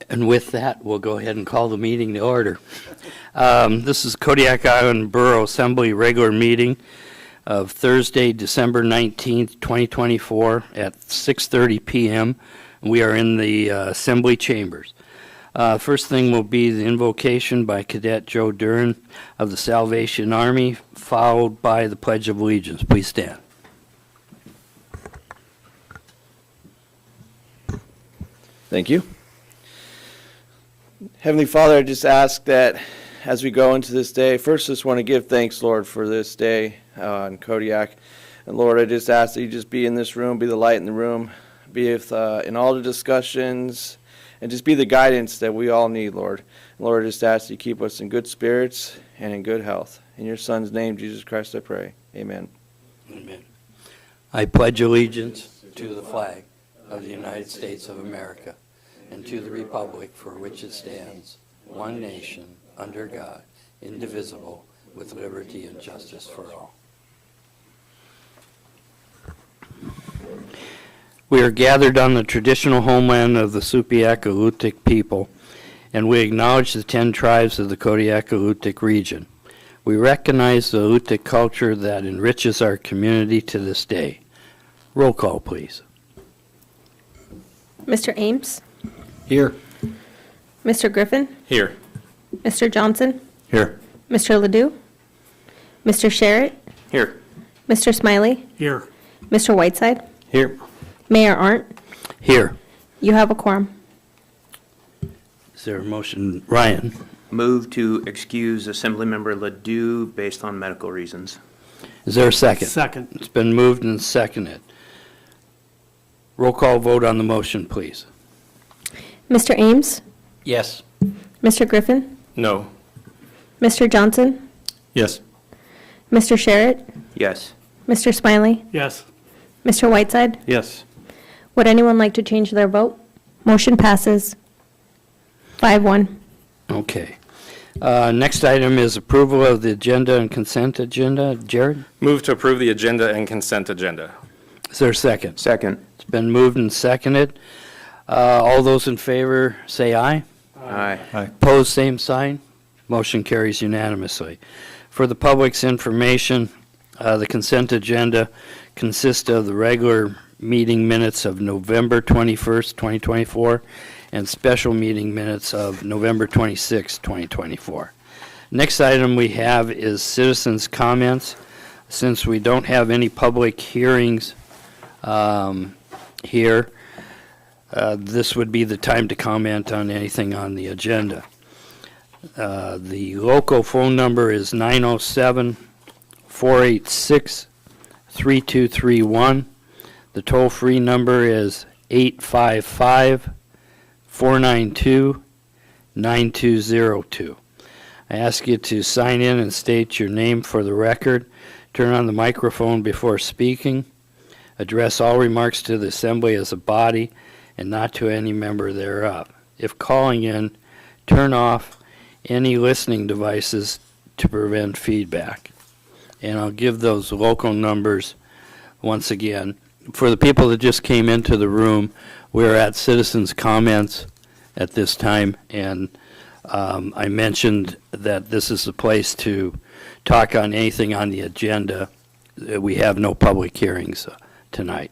And with that, we'll go ahead and call the meeting to order. This is Kodiak Island Borough Assembly regular meeting of Thursday, December 19th, 2024 at 6:30 p.m. We are in the Assembly chambers. First thing will be the invocation by Cadet Joe Duran of the Salvation Army, followed by the Pledge of Allegiance. Please stand. Thank you. Heavenly Father, I just ask that as we go into this day, first just want to give thanks, Lord, for this day in Kodiak. And Lord, I just ask that you just be in this room, be the light in the room, be with, in all the discussions, and just be the guidance that we all need, Lord. And Lord, I just ask that you keep us in good spirits and in good health. In your Son's name, Jesus Christ, I pray. Amen. Amen. I pledge allegiance to the flag of the United States of America and to the republic for which it stands, one nation, under God, indivisible, with liberty and justice for all. We are gathered on the traditional homeland of the Supiaq-Alutiiq people, and we acknowledge the 10 tribes of the Kodiak-Alutiiq region. We recognize the Alutiiq culture that enriches our community to this day. Roll call, please. Mr. Ames? Here. Mr. Griffin? Here. Mr. Johnson? Here. Mr. Ledoux? Mr. Sherritt? Here. Mr. Smiley? Here. Mr. Whiteside? Here. Mayor Arndt? Here. You have a quorum. Is there a motion? Ryan? Move to excuse Assemblymember Ledoux based on medical reasons. Is there a second? Second. It's been moved and seconded. Roll call vote on the motion, please. Mr. Ames? Yes. Mr. Griffin? No. Mr. Johnson? Yes. Mr. Sherritt? Yes. Mr. Smiley? Yes. Mr. Whiteside? Yes. Would anyone like to change their vote? Motion passes 5-1. Okay. Next item is approval of the agenda and consent agenda. Jared? Move to approve the agenda and consent agenda. Is there a second? Second. It's been moved and seconded. All those in favor say aye. Aye. Opposed, same sign. Motion carries unanimously. For the public's information, the consent agenda consists of the regular meeting minutes of November 21st, 2024, and special meeting minutes of November 26th, 2024. Next item we have is citizens' comments. Since we don't have any public hearings here, this would be the time to comment on anything on the agenda. The local phone number is 907-486-3231. The toll-free number is 855-492-9202. I ask you to sign in and state your name for the record. Turn on the microphone before speaking. Address all remarks to the assembly as a body and not to any member thereof. If calling in, turn off any listening devices to prevent feedback. And I'll give those local numbers once again. For the people that just came into the room, we're at citizens' comments at this time, and I mentioned that this is the place to talk on anything on the agenda. We have no public hearings tonight.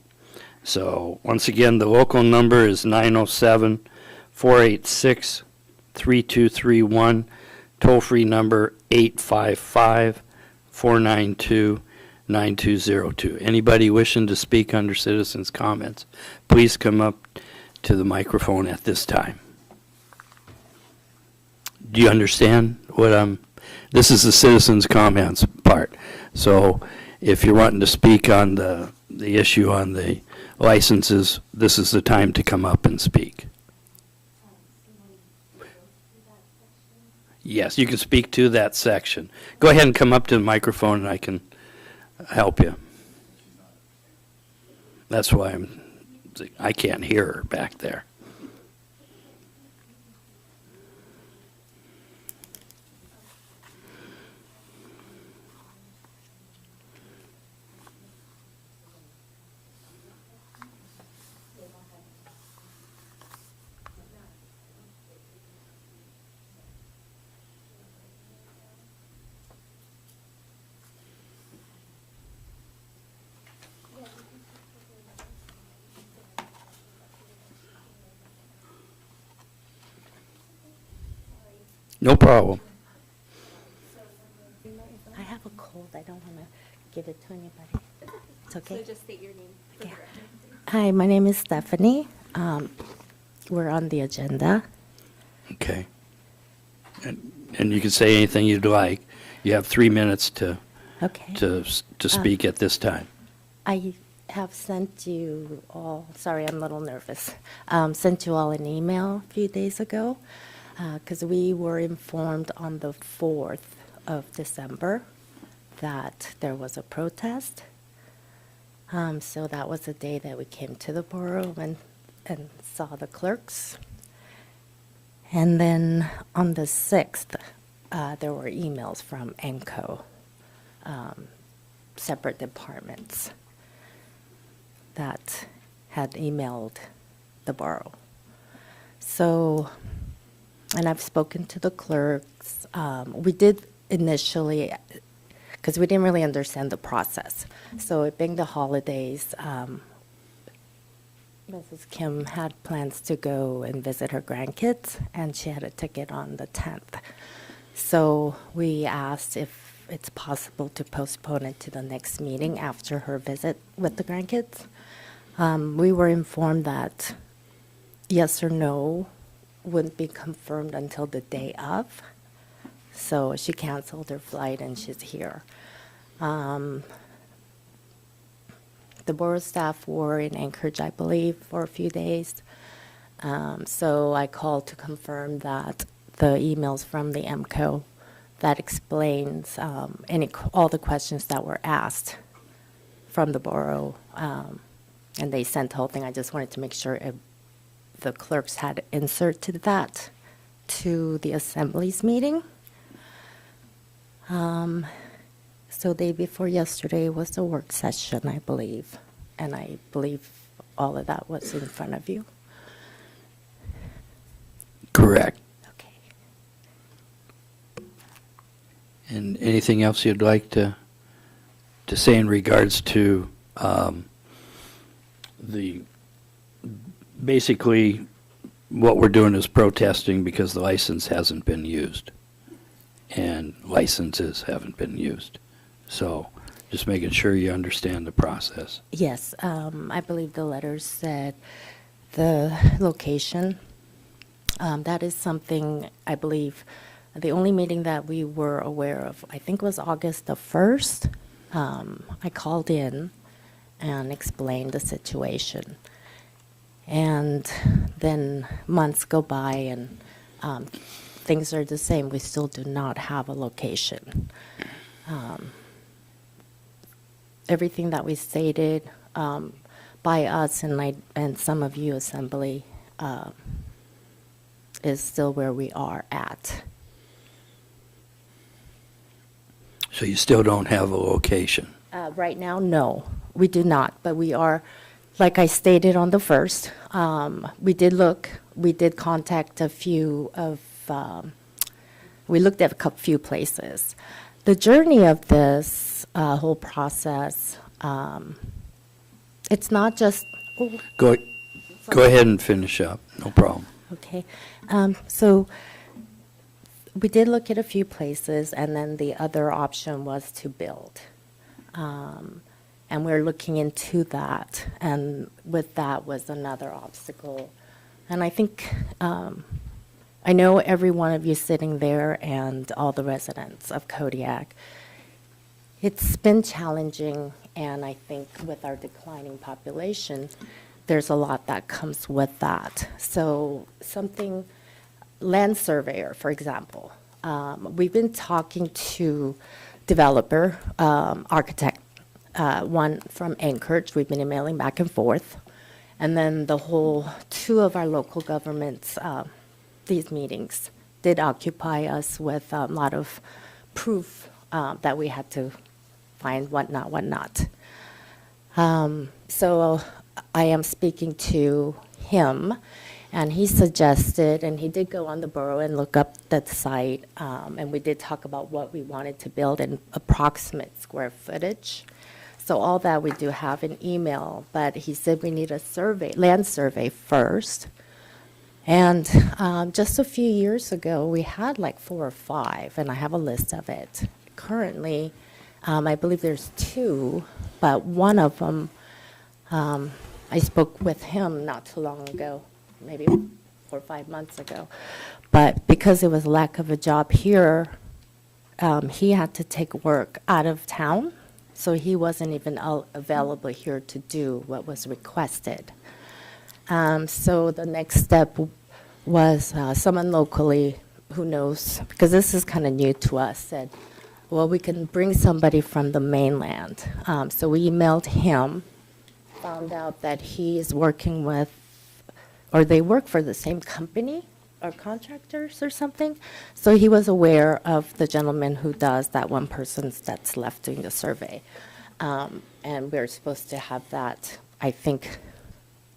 So once again, the local number is 907-486-3231, toll-free number 855-492-9202. Anybody wishing to speak under citizens' comments, please come up to the microphone at this time. Do you understand what this is the citizens' comments part. So if you're wanting to speak on the issue on the licenses, this is the time to come up and speak. Yes, you can speak to that section. Go ahead and come up to the microphone and I can help you. That's why I can't hear her back there. No problem. I have a cold. I don't want to give it to anybody. It's okay? So just state your name for the Yeah. record. Hi, my name is Stephanie. We're on the agenda. Okay. And you can say anything you'd like. You have 3 minutes to Okay. speak at this time. I have sent you all, sorry, I'm a little nervous, sent you all an email a few days ago because we were informed on the 4th of December that there was a protest. So that was the day that we came to the borough and saw the clerks. And then on the 6th, there were emails from ENCO, separate departments that had emailed the borough. So, and I've spoken to the clerks. We did initially, because we didn't really understand the process. So it being the holidays, Mrs. Kim had plans to go and visit her grandkids, and she had a ticket on the 10th. So we asked if it's possible to postpone it to the next meeting after her visit with the grandkids. We were informed that yes or no wouldn't be confirmed until the day of. So she canceled her flight and she's here. The borough staff were in Anchorage, I believe, for a few days. So I called to confirm that the emails from the MCO that explains all the questions that were asked from the borough, and they sent the whole thing. I just wanted to make sure if the clerks had inserted that to the Assembly's meeting. So day before yesterday was the work session, I believe, and I believe all of that was in front of you. Correct. Okay. And anything else you'd like to say in regards to basically what we're doing is protesting because the license hasn't been used and licenses haven't been used. So just making sure you understand the process. Yes, I believe the letter said the location. That is something I believe the only meeting that we were aware of, I think, was August the 1st. I called in and explained the situation. And then months go by and things are the same. We still do not have a location. Everything that we stated by us and some of you, Assembly, is still where we are at. So you still don't have a location. Right now, no, we do not. But we are, like I stated on the 1st, we did look, we did contact a few of, we looked at a few places. The journey of this whole process, it's not just, Go ahead and finish up. No problem. okay. So we did look at a few places, and then the other option was to build. And we're looking into that, and with that was another obstacle. And I think, I know every one of you sitting there and all the residents of Kodiak, it's been challenging, and I think with our declining population, there's a lot that comes with that. So something, land surveyor, for example, we've been talking to developer, architect, one from Anchorage. We've been emailing back and forth. And then the whole, two of our local governments, these meetings did occupy us with a lot of proof that we had to find whatnot. So I am speaking to him, and he suggested, and he did go on the borough and look up that site, and we did talk about what we wanted to build in approximate square footage. So all that we do have in email, but he said we need a survey, land survey first, And just a few years ago, we had like 4 or 5, and I have a list of it. Currently, I believe there's 2, but one of them, I spoke with him not too long ago, maybe 4 or 5 months ago. But because it was lack of a job here, he had to take work out of town, so he wasn't even available here to do what was requested. So the next step was someone locally who knows, because this is kind of new to us, said, well, we can bring somebody from the mainland. So we emailed him, found out that he is working with, or they work for the same company or contractors or something. So he was aware of the gentleman who does that, one person that's left doing the survey. And we're supposed to have that, I think,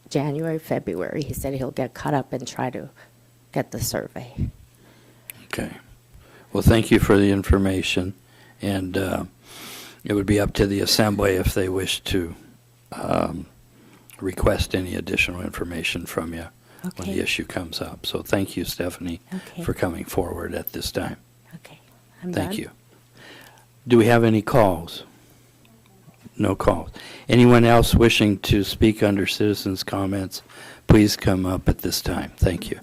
January, February. He said he'll get caught up and try to get the survey. Okay. Well, thank you for the information, and it would be up to the Assembly if they wish to request any additional information from you when the Okay. issue comes up. So thank you, Stephanie, Okay. for coming forward at this time. Okay, I'm done. Thank you. Do we have any calls? No calls. Anyone else wishing to speak under citizens' comments, please come up at this time. Thank you.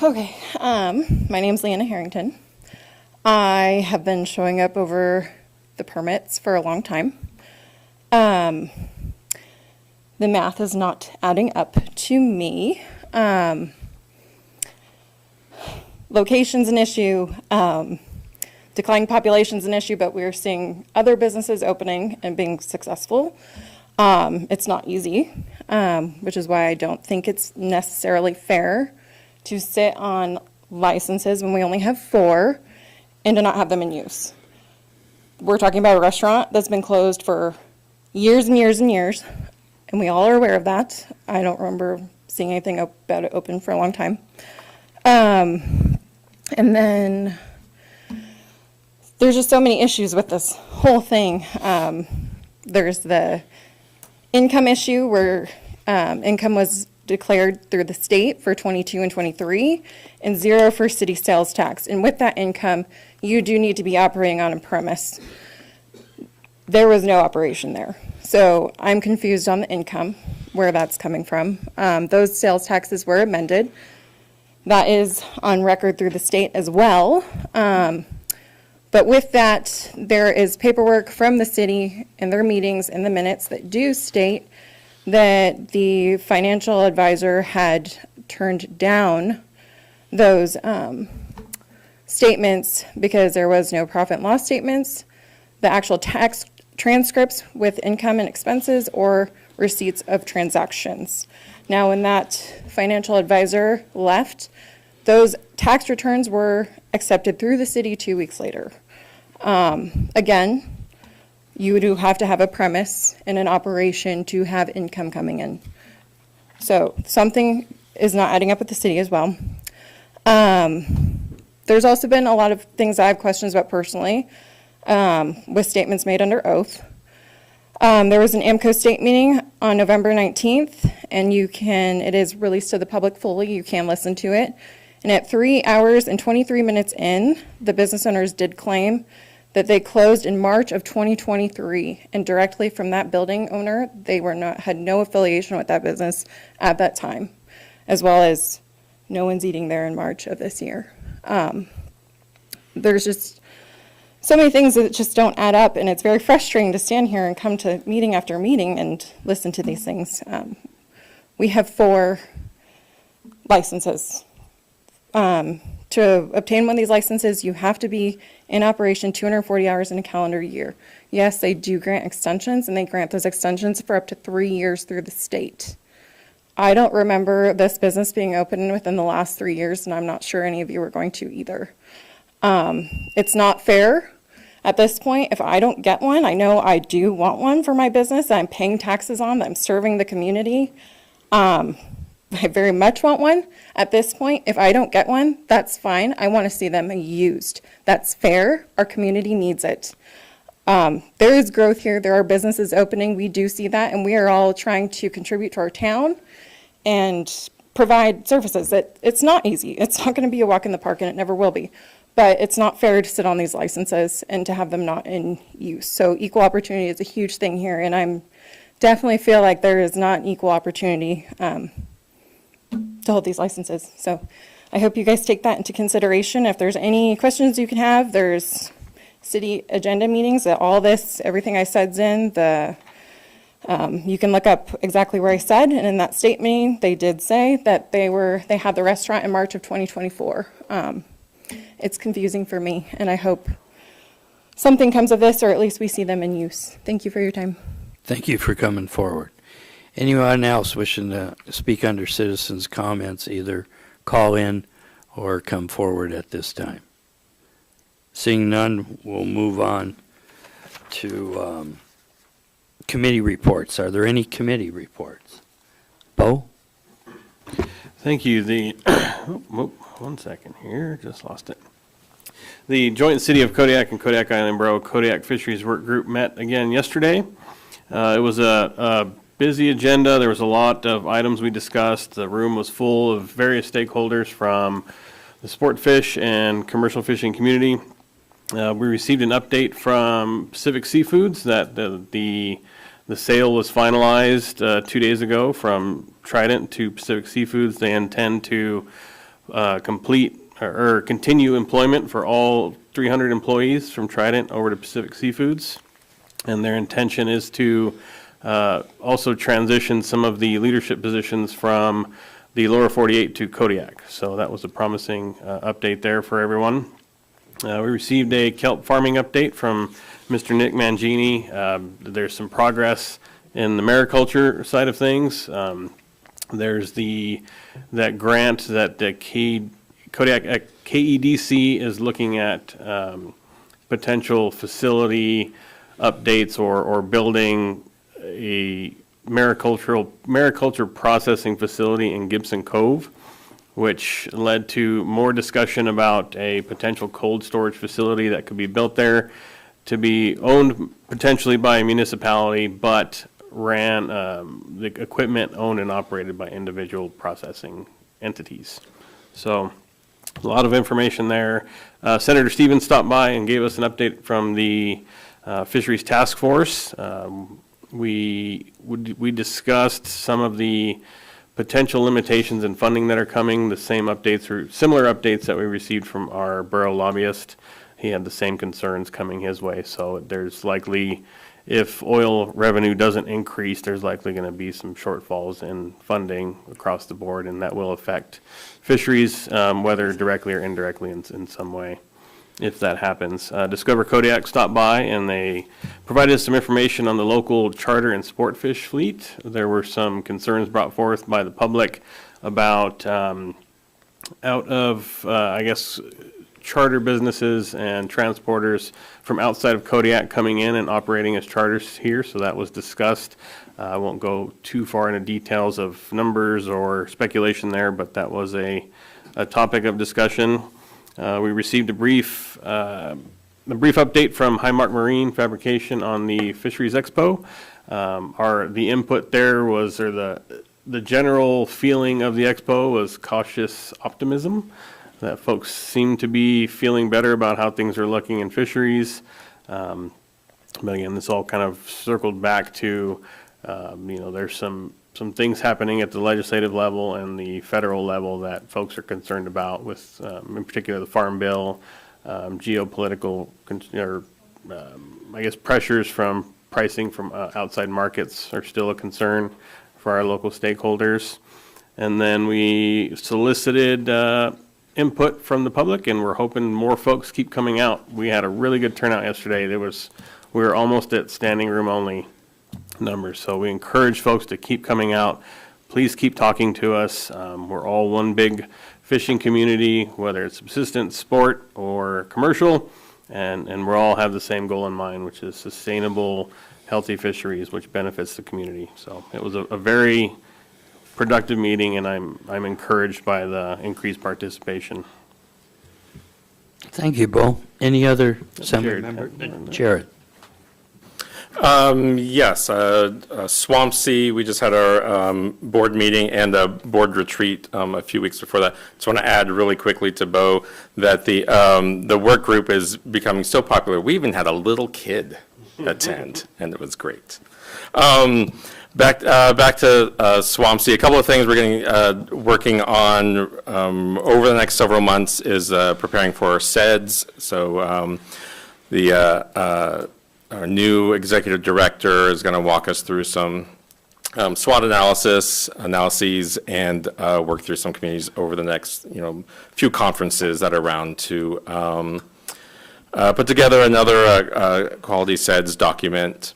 Okay, my name's Leanna Harrington. I have been showing up over the permits for a long time. The math is not adding up to me. Location's an issue, declining population's an issue, but we're seeing other businesses opening and being successful. It's not easy, which is why I don't think it's necessarily fair to sit on licenses when we only have 4 and to not have them in use. We're talking about a restaurant that's been closed for years and years and years, and we all are aware of that. I don't remember seeing anything about it open for a long time. And then there's just so many issues with this whole thing. There's the income issue where income was declared through the state for 22 and 23, and 0 for city sales tax. And with that income, you do need to be operating on a premise. There was no operation there. So I'm confused on the income, where that's coming from. Those sales taxes were amended. That is on record through the state as well. But with that, there is paperwork from the city in their meetings in the minutes that do state that the financial advisor had turned down those statements because there was no profit and loss statements, the actual tax transcripts with income and expenses, or receipts of transactions. Now, when that financial advisor left, those tax returns were accepted through the city 2 weeks later. Again, you do have to have a premise and an operation to have income coming in. So something is not adding up with the city as well. There's also been a lot of things I have questions about personally, with statements made under oath. There was an AMCO state meeting on November 19th, and it is released to the public fully. You can listen to it. And at 3 hours and 23 minutes in, the business owners did claim that they closed in March of 2023, and directly from that building owner, they had no affiliation with that business at that time, as well as no one's eating there in March of this year. There's just so many things that just don't add up, and it's very frustrating to stand here and come to meeting after meeting and listen to these things. We have 4 licenses. To obtain one of these licenses, you have to be in operation 240 hours in a calendar year. Yes, they do grant extensions, and they grant those extensions for up to 3 years through the state. I don't remember this business being open within the last 3 years, and I'm not sure any of you are going to either. It's not fair at this point. If I don't get one, I know I do want one for my business that I'm paying taxes on, that I'm serving the community. I very much want one at this point. If I don't get one, that's fine. I want to see them used. That's fair. Our community needs it. There is growth here. There are businesses opening. We do see that, and we are all trying to contribute to our town and provide services. It's not easy. It's not going to be a walk in the park, and it never will be. But it's not fair to sit on these licenses and to have them not in use. So equal opportunity is a huge thing here, and I'm definitely feel like there is not equal opportunity to hold these licenses. So I hope you guys take that into consideration. If there's any questions you can have, there's city agenda meetings that all this, everything I said's in. You can look up exactly where I said, and in that state meeting, they did say that they had the restaurant in March of 2024. It's confusing for me, and I hope something comes of this, or at least we see them in use. Thank you for your time. Thank you for coming forward. Anyone else wishing to speak under citizens' comments, either call in or come forward at this time? Seeing none, we'll move on to committee reports. Are there any committee reports? Bo? Thank you. One second here, just lost it. The joint City of Kodiak and Kodiak Island Borough Kodiak Fisheries Work Group met again yesterday. It was a busy agenda. There was a lot of items we discussed. The room was full of various stakeholders from the sport fish and commercial fishing community. We received an update from Pacific Seafoods that the sale was finalized 2 days ago from Trident to Pacific Seafoods. They intend to complete or continue employment for all 300 employees from Trident over to Pacific Seafoods. And their intention is to also transition some of the leadership positions from the lower 48 to Kodiak. So that was a promising update there for everyone. We received a kelp farming update from Mr. Nick Mangini. There's some progress in the mariculture side of things. There's that grant that the Kodiak KEDC is looking at potential facility updates or building a mariculture processing facility in Gibson Cove, which led to more discussion about a potential cold storage facility that could be built there to be owned potentially by a municipality, but ran the equipment owned and operated by individual processing entities. So a lot of information there. Senator Stevens stopped by and gave us an update from the Fisheries Task Force. We discussed some of the potential limitations in funding that are coming, the same updates or similar updates that we received from our borough lobbyist. He had the same concerns coming his way. So there's likely, if oil revenue doesn't increase, there's likely going to be some shortfalls in funding across the board, and that will affect fisheries, whether directly or indirectly in some way, if that happens. Discover Kodiak stopped by, and they provided us some information on the local charter and sport fish fleet. There were some concerns brought forth by the public about charter businesses and transporters from outside of Kodiak coming in and operating as charters here, so that was discussed. I won't go too far into details of numbers or speculation there, but that was a topic of discussion. We received a brief update from Highmark Marine Fabrication on the Fisheries Expo. The input there was, or the general feeling of the expo was cautious optimism, that folks seem to be feeling better about how things are looking in fisheries. But again, this all kind of circled back to, there's some things happening at the legislative level and the federal level that folks are concerned about with, in particular, the Farm Bill, geopolitical, pressures from pricing from outside markets are still a concern for our local stakeholders. And then we solicited input from the public, and we're hoping more folks keep coming out. We had a really good turnout yesterday. We were almost at standing room only numbers, so we encourage folks to keep coming out. Please keep talking to us. We're all one big fishing community, whether it's subsistence, sport, or commercial, and we all have the same goal in mind, which is sustainable, healthy fisheries, which benefits the community. So it was a very productive meeting, and I'm encouraged by the increased participation. Thank you, Bo. Any other assembly Jared. member? Jared? Yes, Swampsea, we just had our board meeting and a board retreat a few weeks before that. Just want to add really quickly to Bo that the work group is becoming so popular. We even had a little kid attend, and it was great. Back to Swampsea, a couple of things we're getting working on over the next several months is preparing for our SEDS. So our new executive director is going to walk us through some SWOT analyses, and work through some communities over the next few conferences that are around to put together another quality SEDS document.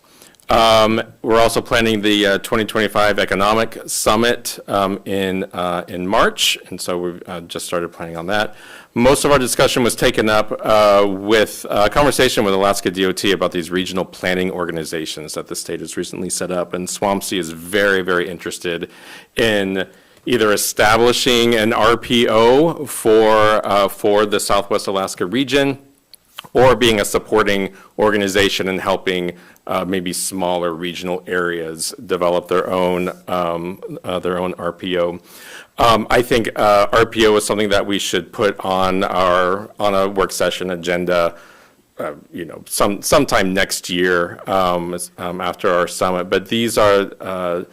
We're also planning the 2025 Economic Summit in March, and so we've just started planning on that. Most of our discussion was taken up with a conversation with Alaska DOT about these regional planning organizations that the state has recently set up, and Swampsea is very, very interested in either establishing an RPO for the Southwest Alaska region, or being a supporting organization and helping maybe smaller regional areas develop their own RPO. I think RPO is something that we should put on a work session agenda, sometime next year after our summit. But these are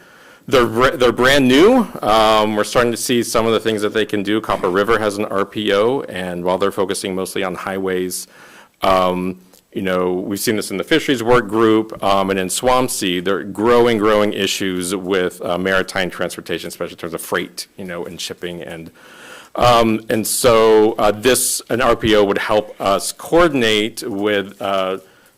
they're brand new. We're starting to see some of the things that they can do. Copper River has an RPO, and while they're focusing mostly on highways, we've seen this in the fisheries work group, and in Swampsea, there are growing issues with maritime transportation, especially in terms of freight, and shipping, and so an RPO would help us coordinate with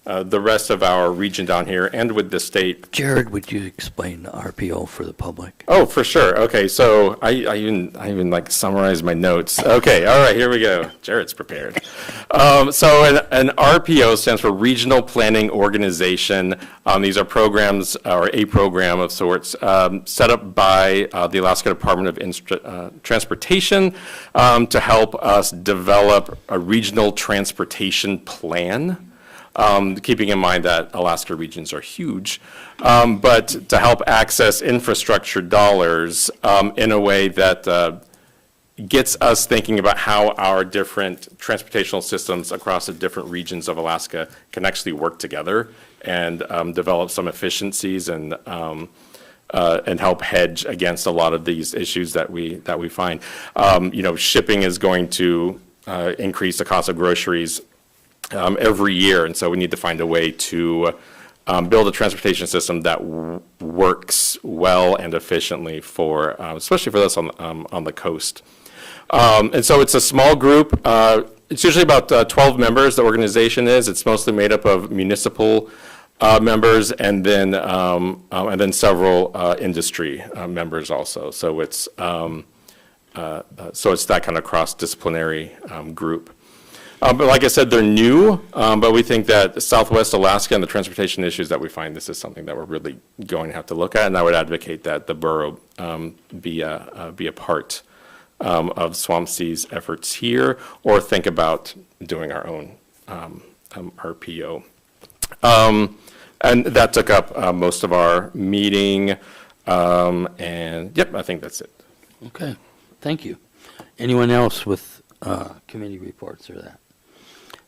the rest of our region down here and with the state. Jared, would you explain the RPO for the public? Oh, for sure. Okay, so I even like summarized my notes. Okay, all right, here we go. Jared's prepared. So an RPO stands for Regional Planning Organization. These are programs, or a program of sorts, set up by the Alaska Department of Transportation to help us develop a regional transportation plan. Keeping in mind that Alaska regions are huge, but to help access infrastructure dollars in a way that gets us thinking about how our different transportational systems across the different regions of Alaska can actually work together and develop some efficiencies and help hedge against a lot of these issues that we find. Shipping is going to increase the cost of groceries every year, and so we need to find a way to build a transportation system that works well and efficiently for, especially for us on the coast. And so it's a small group. It's usually about 12 members. The organization is. It's mostly made up of municipal members and then several industry members also. So it's that kind of cross-disciplinary group. But like I said, they're new, but we think that Southwest Alaska and the transportation issues that we find, this is something that we're really going to have to look at, and I would advocate that the borough be a part of Swampsea's efforts here, or think about doing our own RPO. And that took up most of our meeting, and yep, I think that's it. Okay, thank you. Anyone else with committee reports or that?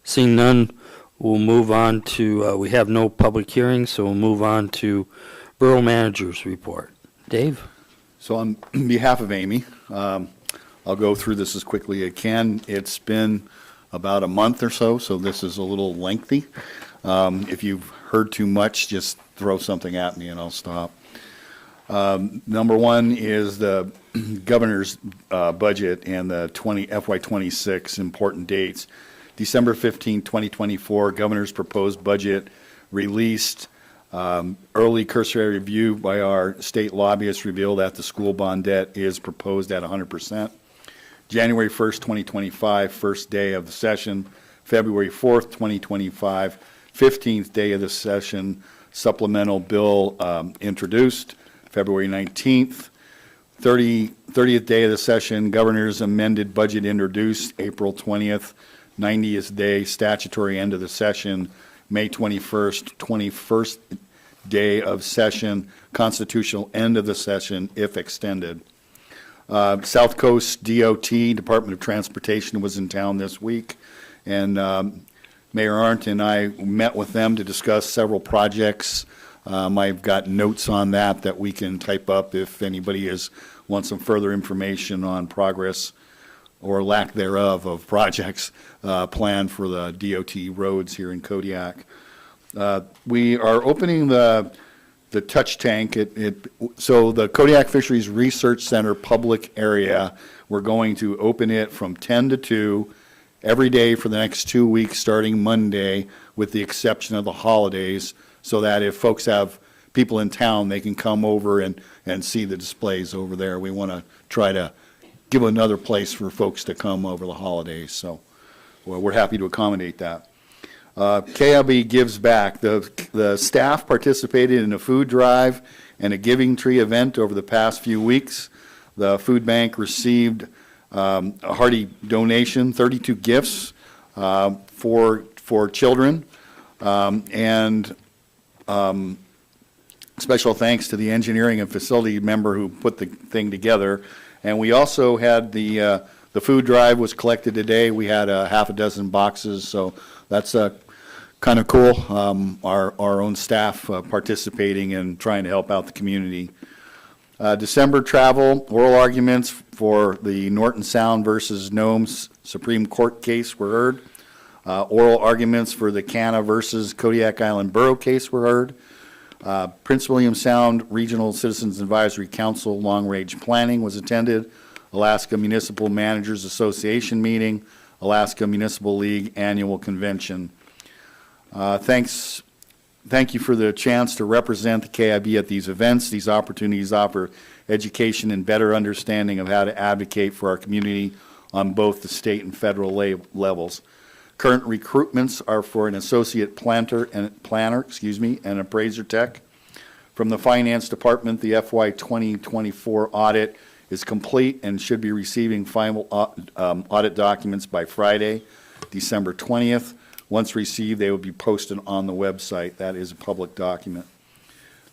Seeing none, we'll move on to, we have no public hearings, so we'll move on to Borough Manager's report. Dave? So on behalf of Amy, I'll go through this as quickly as I can. It's been about a month or so this is a little lengthy. If you've heard too much, just throw something at me and I'll stop. Number one is the governor's budget and the FY26 important dates. December 15, 2024, governor's proposed budget released. Early cursory review by our state lobbyists revealed that the school bond debt is proposed at 100%. January 1st, 2025, first day of the session. February 4th, 2025, 15th day of the session, supplemental bill introduced. February 19th 30th day of the session, governor's amended budget introduced April 20th, 90th day statutory end of the session, May 21st, 21st day of session, constitutional end of the session if extended. South Coast DOT, Department of Transportation, was in town this week, and Mayor Arndt and I met with them to discuss several projects. I've got notes on that we can type up if anybody wants some further information on progress or lack thereof of projects planned for the DOT roads here in Kodiak. We are opening the touch tank. So the Kodiak Fisheries Research Center public area, we're going to open it from 10 to 2 every day for the next 2 weeks, starting Monday, with the exception of the holidays, so that if folks have people in town, they can come over and see the displays over there. We want to try to give another place for folks to come over the holidays, so we're happy to accommodate that. KIB gives back. The staff participated in a food drive and a giving tree event over the past few weeks. The food bank received a hearty donation, 32 gifts for children, and special thanks to the engineering and facility member who put the thing together. And we also had the food drive was collected today. We had half a dozen boxes, so that's kind of cool. Our own staff participating and trying to help out the community. December travel, oral arguments for the Norton Sound versus Nome's Supreme Court case were heard. Oral arguments for the Canna versus Kodiak Island Borough case were heard. Prince William Sound Regional Citizens Advisory Council long-range planning was attended. Alaska Municipal Managers Association meeting. Alaska Municipal League annual convention. Thank you for the chance to represent the KIB at these events. These opportunities offer education and better understanding of how to advocate for our community on both the state and federal levels. Current recruitments are for an associate planner and appraiser tech. From the Finance Department, the FY 2024 audit is complete and should be receiving final audit documents by Friday, December 20th. Once received, they will be posted on the website. That is a public document.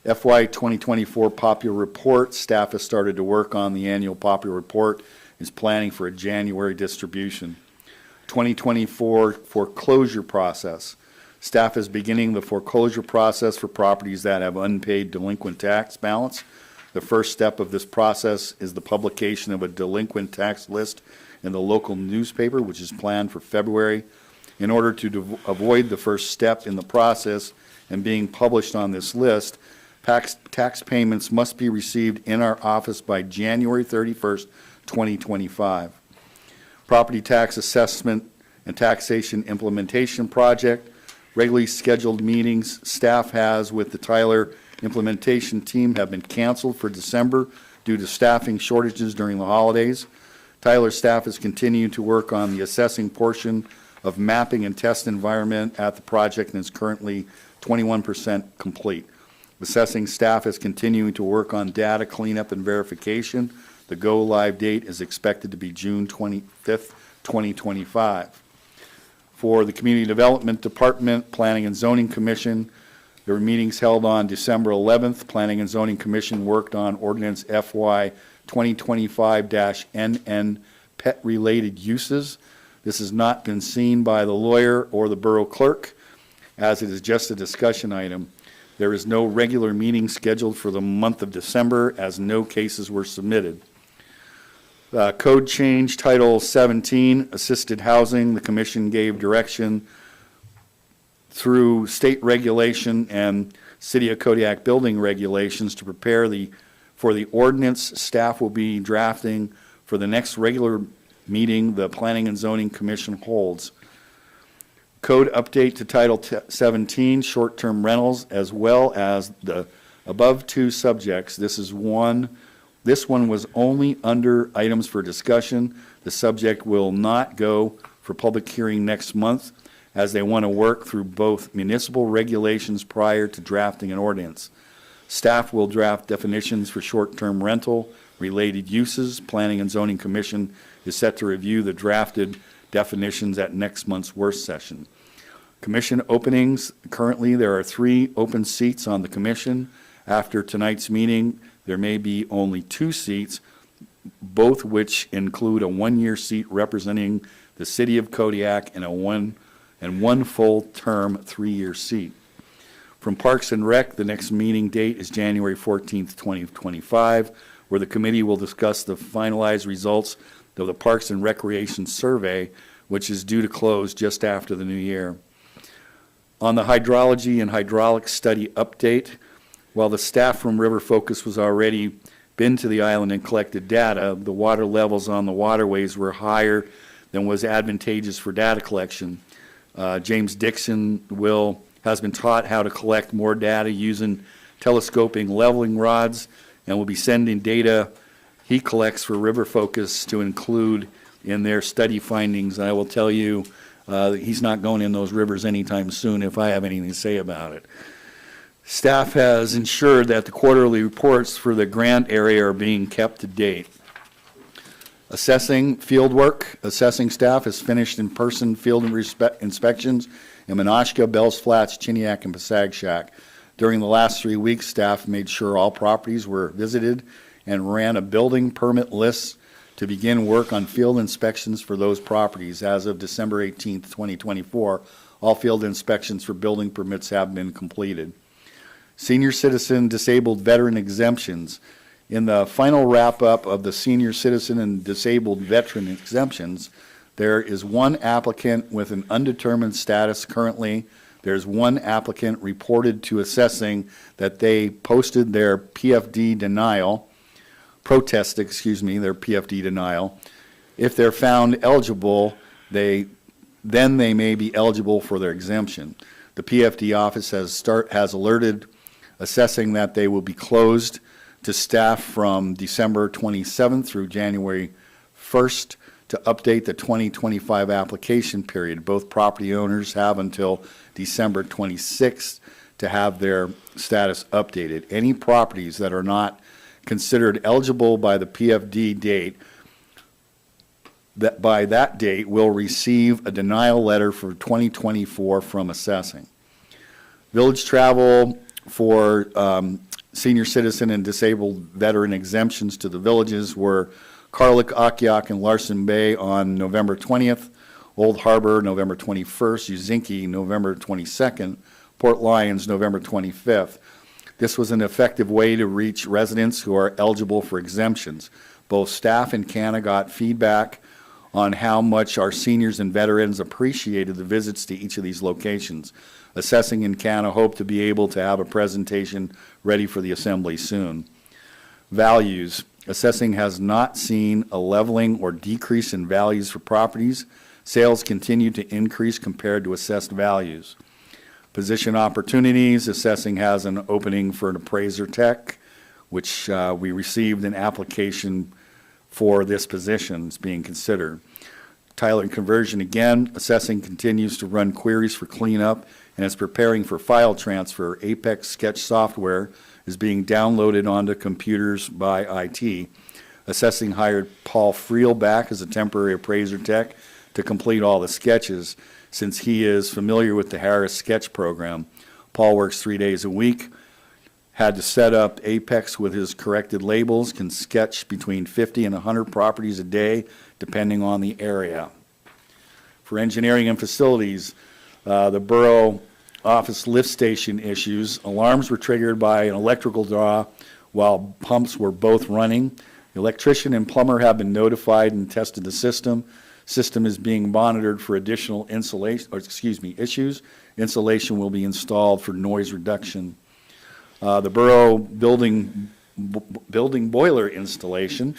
FY 2024 popular report. Staff has started to work on the annual popular report, is planning for a January distribution. 2024 foreclosure process. Staff is beginning the foreclosure process for properties that have unpaid delinquent tax balance. The first step of this process is the publication of a delinquent tax list in the local newspaper, which is planned for February. In order to avoid the first step in the process and being published on this list, tax payments must be received in our office by January 31st, 2025. Property tax assessment and taxation implementation project. Regularly scheduled meetings staff has with the Tyler implementation team have been canceled for December due to staffing shortages during the holidays. Tyler staff is continuing to work on the assessing portion of mapping and test environment at the project and is currently 21% complete. Assessing staff is continuing to work on data cleanup and verification. The go-live date is expected to be June 25th, 2025. For the Community Development Department, Planning and Zoning Commission, there were meetings held on December 11th. Planning and Zoning Commission worked on Ordinance FY 2025-NN pet-related uses. This has not been seen by the lawyer or the borough clerk, as it is just a discussion item. There is no regular meeting scheduled for the month of December, as no cases were submitted. Code change, Title 17, Assisted Housing. The Commission gave direction through state regulation and City of Kodiak building regulations to prepare for the ordinance. Staff will be drafting for the next regular meeting the Planning and Zoning Commission holds. Code update to Title 17, short-term rentals, as well as the above two subjects. This one was only under items for discussion. The subject will not go for public hearing next month, as they want to work through both municipal regulations prior to drafting an ordinance. Staff will draft definitions for short-term rental related uses. Planning and Zoning Commission is set to review the drafted definitions at next month's work session. Commission openings, currently there are 3 open seats on the commission. After tonight's meeting, there may be only 2 seats, both which include a 1-year seat representing the city of Kodiak and one full-term 3-year seat. From Parks and Rec, the next meeting date is January 14th, 2025, where the committee will discuss the finalized results of the Parks and Recreation Survey, which is due to close just after the new year. On the hydrology and hydraulic study update, while the staff from River Focus was already been to the island and collected data, the water levels on the waterways were higher than was advantageous for data collection. James Dixon has been taught how to collect more data using telescoping leveling rods and will be sending data he collects for River Focus to include in their study findings. I will tell you, he's not going in those rivers anytime soon if I have anything to say about it. Staff has ensured that the quarterly reports for the grant area are being kept to date. Assessing field work. Assessing staff has finished in-person field inspections in Menashka, Bells Flats, Chiniak, and Pasagshak. During the last 3 weeks, staff made sure all properties were visited and ran a building permit list to begin work on field inspections for those properties. As of December 18th, 2024, all field inspections for building permits have been completed. Senior citizen disabled veteran exemptions. In the final wrap-up of the senior citizen and disabled veteran exemptions, there is 1 applicant with an undetermined status currently. There's 1 applicant reported to assessing that they posted their PFD denial, their PFD denial. If they're found eligible, then they may be eligible for their exemption. The PFD office has alerted assessing that they will be closed to staff from December 27th through January 1st to update the 2025 application period. Both property owners have until December 26th to have their status updated. Any properties that are not considered eligible by the PFD date, that by that date will receive a denial letter for 2024 from assessing. Village travel for senior citizen and disabled veteran exemptions to the villages were Carlick, Akiak, and Larson Bay on November 20th, Old Harbor November 21st, Uzinki November 22nd, Port Lions November 25th. This was an effective way to reach residents who are eligible for exemptions. Both staff and CANA got feedback on how much our seniors and veterans appreciated the visits to each of these locations. Assessing and CANA hope to be able to have a presentation ready for the assembly soon. Values. Assessing has not seen a leveling or decrease in values for properties. Sales continue to increase compared to assessed values. Position opportunities. Assessing has an opening for an appraiser tech, which we received an application for this position. It's being considered. Tyler conversion again. Assessing continues to run queries for cleanup and is preparing for file transfer. Apex Sketch software is being downloaded onto computers by IT. Assessing hired Paul Friel back as a temporary appraiser tech to complete all the sketches since he is familiar with the Harris sketch program. Paul works 3 days a week, had to set up Apex with his corrected labels, can sketch between 50 and 100 properties a day depending on the area. For engineering and facilities, the Borough office lift station issues. Alarms were triggered by an electrical draw while pumps were both running. The electrician and plumber have been notified and tested the system. System is being monitored for additional issues. Insulation will be installed for noise reduction. The Borough building boiler installation.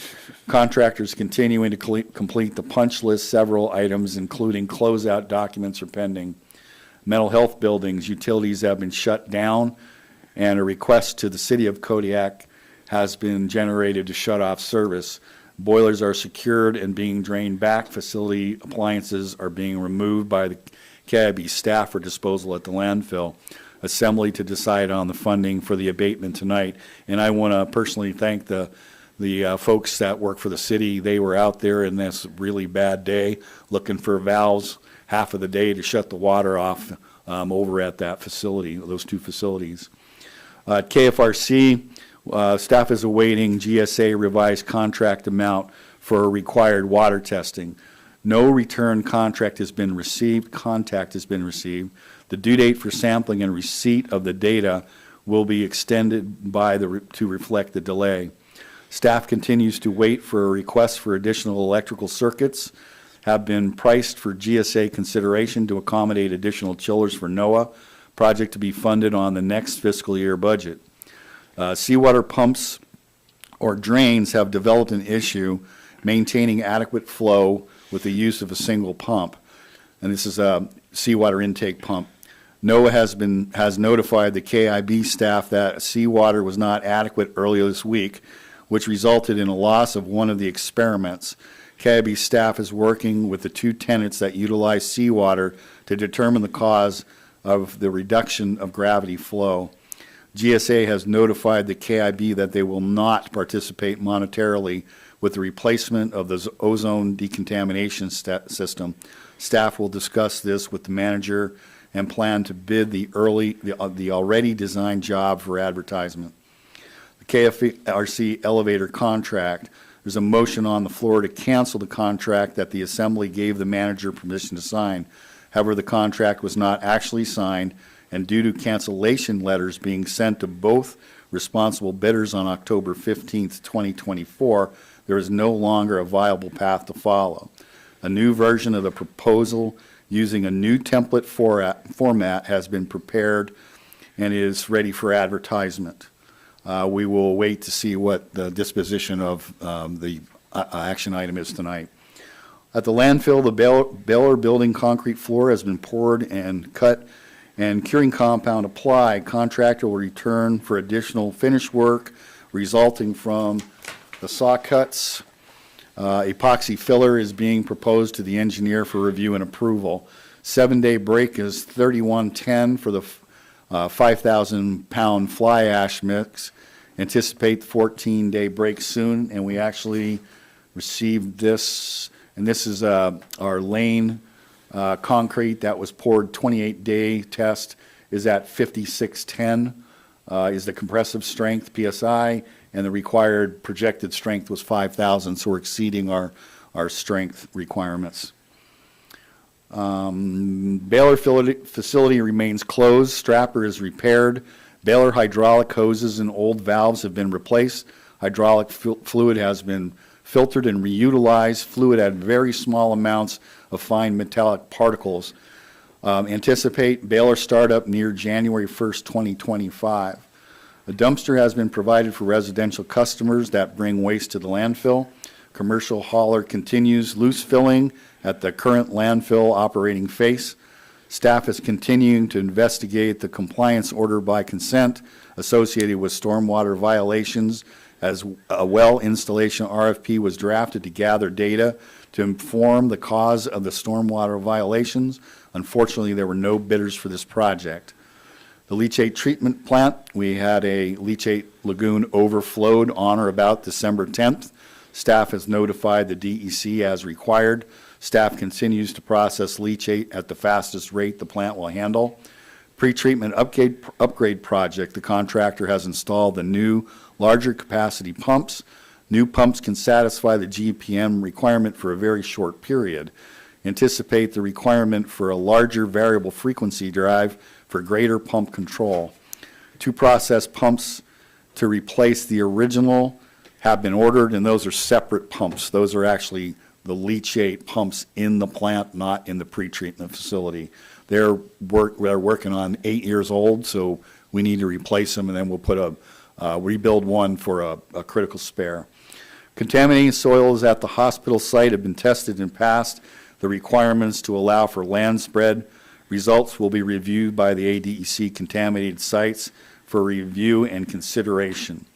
Contractors continuing to complete the punch list. Several items, including closeout documents, are pending. Mental health buildings, utilities have been shut down, and a request to the city of Kodiak has been generated to shut off service. Boilers are secured and being drained back. Facility appliances are being removed by the KIB staff for disposal at the landfill. Assembly to decide on the funding for the abatement tonight. And I want to personally thank the The folks that work for the city, they were out there in this really bad day looking for valves half of the day to shut the water off over at that facility, those two facilities. At KFRC, staff is awaiting GSA revised contract amount for required water testing. No return contact has been received. The due date for sampling and receipt of the data will be extended to reflect the delay. Staff continues to wait for a request for additional electrical circuits, have been priced for GSA consideration to accommodate additional chillers for NOAA, project to be funded on the next fiscal year budget. Seawater pumps or drains have developed an issue maintaining adequate flow with the use of a single pump. And this is a seawater intake pump. NOAA has notified the KIB staff that seawater was not adequate earlier this week, which resulted in a loss of one of the experiments. KIB staff is working with the two tenants that utilize seawater to determine the cause of the reduction of gravity flow. GSA has notified the KIB that they will not participate monetarily with the replacement of the ozone decontamination system. Staff will discuss this with the manager and plan to bid the already designed job for advertisement. The KFRC elevator contract, there's a motion on the floor to cancel the contract that the Assembly gave the manager permission to sign. However, the contract was not actually signed, and due to cancellation letters being sent to both responsible bidders on October 15th, 2024, there is no longer a viable path to follow. A new version of the proposal using a new template format has been prepared and is ready for advertisement. We will wait to see what the disposition of the action item is tonight. At the landfill, the Baylor building concrete floor has been poured and cut and curing compound applied. Contractor will return for additional finish work resulting from the saw cuts. Epoxy filler is being proposed to the engineer for review and approval. 7-day break is 3110 for the 5,000-pound fly ash mix. Anticipate the 14-day break soon, and we actually received this, and this is our lane concrete that was poured. 28-day test is at 5610 is the compressive strength PSI, and the required projected strength was 5,000, so we're exceeding our strength requirements. Baylor facility remains closed. Strapper is repaired. Baylor hydraulic hoses and old valves have been replaced. Hydraulic fluid has been filtered and reutilized. Fluid had very small amounts of fine metallic particles. Anticipate Baylor startup near January 1st, 2025. A dumpster has been provided for residential customers that bring waste to the landfill. Commercial hauler continues loose filling at the current landfill operating face. Staff is continuing to investigate the compliance order by consent associated with stormwater violations, as a well installation RFP was drafted to gather data to inform the cause of the stormwater violations. Unfortunately, there were no bidders for this project. The leachate treatment plant, we had a leachate lagoon overflowed on or about December 10th. Staff has notified the DEC as required. Staff continues to process leachate at the fastest rate the plant will handle. Pre-treatment upgrade project, the contractor has installed the new larger capacity pumps. New pumps can satisfy the GPM requirement for a very short period. Anticipate the requirement for a larger variable frequency drive for greater pump control. 2 process pumps to replace the original have been ordered, and those are separate pumps. Those are actually the leachate pumps in the plant, not in the pretreatment facility. They're working on 8 years old, so we need to replace them, and then we'll put rebuild one for a critical spare. Contaminating soils at the hospital site have been tested and passed the requirements to allow for land spread. Results will be reviewed by the ADEC contaminated sites for review and consideration.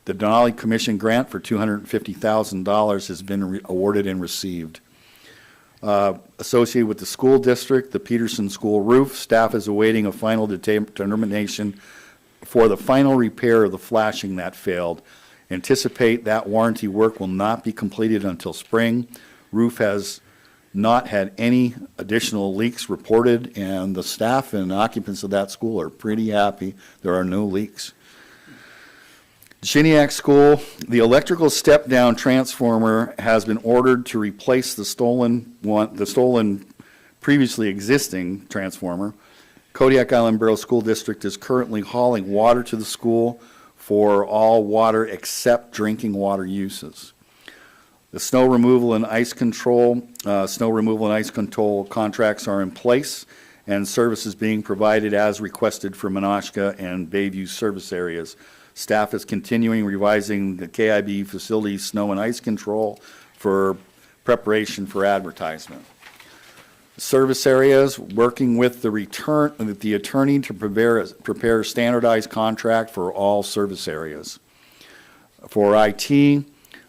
The Denali Commission grant for $250,000 has been awarded and received. Associated with the school district, the Peterson School roof, staff is awaiting a final determination for the final repair of the flashing that failed. Anticipate that warranty work will not be completed until spring. Roof has not had any additional leaks reported, and the staff and occupants of that school are pretty happy. There are no leaks. Kodiak School, the electrical step-down transformer has been ordered to replace the stolen previously existing transformer. Kodiak Island Borough School District is currently hauling water to the school for all water except drinking water uses. The snow removal and ice control contracts are in place, and services being provided as requested for Menasha and Bayview service areas. Staff is continuing revising the KIB facility snow and ice control for preparation for advertisement. Service areas, working with the attorney to prepare a standardized contract for all service areas. For IT,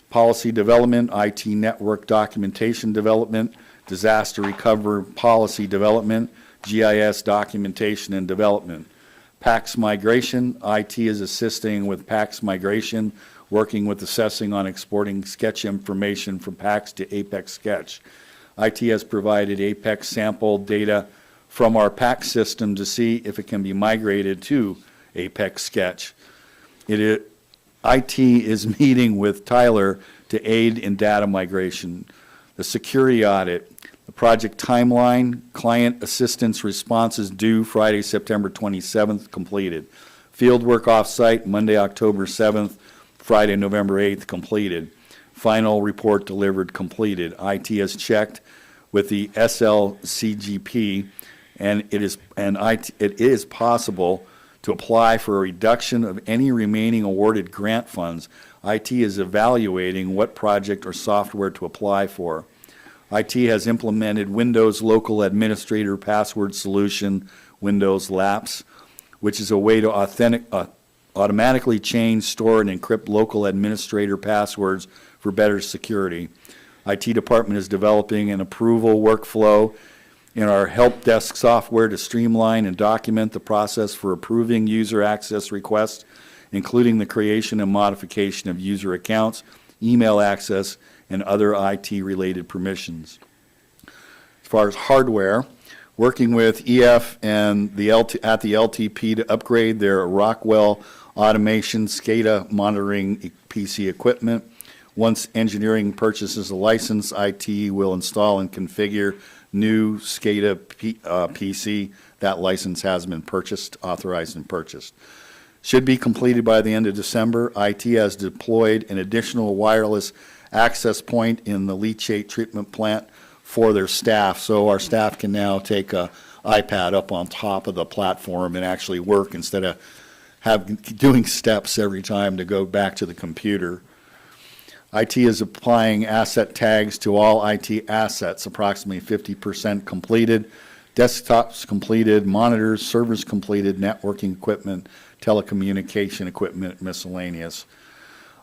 policy development, IT network documentation development, disaster recovery policy development, GIS documentation and development. PACS migration, IT is assisting with PACS migration, working with assessing on exporting sketch information from PACS to Apex Sketch. IT has provided Apex sample data from our PACS system to see if it can be migrated to Apex Sketch. IT is meeting with Tyler to aid in data migration. The security audit, the project timeline, client assistance responses due Friday, September 27th, completed. Field work off-site, Monday, October 7th, Friday, November 8th, completed. Final report delivered, completed. IT has checked with the SLCGP, and it is possible to apply for a reduction of any remaining awarded grant funds. IT is evaluating what project or software to apply for. IT has implemented Windows Local Administrator Password Solution, Windows LAPS, which is a way to automatically change, store, and encrypt local administrator passwords for better security. IT department is developing an approval workflow in our help desk software to streamline and document the process for approving user access requests, including the creation and modification of user accounts, email access, and other IT-related permissions. As far as hardware, working with EF and at the LTP to upgrade their Rockwell automation SCADA monitoring PC equipment. Once engineering purchases a license, IT will install and configure new SCADA PC. That license has been purchased, authorized and purchased. Should be completed by the end of December. IT has deployed an additional wireless access point in the leachate treatment plant for their staff, so our staff can now take a iPad up on top of the platform and actually work instead of doing steps every time to go back to the computer. IT is applying asset tags to all IT assets, approximately 50% completed. Desktops completed, monitors, servers completed, networking equipment, telecommunication equipment, miscellaneous.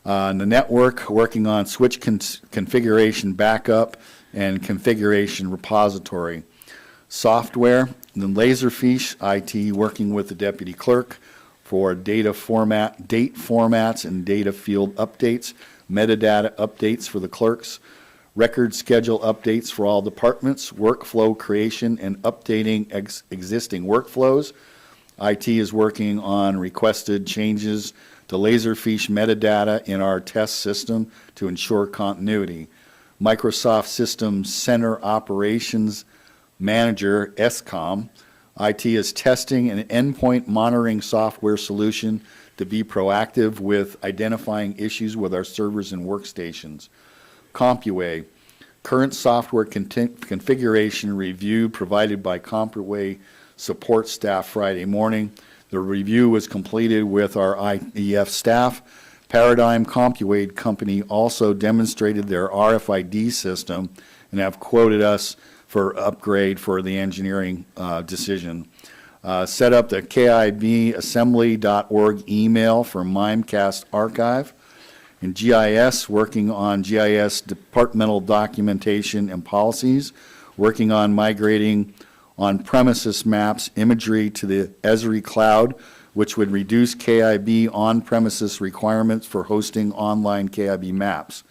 The network, working on switch configuration backup and configuration repository. Software, the Laserfish IT working with the deputy clerk for date formats and data field updates, metadata updates for the clerks, record schedule updates for all departments, workflow creation and updating existing workflows. IT is working on requested changes to Laserfish metadata in our test system to ensure continuity. Microsoft Systems Center Operations Manager, SCOM. IT is testing an endpoint monitoring software solution to be proactive with identifying issues with our servers and workstations. CompuWay, current software configuration review provided by CompuWay support staff Friday morning. The review was completed with our IEF staff. Paradigm CompuWay Company also demonstrated their RFID system and have quoted us for upgrade for the engineering decision. Set up the kibassembly.org email for Mimecast archive. And GIS, working on GIS departmental documentation and policies, working on migrating on-premises maps imagery to the Esri cloud which would reduce KIB on-premises requirements for hosting online KIB maps.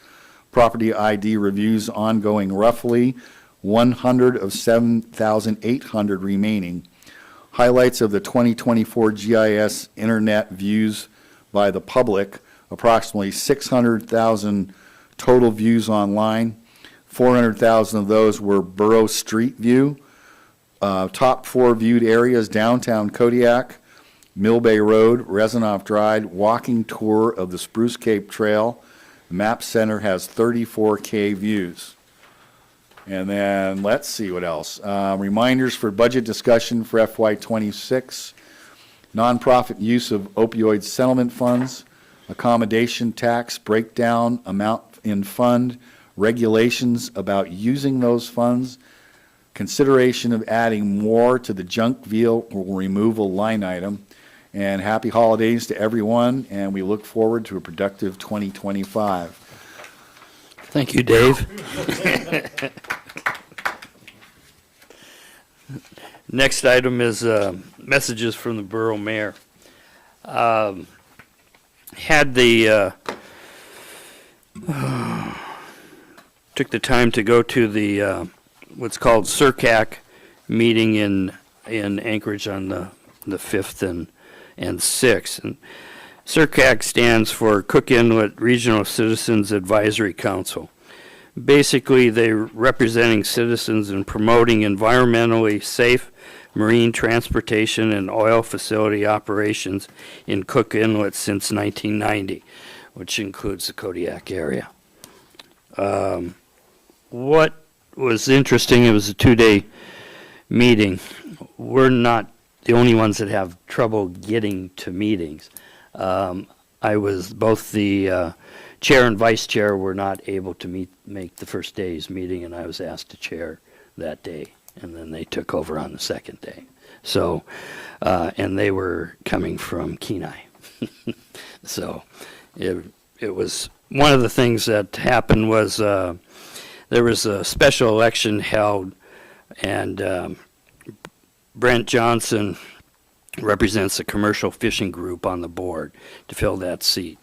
Property ID reviews ongoing, roughly 100 of 7,800 remaining. Highlights of the 2024 GIS internet views by the public, approximately 600,000 total views online. 400,000 of those were Borough Street View. Top 4 viewed areas: downtown Kodiak, Mill Bay Road, Rezanoff Drive, walking tour of the Spruce Cape Trail. The Map Center has 34K views. And then, let's see what else. Reminders for budget discussion for FY26, nonprofit use of opioid settlement funds, accommodation tax breakdown, amount in fund, regulations about using those funds, consideration of adding more to the junk vehicle removal line item, and happy holidays to everyone, and we look forward to a productive 2025. Thank you, Dave. Next item is messages from the Borough Mayor. Took the time to go to the what's called CIRCAC meeting in Anchorage on the 5th and 6th. And CIRCAC stands for Cook Inlet Regional Citizens Advisory Council. Basically, they're representing citizens and promoting environmentally safe marine transportation and oil facility operations in Cook Inlet since 1990, which includes the Kodiak area. What was interesting, it was a 2-day meeting. We're not the only ones that have trouble getting to meetings. I was both the chair and vice chair were not able to make the first day's meeting, and I was asked to chair that day, and then they took over on the second day. So, and they were coming from Kenai. So it was one of the things that happened was there was a special election held, and Brent Johnson represents a commercial fishing group on the board to fill that seat.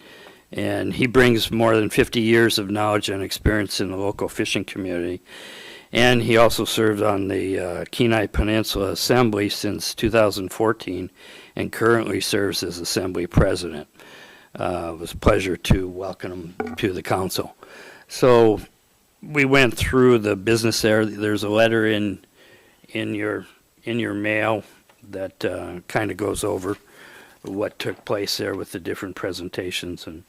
And he brings more than 50 years of knowledge and experience in the local fishing community. And he also served on the Kenai Peninsula Assembly since 2014 and currently serves as Assembly President. It was a pleasure to welcome him to the council. So we went through the business there. There's a letter in your mail that kind of goes over what took place there with the different presentations and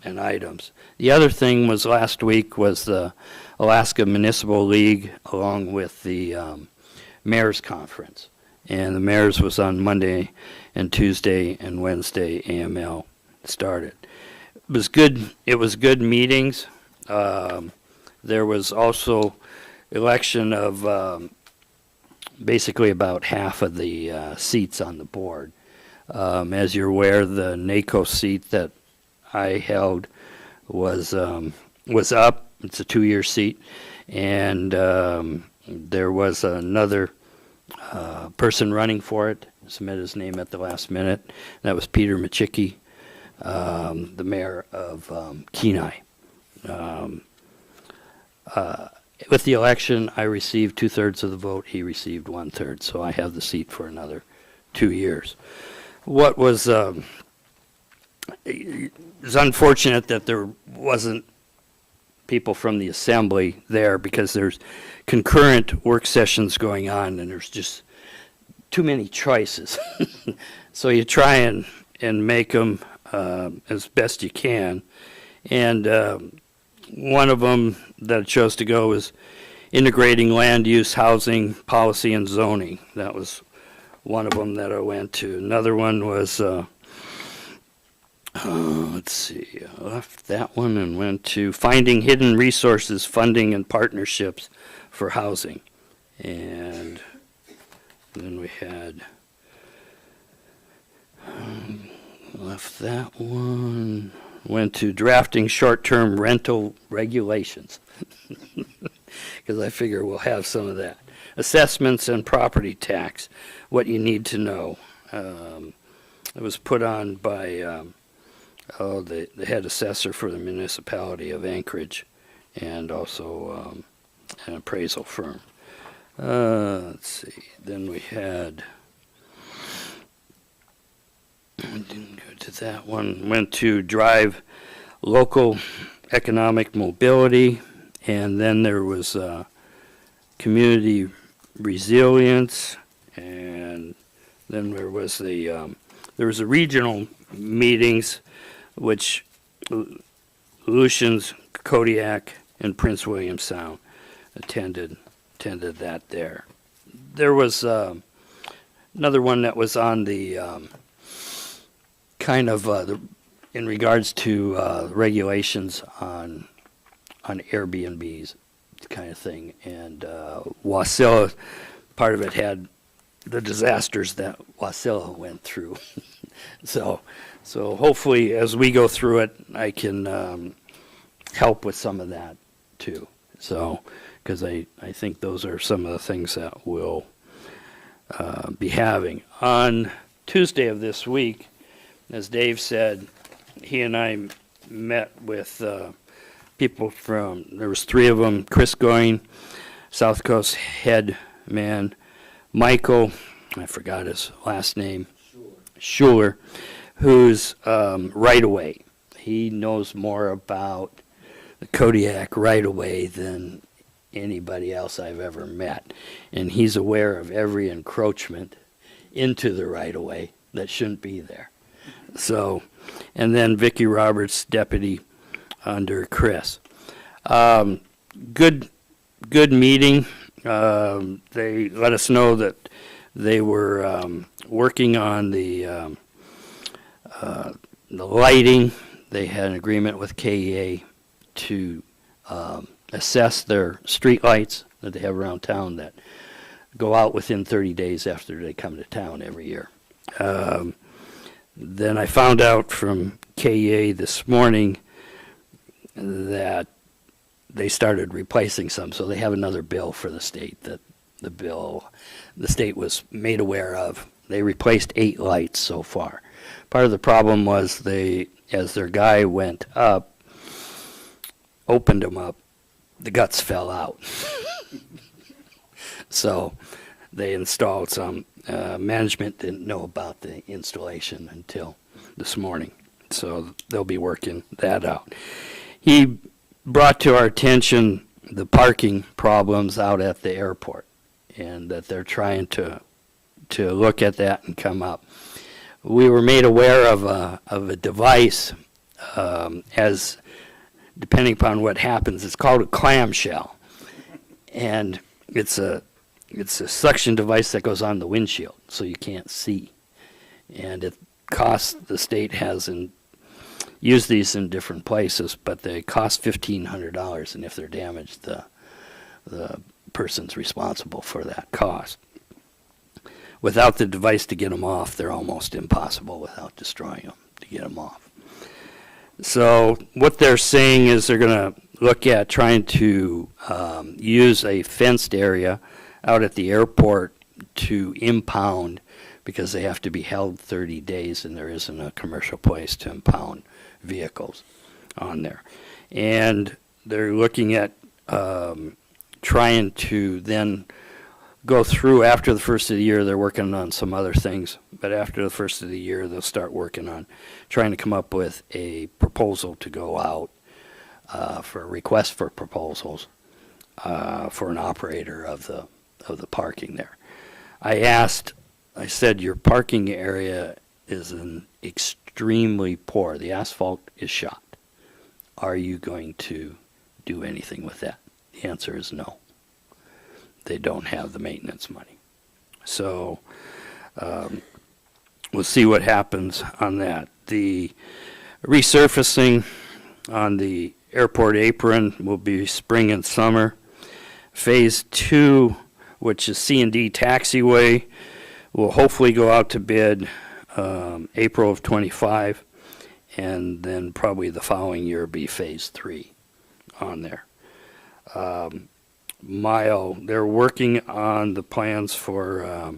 items. The other thing was last week was the Alaska Municipal League along with the Mayor's Conference. And the Mayor's was on Monday and Tuesday and Wednesday AML started. It was good meetings. There was also election of basically about half of the seats on the board. As you're aware, the NACO seat that I held was up. It's a 2-year seat, and there was another person running for it. Submitted his name at the last minute. That was Peter Machicki, the mayor of Kenai. With the election, I received 2/3 of the vote. He received 1/3, so I have the seat for another 2 years. What was it's unfortunate that there wasn't people from the assembly there because there's concurrent work sessions going on and there's just too many choices. So you try and make them as best you can. And one of them that I chose to go was integrating land use, housing, policy, and zoning. That was one of them that I went to. Another one was, let's see, I left that one and went to finding hidden resources, funding, and partnerships for housing. And then we had, left that one, went to drafting short-term rental regulations, because I figure we'll have some of that. Assessments and property tax, what you need to know. It was put on by the head assessor for the municipality of Anchorage, and also an appraisal firm. Let's see. Then we had. We didn't go to that one. Went to drive local economic mobility, and then there was community resilience, and then there was the regional meetings, which Lucian's, Kodiak, and Prince William Sound attended that there. There was another one that was on the kind of in regards to regulations on Airbnbs kind of thing, and Wasilla, part of it had the disasters that Wasilla went through. so hopefully as we go through it, I can help with some of that too. So, because I think those are some of the things that we'll be having. On Tuesday of this week, as Dave said, he and I met with people from, there was 3 of them, Chris Goying, South Coast head man, Michael, I forgot his last name, Schuler, who's right away. He knows more about the Kodiak right away than anybody else I've ever met. And he's aware of every encroachment into the right of way that shouldn't be there. So, and then Vicki Roberts, deputy under Chris. Good meeting. They let us know that they were working on the lighting. They had an agreement with KEA to assess their street lights that they have around town that go out within 30 days after they come to town every year. Then I found out from KEA this morning that they started replacing some, so they have another bill for the state that the state was made aware of. They replaced 8 lights so far. Part of the problem was as their guy went up, opened them up, the guts fell out. So they installed some. Management didn't know about the installation until this morning, so they'll be working that out. He brought to our attention the parking problems out at the airport, and that they're trying to look at that and come up. We were made aware of a device, as depending upon what happens, it's called a clamshell, and it's a suction device that goes on the windshield, so you can't see. And it costs, the state hasn't used these in different places, but they cost $1,500, and if they're damaged, the person's responsible for that cost. Without the device to get them off, they're almost impossible without destroying them to get them off. So what they're saying is they're going to look at trying to use a fenced area out at the airport to impound, because they have to be held 30 days and there isn't a commercial place to impound vehicles on there. And they're looking at trying to then go through after the first of the year. They're working on some other things, but after the first of the year they'll start working on trying to come up with a proposal to go out for a request for proposals for an operator of the parking there. I said, your parking area is extremely poor. The asphalt is shot. Are you going to do anything with that? The answer is no. They don't have the maintenance money. So we'll see what happens on that. The resurfacing on the airport apron will be spring and summer. Phase 2, which is C&D taxiway, will hopefully go out to bid April of 25, and then probably the following year be phase 3 on there. Mile, they're working on the plans for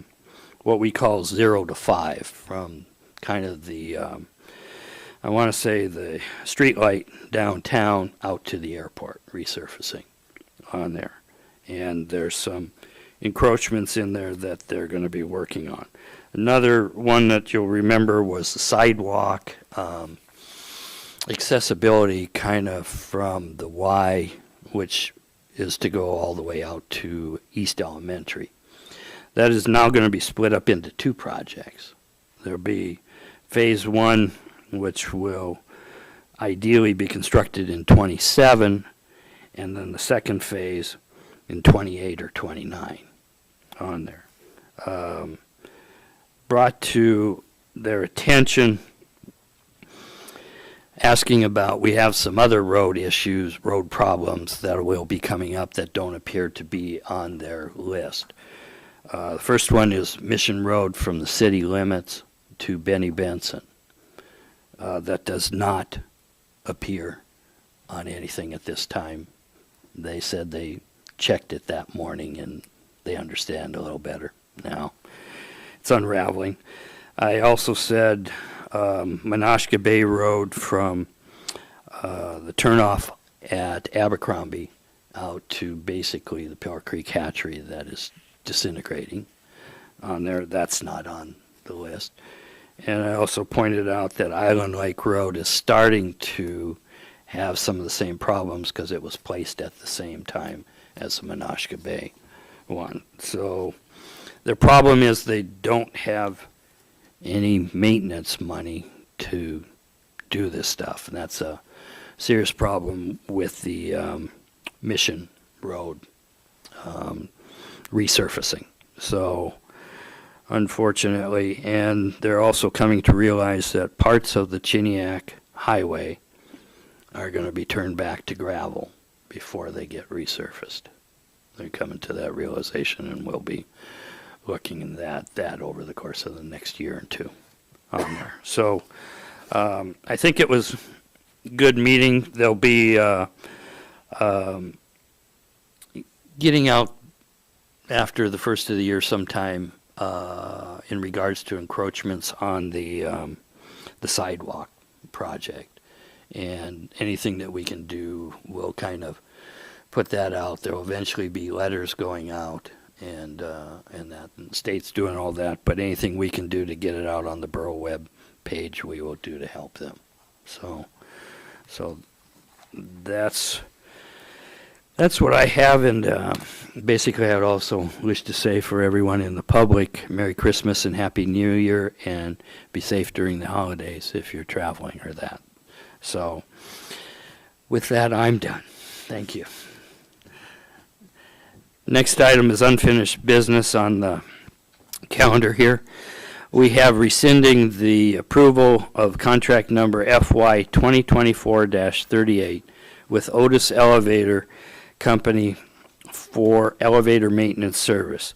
what we call 0 to 5, from kind of the, I want to say the street light downtown out to the airport, resurfacing on there. And there's some encroachments in there that they're going to be working on. Another one that you'll remember was the sidewalk, accessibility kind of from the Y, which is to go all the way out to East Elementary. That is now going to be split up into 2 projects. There'll be Phase 1, which will ideally be constructed in 27, and then the second phase in 28 or 29 on there. Brought to their attention, asking about, we have some other road issues, road problems that will be coming up that don't appear to be on their list. The first one is Mission Road from the city limits to Benny Benson. That does not appear on anything at this time. They said they checked it that morning and they understand a little better now. It's unraveling. I also said Menasha Bay Road from the turnoff at Abercrombie out to basically the Pillar Creek hatchery that is disintegrating on there. That's not on the list. And I also pointed out that Island Lake Road is starting to have some of the same problems because it was placed at the same time as the Menasha Bay one. So their problem is they don't have any maintenance money to do this stuff, and that's a serious problem with the Mission Road resurfacing. So unfortunately, and they're also coming to realize that parts of the Chiniak Highway are going to be turned back to gravel before they get resurfaced. They're coming to that realization, and we'll be looking at that over the course of the next year or 2 on there. So I think it was a good meeting. They'll be getting out after the first of the year sometime in regards to encroachments on the sidewalk project. And anything that we can do, we'll kind of put that out. There will eventually be letters going out, and that, and the state's doing all that. But anything we can do to get it out on the Borough web page, we will do to help them. So that's what I have, and basically I'd also wish to say for everyone in the public, Merry Christmas and Happy New Year, and be safe during the holidays if you're traveling or that. So with that, I'm done. Thank you. Next item is unfinished business on the calendar here. We have rescinding the approval of contract number FY 2024-38 with Otis Elevator Company for elevator maintenance service.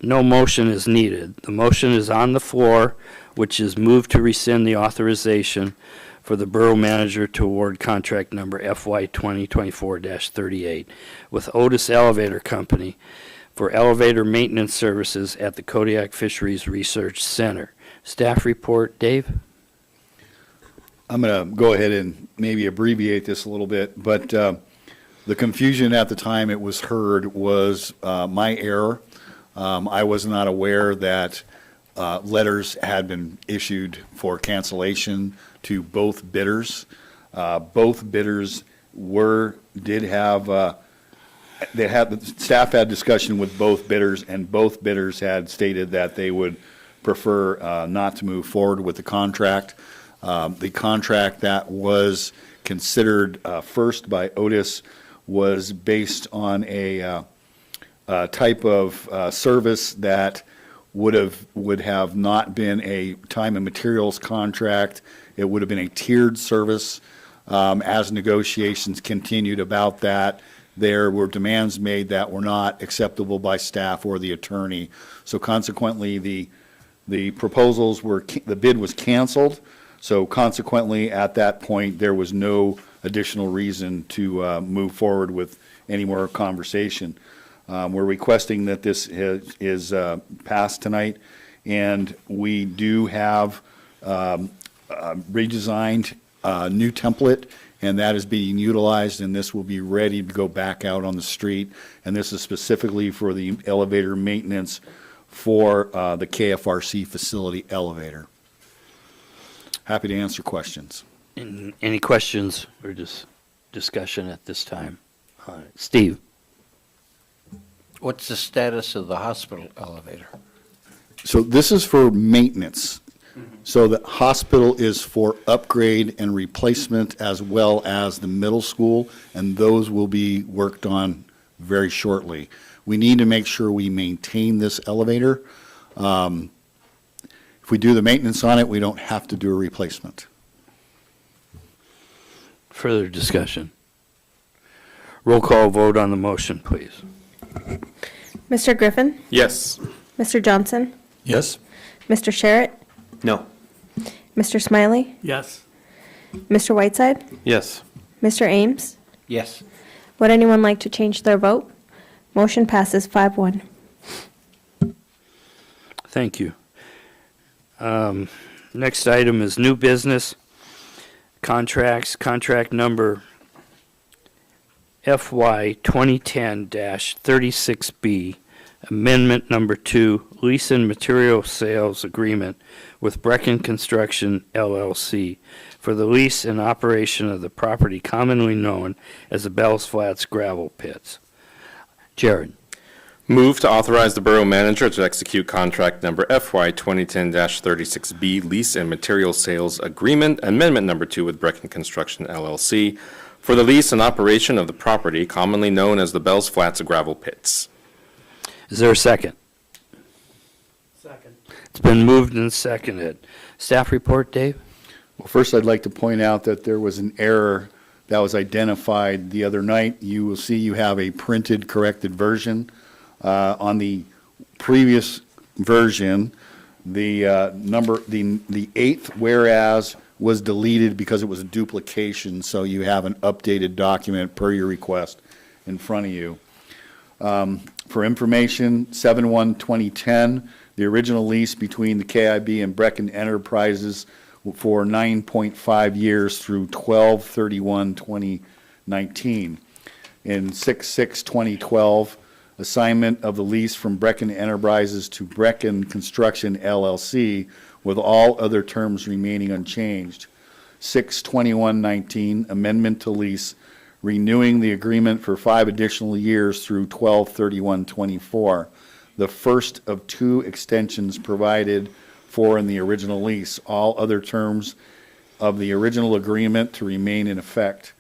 No motion is needed. The motion is on the floor, which is moved to rescind the authorization for the borough manager to award contract number FY 2024-38 with Otis Elevator Company for elevator maintenance services at the Kodiak Fisheries Research Center. Staff report, Dave? I'm going to go ahead and maybe abbreviate this a little bit, but the confusion at the time it was heard was my error. I was not aware that letters had been issued for cancellation to both bidders. Both bidders staff had discussion with both bidders, and both bidders had stated that they would prefer not to move forward with the contract. The contract that was considered first by Otis was based on a type of service that would have not been a time and materials contract. It would have been a tiered service. As negotiations continued about that, there were demands made that were not acceptable by staff or the attorney. So consequently, the proposals were, the bid was canceled. So consequently, at that point, there was no additional reason to move forward with any more conversation. We're requesting that this is passed tonight, and we do have redesigned new template, and that is being utilized, and this will be ready to go back out on the street. And this is specifically for the elevator maintenance for the KFRC facility elevator. Happy to answer questions. Any questions or just discussion at this time? Steve? What's the status of the hospital elevator? So this is for maintenance. So the hospital is for upgrade and replacement, as well as the middle school, and those will be worked on very shortly. We need to make sure we maintain this elevator. If we do the maintenance on it, we don't have to do a replacement. Further discussion? Roll call vote on the motion, please. Mr. Griffin? Yes. Mr. Johnson? Yes. Mr. Sherritt? No. Mr. Smiley? Yes. Mr. Whiteside? Yes. Mr. Ames? Yes. Would anyone like to change their vote? Motion passes 5-1. Thank you. Next item is new business contracts, contract number FY 2010-36B, amendment number 2, lease and material sales agreement with Brecken Construction LLC for the lease and operation of the property commonly known as the Bells Flats gravel pits. Jared? Move to authorize the borough manager to execute contract number FY 2010-36B lease and material sales agreement, amendment number 2 with Brecken Construction LLC for the lease and operation of the property commonly known as the Bells Flats gravel pits. Is there a second? Second. It's been moved and seconded. Staff report, Dave? Well, first, I'd like to point out that there was an error that was identified the other night. You will see you have a printed corrected version. On the previous version, the the eighth whereas was deleted because it was a duplication, so you have an updated document per your request in front of you. For information, 7/1/2010, the original lease between the KIB and Brecken Enterprises for 9.5 years through 12/31/2019. In 6/6/2012, assignment of the lease from Brecken Enterprises to Brecken Construction LLC with all other terms remaining unchanged. 6/21/19, amendment to lease, renewing the agreement for 5 additional years through 12/31/24. The first of 2 extensions provided for in the original lease. All other terms of the original agreement to remain in effect.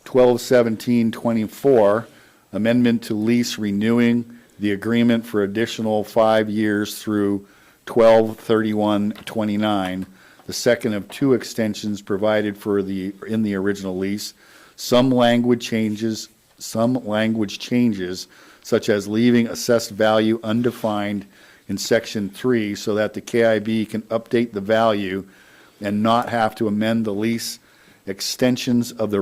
12/17/24, amendment to lease renewing the agreement for additional 5 years through 12/31/29. The second of 2 extensions provided for in the original lease. Some language changes, such as leaving assessed value undefined in section 3 so that the KIB can update the value and not have to amend the lease. Extensions of the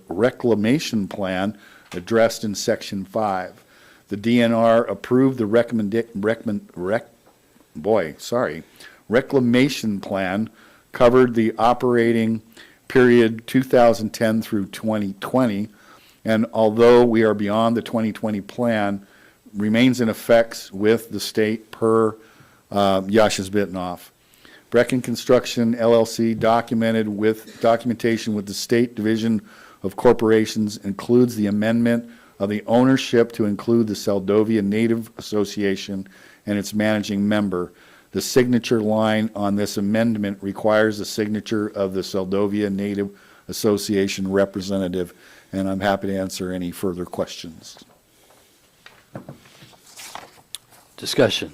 reclamation plan addressed in section 5. The DNR approved the reclamation plan covered the operating period 2010 through 2020, and although we are beyond the 2020 plan, remains in effect with the state per Yashas Bitnoff. Brecken Construction LLC documentation with the State Division of Corporations includes the amendment of the ownership to include the Seldovia Native Association and its managing member. The signature line on this amendment requires the signature of the Seldovia Native Association representative, and I'm happy to answer any further questions. Discussion.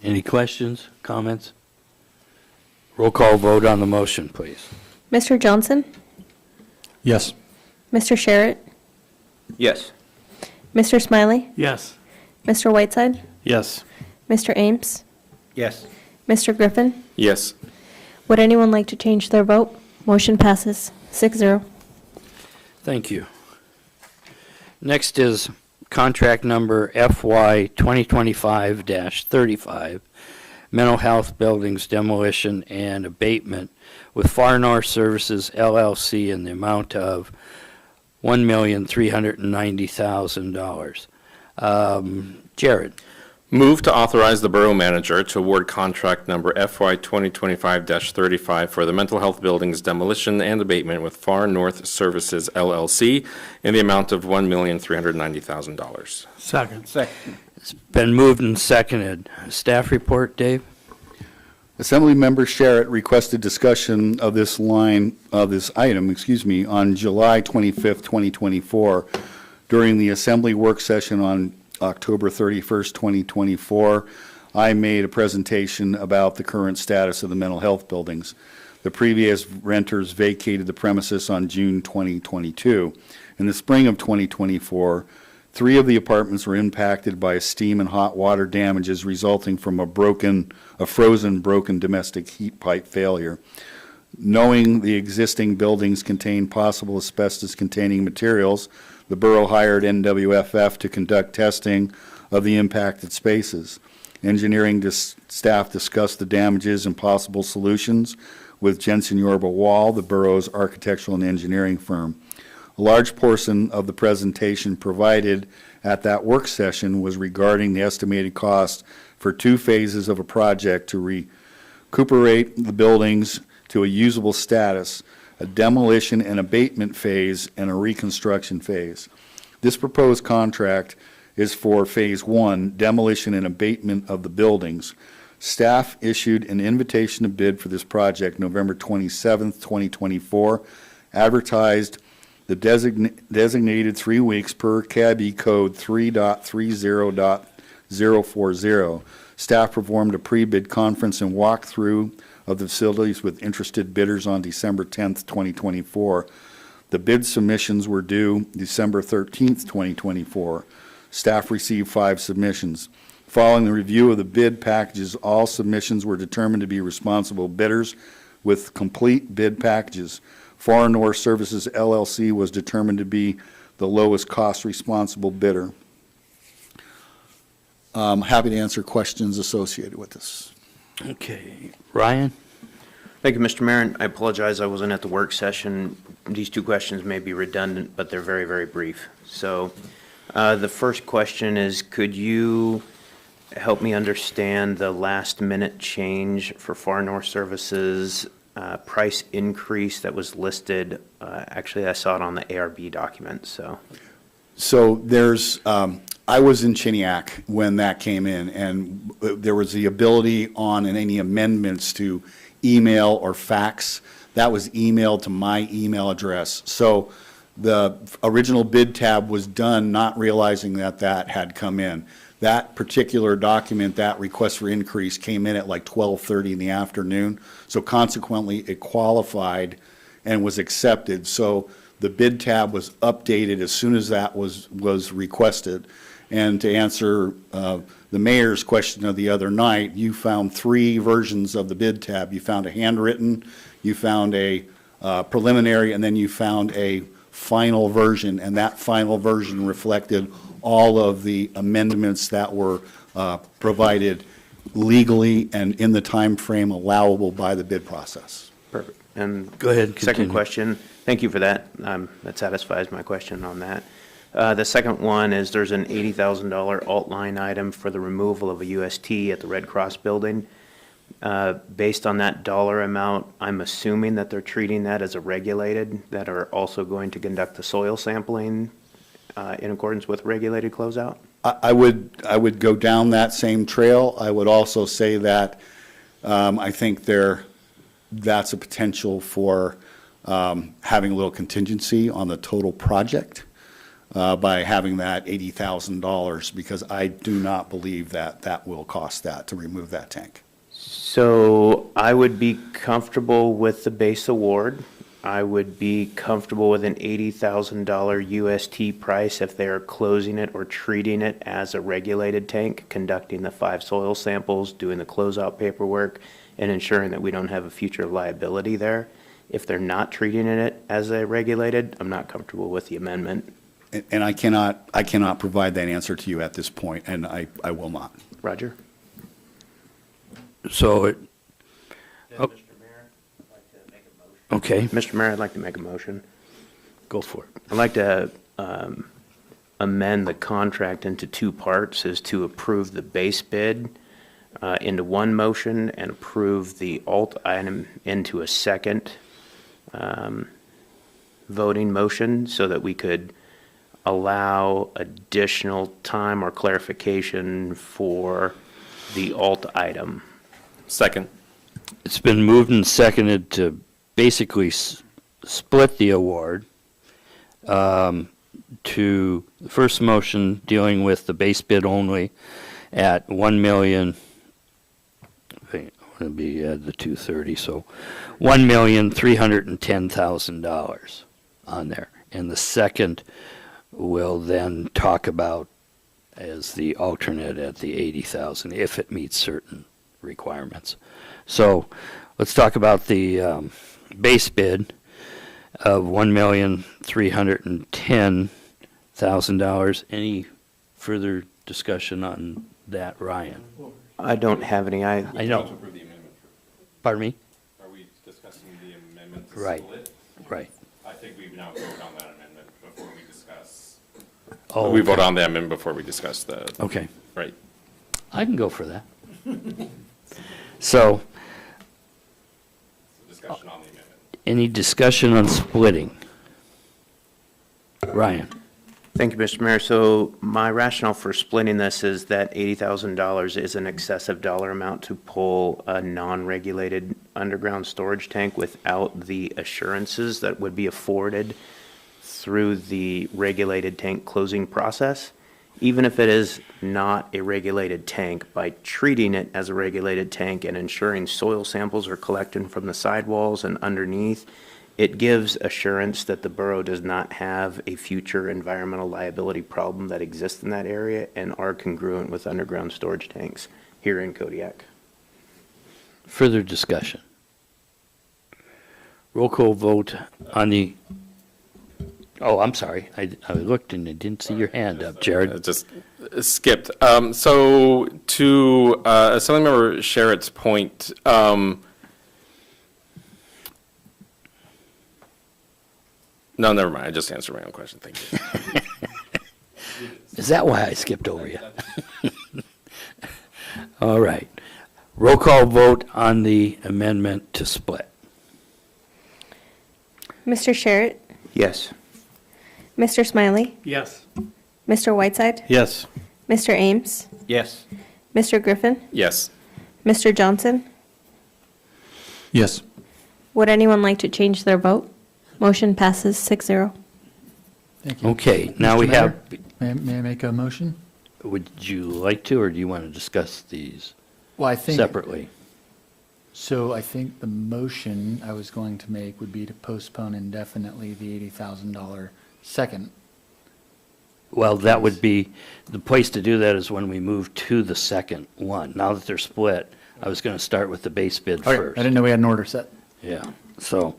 Any questions, comments? Roll call vote on the motion, please. Mr. Johnson? Yes. Mr. Sherritt? Yes. Mr. Smiley? Yes. Mr. Whiteside? Yes. Mr. Ames? Yes. Mr. Griffin? Yes. Would anyone like to change their vote? Motion passes 6-0. Thank you. Next is contract number FY 2025-35, mental health buildings demolition and abatement with Far North Services LLC in the amount of $1,390,000. Jared. Move to authorize the Borough Manager to award contract number FY 2025-35 for the mental health buildings demolition and abatement with Far North Services LLC in the amount of $1,390,000. Second. It's been moved and seconded. Staff report, Dave? Assemblymember Sherritt requested discussion of this item, on July 25th, 2024, during the Assembly work session on October 31st, 2024. I made a presentation about the current status of the mental health buildings. The previous renters vacated the premises on June 2022. In the spring of 2024, 3 of the apartments were impacted by steam and hot water damages resulting from a frozen broken domestic heat pipe failure. Knowing the existing buildings contain possible asbestos-containing materials, the Borough hired NWFF to conduct testing of the impacted spaces. Engineering staff discussed the damages and possible solutions with Jensen Yorba Wall, the Borough's architectural and engineering firm. A large portion of the presentation provided at that work session was regarding the estimated cost for 2 phases of a project to recuperate the buildings to a usable status, a demolition and abatement phase, and a reconstruction phase. This proposed contract is for Phase 1, demolition and abatement of the buildings. Staff issued an invitation to bid for this project November 27th, 2024, advertised the designated 3 weeks per CABE code 3.30.040. Staff performed a pre-bid conference and walkthrough of the facilities with interested bidders on December 10th, 2024. The bid submissions were due December 13th, 2024. Staff received 5 submissions. Following the review of the bid packages, all submissions were determined to be responsible bidders with complete bid packages. Far North Services LLC was determined to be the lowest cost responsible bidder. I'm happy to answer questions associated with this. Okay. Ryan? Thank you, Mr. Mayor. I apologize, I wasn't at the work session. These 2 questions may be redundant, but they're very, very brief. So the first question is, could you help me understand the last-minute change for Far North Services price increase that was listed? Actually, I saw it on the ARB document, so. So there's, I was in Kodiak when that came in, and there was the ability on any amendments to email or fax. That was emailed to my email address. So the original bid tab was done not realizing that that had come in. That particular document, that request for increase, came in at like 12:30 in the afternoon. So consequently, it qualified and was accepted. So the bid tab was updated as soon as that was requested. And to answer the mayor's question of the other night, you found 3 versions of the bid tab. You found a handwritten, you found a preliminary, and then you found a final version. And that final version reflected all of the amendments that were provided legally and in the time frame allowable by the bid process. Perfect. And Go ahead, second continue. question, thank you for that. That satisfies my question on that. The second one is there's an $80,000 alt line item for the removal of a UST at the Red Cross building. Based on that dollar amount, I'm assuming that they're treating that as a regulated, that are also going to conduct the soil sampling in accordance with regulated closeout? I would go down that same trail. I would also say that I think that's a potential for having a little contingency on the total project by having that $80,000, because I do not believe that will cost that to remove that tank. So I would be comfortable with the base award. I would be comfortable with an $80,000 UST price if they are closing it or treating it as a regulated tank, conducting the 5 soil samples, doing the closeout paperwork, and ensuring that we don't have a future liability there. If they're not treating it as a regulated, I'm not comfortable with the amendment. And I cannot provide that answer to you at this point, and I will not. Roger? So it, Oh. Mr. Mayor, I'd like to make a motion. okay, Mr. Mayor, I'd like to make a motion. go for it. I'd like to amend the contract into two parts, is to approve the base bid into one motion and approve the alt item into a second voting motion so that we could allow additional time or clarification for the alt item. Second. It's been moved and seconded to basically split the award to the first motion dealing with the base bid only at 1 million, it'll be the 230, so $1,310,000 on there. And the second will then talk about as the alternate at the 80,000 if it meets certain requirements. So let's talk about the base bid of $1,310,000. Any further discussion on that, Ryan? I don't have any, I know. Approve the amendment. Pardon me? Are we discussing the amendment to Right. split? Right. I think we now vote on that amendment before we discuss. Oh, We okay. vote on the amendment before we discuss the, Okay, right. I can go for that. So, Discussion on the amendment. any discussion on splitting? Ryan? Thank you, Mr. Mayor. So my rationale for splitting this is that $80,000 is an excessive dollar amount to pull a non-regulated underground storage tank without the assurances that would be afforded through the regulated tank closing process. Even if it is not a regulated tank, by treating it as a regulated tank and ensuring soil samples are collected from the sidewalls and underneath, it gives assurance that the borough does not have a future environmental liability problem that exists in that area and are congruent with underground storage tanks here in Kodiak. Further discussion? Roll call vote on the, oh, I'm sorry. I looked and I didn't see your hand up, Jared. Just skipped. So to Assemblymember Sherritt's point, no, never mind. I just answered my own question. Thank you. Is that why I skipped over you? All right. Roll call vote on the amendment to split. Mr. Sherritt? Yes. Mr. Smiley? Yes. Mr. Whiteside? Yes. Mr. Ames? Yes. Mr. Griffin? Yes. Mr. Johnson? Yes. Would anyone like to change their vote? Motion passes 6-0. Thank you. Okay, now Mr. we have, Mayor, may I make a motion? would you like to, or do you want to discuss these Well, I think. separately? So I think the motion I was going to make would be to postpone indefinitely the $80,000 second. Well, that would be, the place to do that is when we move to the second one. Now that they're split, I was going to start with the base bid Okay, first. I didn't know we had an order set. Yeah, so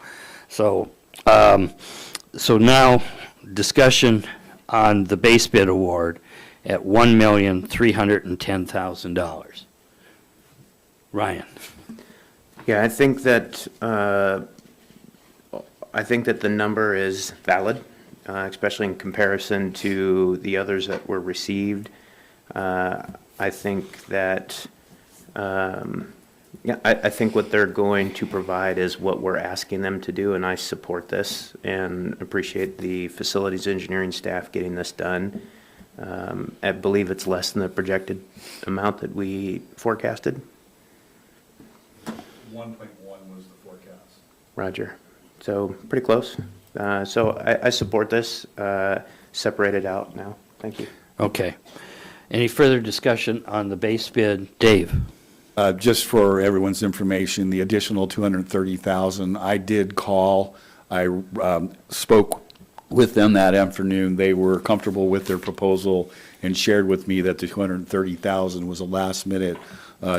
now, discussion on the base bid award at $1,310,000. Ryan? Yeah, I think that the number is valid, especially in comparison to the others that were received. I think that, I think what they're going to provide is what we're asking them to do, and I support this and appreciate the facilities engineering staff getting this done. I believe it's less than the projected amount that we forecasted. 1.1 was the forecast. Roger. So pretty close. So I support this, separate it out now. Thank you. Okay. Any further discussion on the base bid? Dave? Just for everyone's information, the additional 230,000, I did call, I spoke with them that afternoon. They were comfortable with their proposal and shared with me that the 230,000 was a last-minute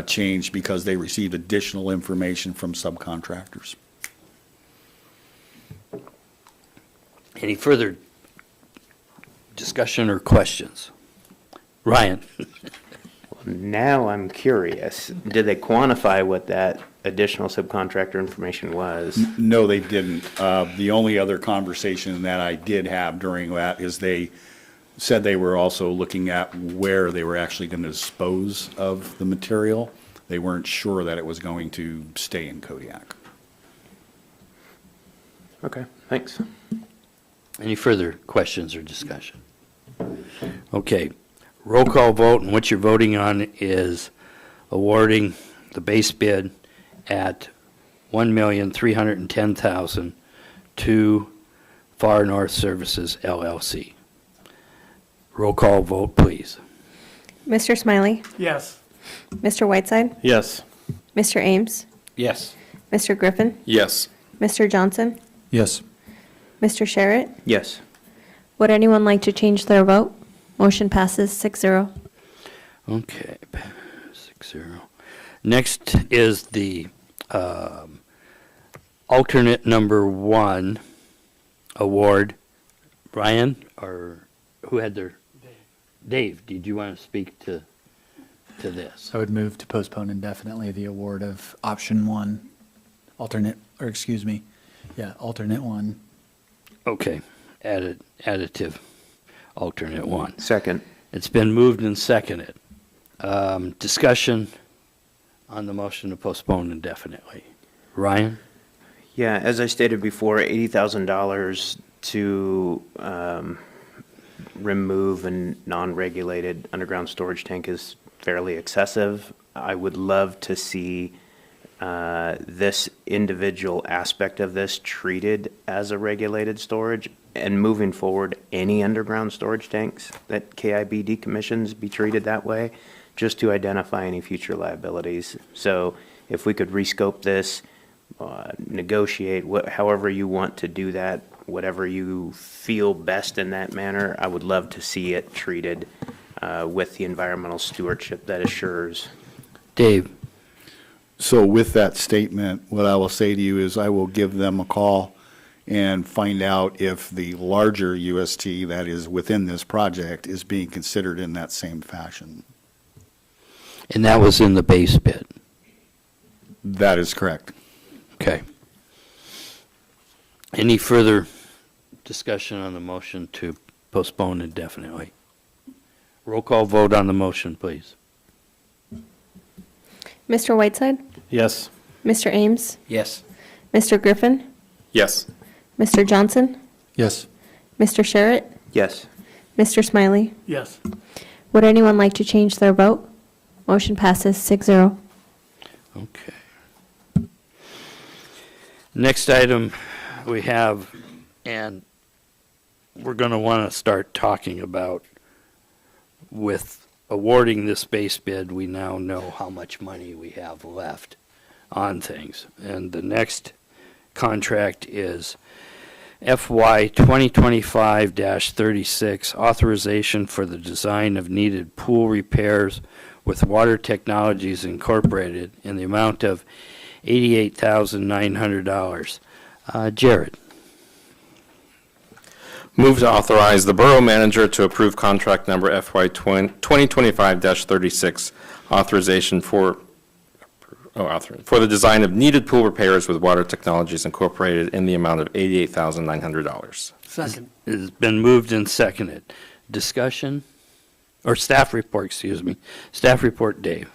change because they received additional information from subcontractors. Any further Discussion or questions? Ryan? Now I'm curious, did they quantify what that additional subcontractor information was? No, they didn't. The only other conversation that I did have during that is they said they were also looking at where they were actually going to dispose of the material. They weren't sure that it was going to stay in Kodiak. Okay, thanks. Any further questions or discussion? Okay, roll call vote, and what you're voting on is awarding the base bid at $1,310,000 to Far North Services LLC. Roll call vote, please. Mr. Smiley? Yes. Mr. Whiteside? Yes. Mr. Ames? Yes. Mr. Griffin? Yes. Mr. Johnson? Yes. Mr. Sherritt? Yes. Would anyone like to change their vote? Motion passes 6-0. Okay, 6-0. Next is the alternate number 1 award. Brian, or who had their? Dave, did you want to speak to this? I would move to postpone indefinitely the award of option 1, alternate 1. Okay, additive, alternate 1. Second. It's been moved and seconded. Discussion on the motion to postpone indefinitely. Ryan? Yeah, as I stated before, $80,000 to remove a non-regulated underground storage tank is fairly excessive. I would love to see this individual aspect of this treated as a regulated storage, and moving forward, any underground storage tanks that KIB decommissions be treated that way, just to identify any future liabilities. So if we could rescope this, negotiate, however you want to do that, whatever you feel best in that manner, I would love to see it treated with the environmental stewardship that assures. Dave? So with that statement, what I will say to you is I will give them a call and find out if the larger UST that is within this project is being considered in that same fashion. And that was in the base bid. That is correct. Okay. Any further discussion on the motion to postpone indefinitely? Roll call vote on the motion, please. Mr. Whiteside? Yes. Mr. Ames? Yes. Mr. Griffin? Yes. Mr. Johnson? Yes. Mr. Sherritt? Yes. Mr. Smiley? Yes. Would anyone like to change their vote? Motion passes 6-0. Okay. Next item we have, and we're going to want to start talking about, with awarding this base bid, we now know how much money we have left on things. And the next contract is FY 2025-36, authorization for the design of needed pool repairs with Water Technologies Incorporated in the amount of $88,900. Jared? Move to authorize the Borough Manager to approve contract number FY 2025-36, authorization for the design of needed pool repairs with Water Technologies Incorporated in the amount of $88,900. Second. It has been moved and seconded. Discussion? Or staff report, excuse me. Staff report, Dave.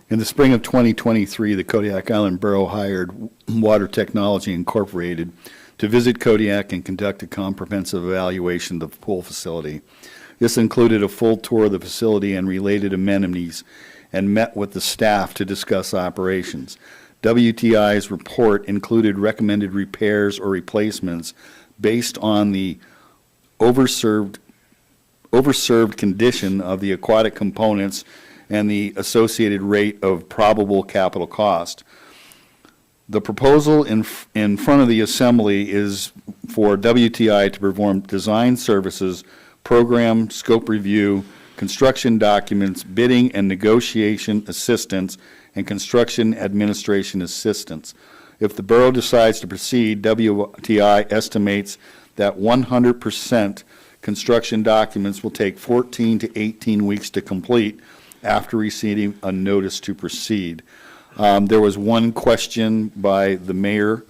In the spring of 2023, the Kodiak Island Borough hired Water Technology Incorporated to visit Kodiak and conduct a comprehensive evaluation of the pool facility. This included a full tour of the facility and related amenities, and met with the staff to discuss operations. WTI's report included recommended repairs or replacements based on the overserved condition of the aquatic components and the associated rate of probable capital cost. The proposal in front of the assembly is for WTI to perform design services, program, scope review, construction documents, bidding and negotiation assistance, and construction administration assistance. If the borough decides to proceed, WTI estimates that 100% Construction documents will take 14 to 18 weeks to complete after receiving a notice to proceed. There was one question by the mayor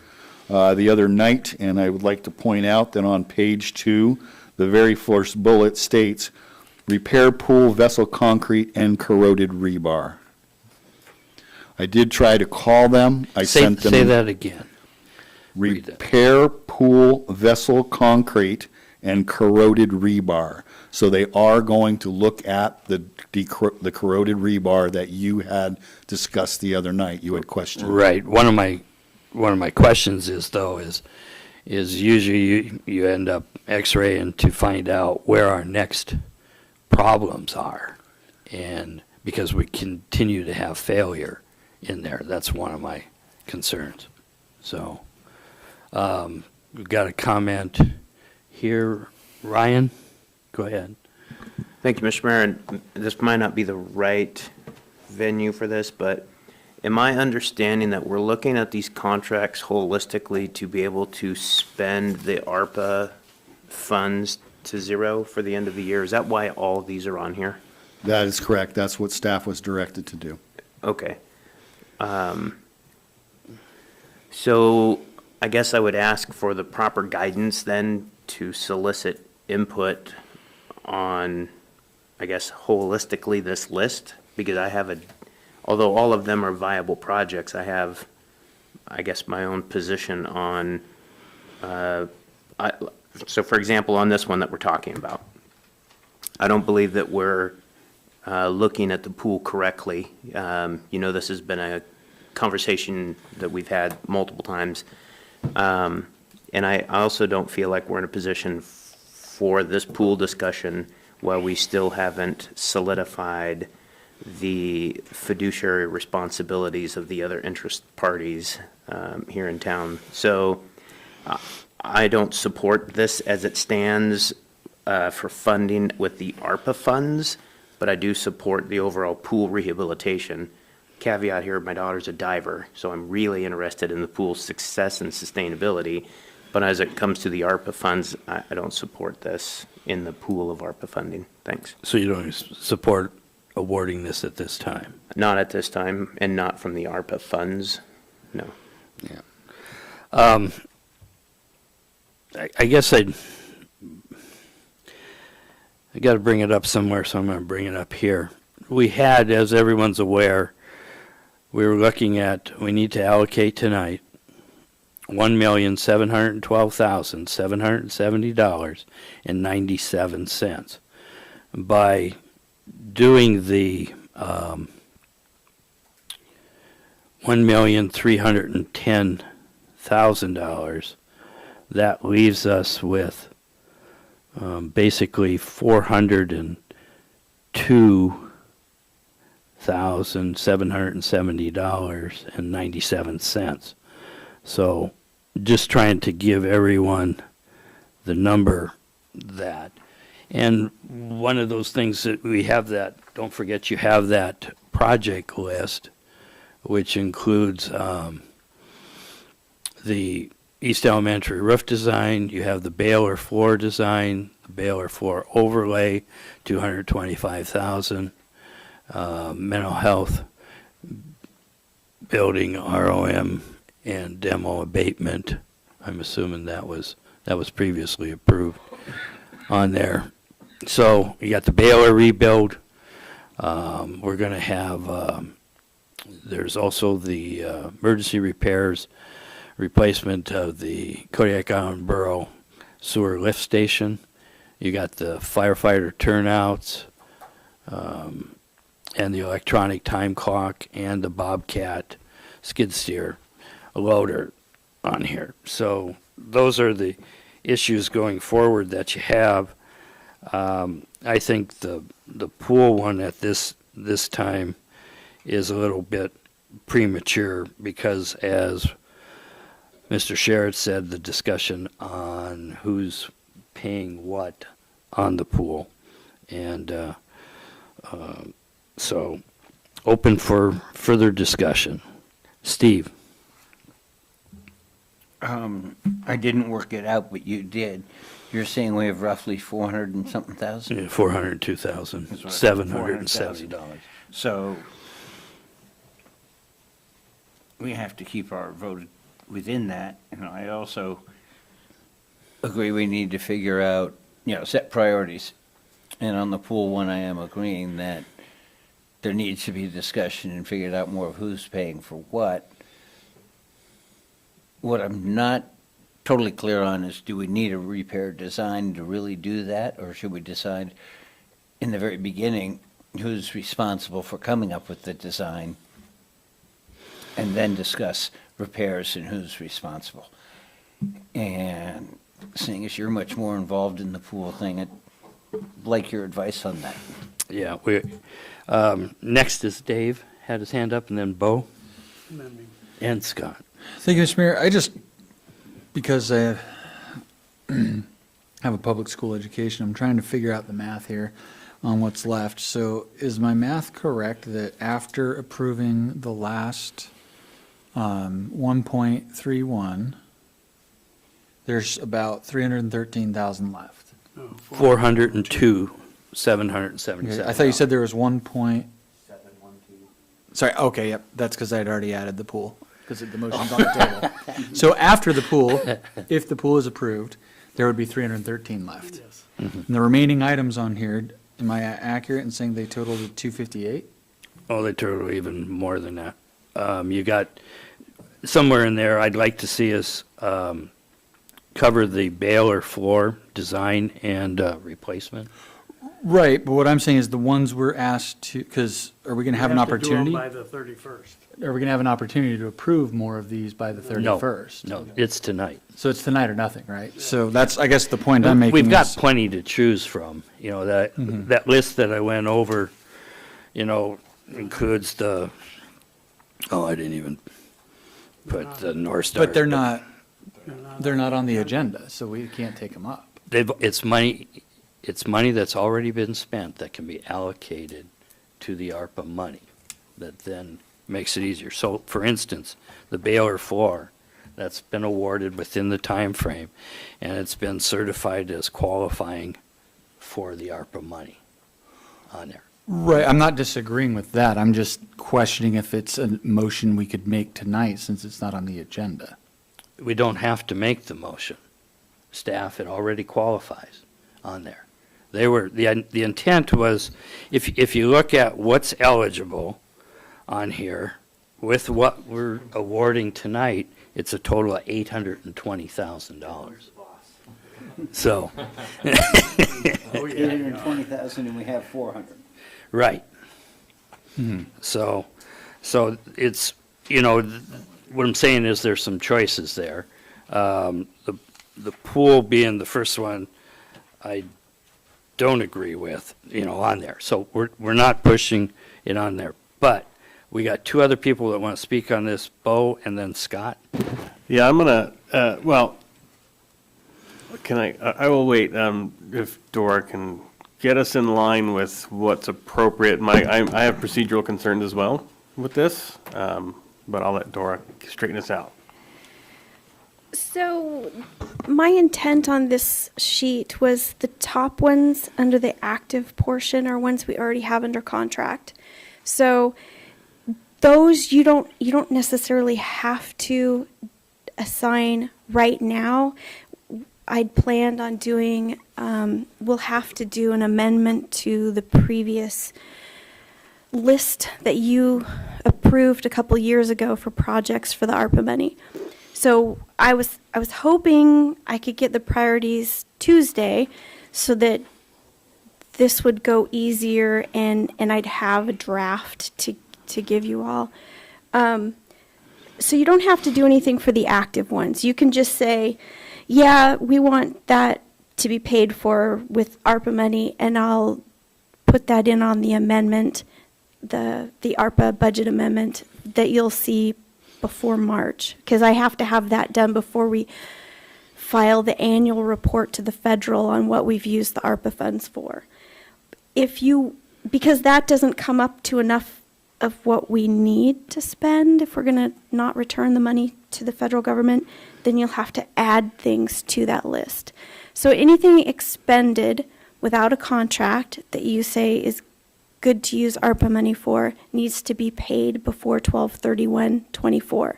the other night, and I would like to point out that on page 2, the very first bullet states, repair pool vessel concrete and corroded rebar. I did try to call them. I sent them. Say that again. Read that. Repair pool vessel concrete and corroded rebar. So they are going to look at the corroded rebar that you had discussed the other night. You had questioned. Right. One of my questions is usually you end up X-raying to find out where our next problems are, and because we continue to have failure in there, that's one of my concerns. So, we've got a comment here. Ryan, go ahead. Thank you, Mr. Mayor. And this might not be the right venue for this, but am I understanding that we're looking at these contracts holistically to be able to spend the ARPA funds to zero for the end of the year? Is that why all of these are on here? That is correct. That's what staff was directed to do. Okay. So I guess I would ask for the proper guidance then to solicit input on, I guess, holistically this list, because I have although all of them are viable projects, I have, I guess, my own position on, so for example, on this one that we're talking about, I don't believe that we're looking at the pool correctly. This has been a conversation that we've had multiple times. And I also don't feel like we're in a position for this pool discussion while we still haven't solidified the fiduciary responsibilities of the other interest parties here in town. So I don't support this as it stands for funding with the ARPA funds, but I do support the overall pool rehabilitation. Caveat here, my daughter's a diver, so I'm really interested in the pool's success and sustainability. But as it comes to the ARPA funds, I don't support this in the pool of ARPA funding. Thanks. So you don't support awarding this at this time? Not at this time, and not from the ARPA funds, no. Yeah. I guess I got to bring it up somewhere, so I'm going to bring it up here. We had, as everyone's aware, we were looking at, we need to allocate tonight $1,712,770.97. By doing the $1,310,000, that leaves us with basically $402,770.97. So just trying to give everyone the number that. And one of those things that we have that, don't forget you have that project list, which includes the East Elementary roof design, you have the Baylor floor design, the Baylor floor overlay, $225,000, mental health, building ROM, and demo abatement. I'm assuming that was previously approved on there. So you got the Baylor rebuild. We're going to have, there's also the emergency repairs, replacement of the Kodiak Island Borough sewer lift station. You got the firefighter turnouts, and the electronic time clock, and the Bobcat skid steer loader on here. So those are the issues going forward that you have. I think the pool one at this time is a little bit premature because, as Mr. Sherritt said, the discussion on who's paying what on the pool. And so open for further discussion. Steve? I didn't work it out, but you did. You're saying we have roughly 400 and something thousand? Yeah, $402,770. So we have to keep our vote within that. And I also agree we need to figure out, set priorities. And on the pool one, I am agreeing that there needs to be discussion and figured out more of who's paying for what. What I'm not totally clear on is, do we need a repair design to really do that? Or should we decide in the very beginning who's responsible for coming up with the design and then discuss repairs and who's responsible? And seeing as you're much more involved in the pool thing, I'd like your advice on that. Yeah, next is Dave, had his hand up, and then Bo. And Scott. Thank you, Mr. Mayor. Because I have a public school education, I'm trying to figure out the math here on what's left. So is my math correct that after approving the last 1.31, there's about 313,000 left? 402,777. Okay, I thought you said there was 1. Sorry, okay, yep, that's because I'd already added the pool, because the motion's on the table. So after the pool, if the pool is approved, there would be 313 left. Yes. And the remaining items on here, am I accurate in saying they totaled 258? Oh, they total even more than that. You got somewhere in there, I'd like to see us cover the baler floor design and replacement. Right, but what I'm saying is the ones we're asked to, because are we going to have an We have to do 'em opportunity? by the 31st. Are we going to have an opportunity to approve more of these by the 31st? No, it's tonight. So it's tonight or nothing, right? So that's, I guess, the point I'm making. We've got is- plenty to choose from. That list that I went over, includes I didn't even put the North Star. But they're not on the agenda, so we can't take them up. It's money that's already been spent that can be allocated to the ARPA money that then makes it easier. So, for instance, the baler floor, that's been awarded within the time frame, and it's been certified as qualifying for the ARPA money on there. Right, I'm not disagreeing with that. I'm just questioning if it's a motion we could make tonight since it's not on the agenda. We don't have to make the motion. Staff, it already qualifies on there. The intent was, if you look at what's eligible on here, with what we're awarding tonight, it's a total of $820,000. So. 820,000 and we have 400. Right. So it's, what I'm saying is there's some choices there. The pool being the first one, I don't agree with, on there. So we're not pushing it on there. But we got two other people that want to speak on this, Bo and then Scott. Yeah, I'm gonna, I will wait, if Dora can get us in line with what's appropriate. I have procedural concerns as well with this, but I'll let Dora straighten us out. So my intent on this sheet was the top ones under the active portion are ones we already have under contract. So those you don't necessarily have to assign right now. I'd planned on doing, we'll have to do an amendment to the previous list that you approved a couple years ago for projects for the ARPA money. So I was hoping I could get the priorities Tuesday so that this would go easier and I'd have a draft to give you all. So you don't have to do anything for the active ones. You can just say, yeah, we want that to be paid for with ARPA money, and I'll put that in on the amendment, the ARPA budget amendment that you'll see before March, because I have to have that done before we file the annual report to the federal on what we've used the ARPA funds for. Because that doesn't come up to enough of what we need to spend if we're going to not return the money to the federal government, then you'll have to add things to that list. So anything expended without a contract that you say is good to use ARPA money for needs to be paid before 12/31/24.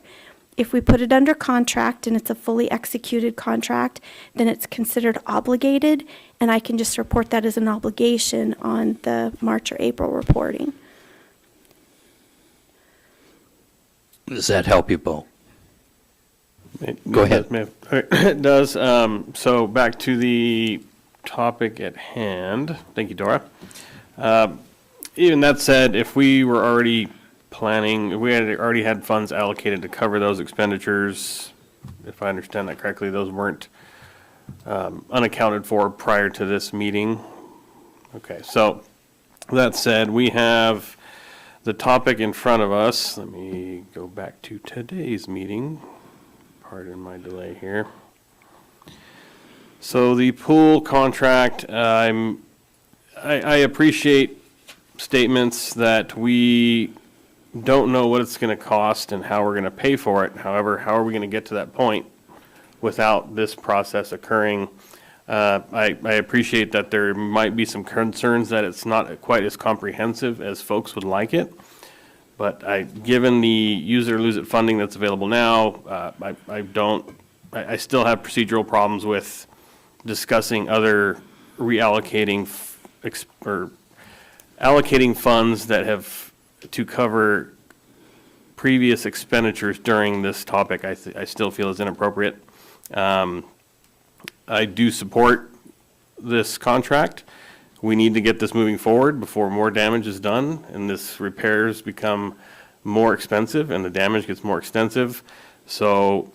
If we put it under contract and it's a fully executed contract, then it's considered obligated, and I can just report that as an obligation on the March or April reporting. Does that help you, Bo? Go ahead. It does. So back to the topic at hand. Thank you, Dora. Even that said, if we were already planning, if we had already had funds allocated to cover those expenditures, if I understand that correctly, those weren't unaccounted for prior to this meeting. Okay, so that said, we have the topic in front of us. Let me go back to today's meeting. Pardon my delay here. So the pool contract, I appreciate statements that we don't know what it's going to cost and how we're going to pay for it. However, how are we going to get to that point without this process occurring? I appreciate that there might be some concerns that it's not quite as comprehensive as folks would like it. But given the use it or lose it funding that's available now, I still have procedural problems with discussing other reallocating or allocating funds that have to cover previous expenditures during this topic. I still feel is inappropriate. I do support this contract. We need to get this moving forward before more damage is done and this repairs become more expensive and the damage gets more extensive. So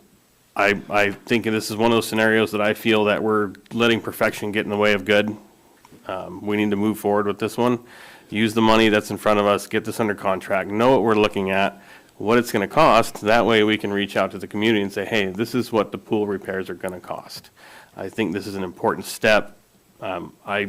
I think this is one of those scenarios that I feel that we're letting perfection get in the way of good. We need to move forward with this one. Use the money that's in front of us, get this under contract, know what we're looking at, what it's going to cost. That way we can reach out to the community and say, hey, this is what the pool repairs are going to cost. I think this is an important step. I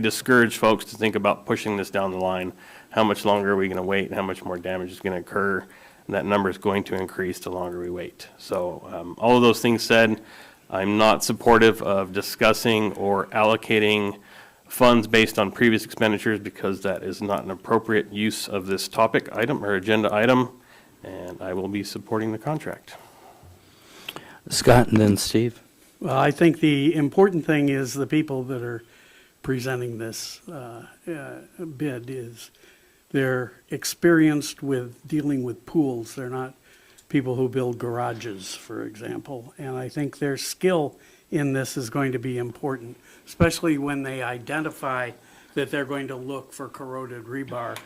discourage folks to think about pushing this down the line. How much longer are we going to wait and how much more damage is going to occur? And that number is going to increase the longer we wait. So all of those things said, I'm not supportive of discussing or allocating funds based on previous expenditures because that is not an appropriate use of this topic item or agenda item, and I will be supporting the contract. Scott and then Steve. Well, I think the important thing is the people that are presenting this bid is they're experienced with dealing with pools. They're not people who build garages, for example. And I think their skill in this is going to be important, especially when they identify that they're going to look for corroded rebar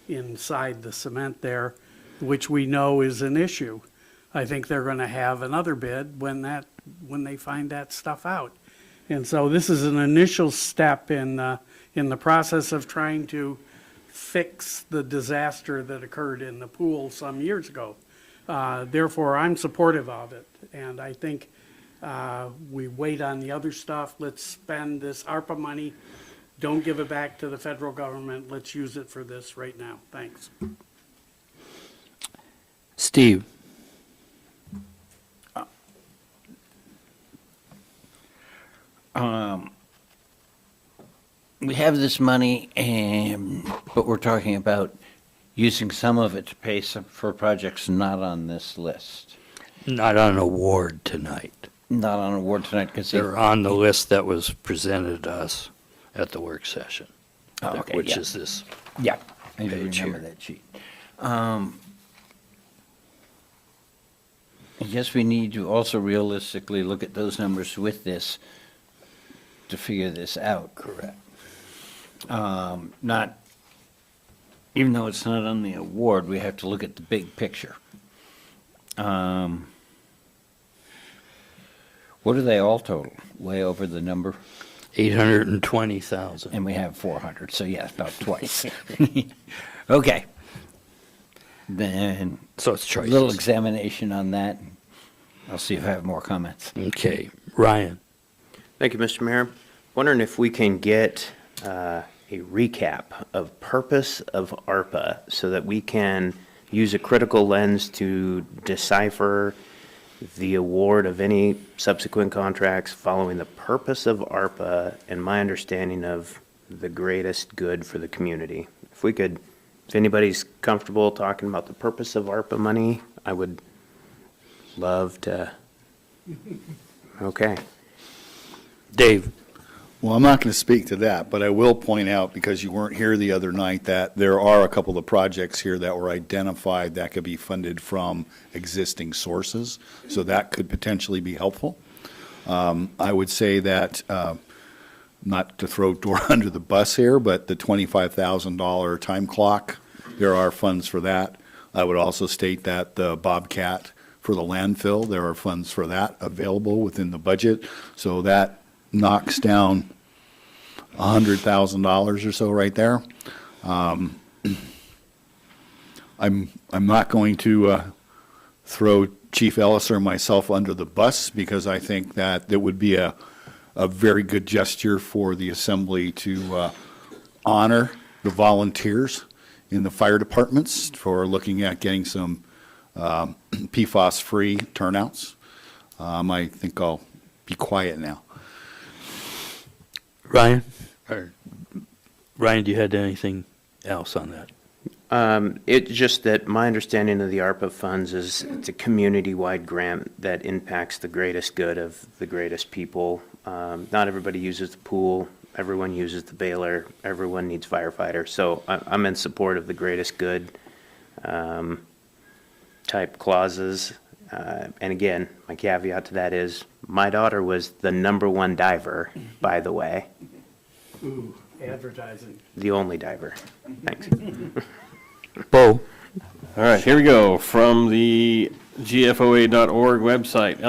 inside the cement there, which we know is an issue. I think they're going to have another bid when they find that stuff out. And so this is an initial step in the process of trying to fix the disaster that occurred in the pool some years ago. Therefore, I'm supportive of it. And I think we wait on the other stuff. Let's spend this ARPA money. Don't give it back to the federal government. Let's use it for this right now. Thanks. Steve. We have this money, but we're talking about using some of it to pay for projects not on this list. Not on award tonight. Not on award tonight because They're on the list that was presented to us at the work session, okay, which yeah. is this. Yeah, I do page remember here. that sheet. I guess we need to also realistically look at those numbers with this to figure this out. Correct. Not, even though it's not on the award, we have to look at the big picture. What are they all total? Way over the number? 820,000. And we have 400, so yeah, about twice. Okay. Then, So it's a choices. little examination on that. I'll see if I have more comments. Okay, Ryan. Thank you, Mr. Mayor. Wondering if we can get a recap of purpose of ARPA so that we can use a critical lens to decipher the award of any subsequent contracts following the purpose of ARPA and my understanding of the greatest good for the community. If anybody's comfortable talking about the purpose of ARPA money, I would love to. Okay. Dave? Well, I'm not going to speak to that, but I will point out, because you weren't here the other night, that there are a couple of projects here that were identified that could be funded from existing sources, so that could potentially be helpful. I would say that, not to throw Dora under the bus here, but the $25,000 time clock, there are funds for that. I would also state that the Bobcat for the landfill, there are funds for that available within the budget, so that knocks down $100,000 or so right there. I'm not going to throw Chief Ellis or myself under the bus, because I think that it would be a very good gesture for the assembly to honor the volunteers in the fire departments for looking at getting some PFAS-free turnouts. I think I'll be quiet now. Ryan? Ryan, do you have anything else on that? It's just that my understanding of the ARPA funds is it's a community-wide grant that impacts the greatest good of the greatest people. Not everybody uses the pool. Everyone uses the baler. Everyone needs firefighters. So I'm in support of the greatest good type clauses. And again, my caveat to that is my daughter was the #1 diver, by the way. Ooh, advertising. The only diver. Thanks. Bo? All right, here we go. From the gfoa.org website,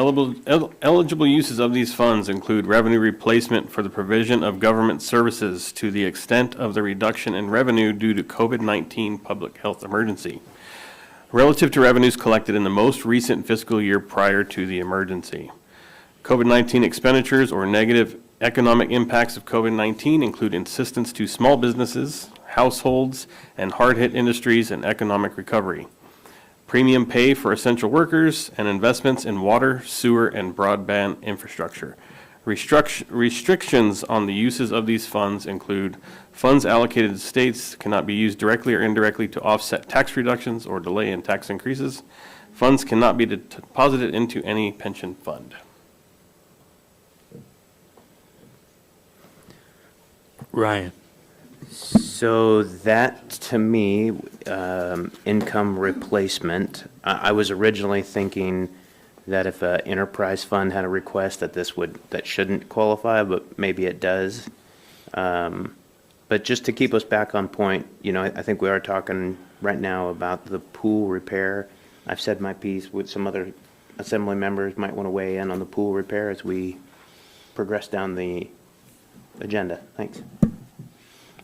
eligible uses of these funds include revenue replacement for the provision of government services to the extent of the reduction in revenue due to COVID-19 public health emergency, relative to revenues collected in the most recent fiscal year prior to the emergency. COVID-19 expenditures or negative economic impacts of COVID-19 include assistance to small businesses, households, and hard-hit industries and economic recovery, premium pay for essential workers, and investments in water, sewer, and broadband infrastructure. Restrictions on the uses of these funds include funds allocated to states cannot be used directly or indirectly to offset tax reductions or delay in tax increases. Funds cannot be deposited into any pension fund. Ryan? So that, to me, income replacement, I was originally thinking that if an enterprise fund had a request that shouldn't qualify, but maybe it does. But just to keep us back on point, I think we are talking right now about the pool repair. I've said my piece. With some other assembly members might want to weigh in on the pool repair as we progress down the agenda. Thanks.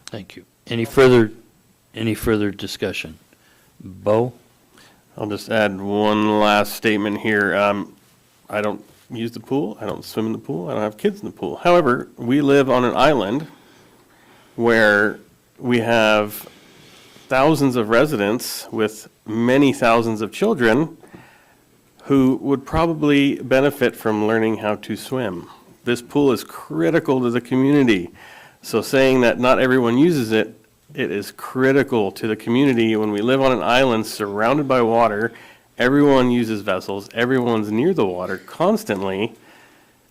Thank you. Any further discussion? Bo? I'll just add one last statement here. I don't use the pool. I don't swim in the pool. I don't have kids in the pool. However, we live on an island where we have thousands of residents with many thousands of children who would probably benefit from learning how to swim. This pool is critical to the community. So saying that not everyone uses it, it is critical to the community. When we live on an island surrounded by water, everyone uses vessels, everyone's near the water constantly.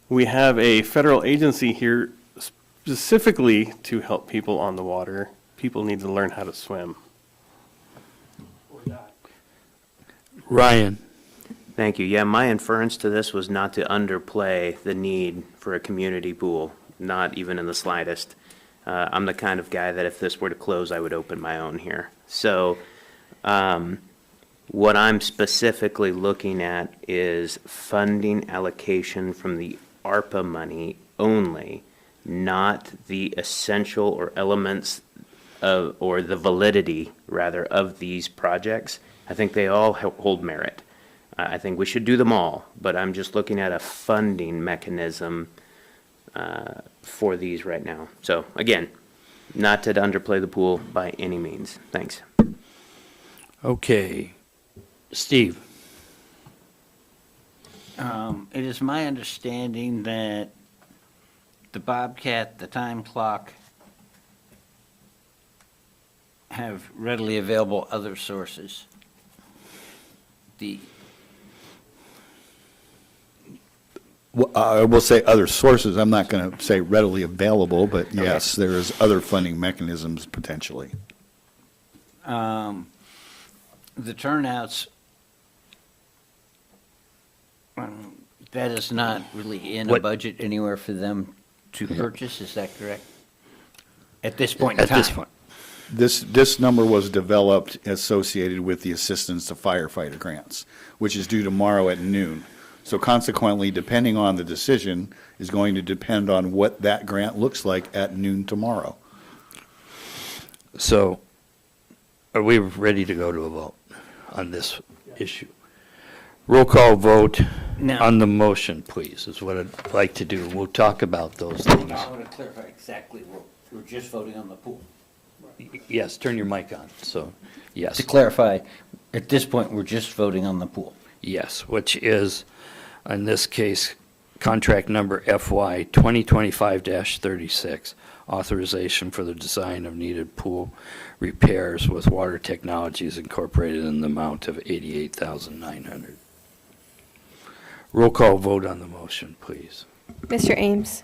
We have a federal agency here specifically to help people on the water. People need to learn how to swim. Ryan? Thank you. Yeah, my inference to this was not to underplay the need for a community pool, not even in the slightest. I'm the kind of guy that if this were to close, I would open my own here. So what I'm specifically looking at is funding allocation from the ARPA money only, not the essential or elements of, or the validity, rather, of these projects. I think they all hold merit. I think we should do them all, but I'm just looking at a funding mechanism for these right now. So again, not to underplay the pool by any means. Thanks. Okay. Steve? It is my understanding that the Bobcat, the time clock, have readily available other sources. The, Well, I will say other sources. I'm not going to say readily available, but yes, there is other funding mechanisms potentially. the turnouts, that is not really in a What- budget anywhere for them to purchase, is that correct? At this point in At time? this point. This number was developed associated with the assistance to firefighter grants, which is due tomorrow at noon. So consequently, depending on the decision, is going to depend on what that grant looks like at noon tomorrow. So are we ready to go to a vote on this issue? Roll call vote Now- on the motion, please, is what I'd like to do. We'll talk about those things. I want to clarify exactly, we're just voting on the pool. Yes, turn your mic on, so, yes. To clarify, at this point, we're just voting on the pool. Yes, which is, in this case, contract number FY 2025-36, authorization for the design of needed pool repairs with Water Technologies Incorporated in the amount of $88,900. Roll call vote on the motion, please. Mr. Ames.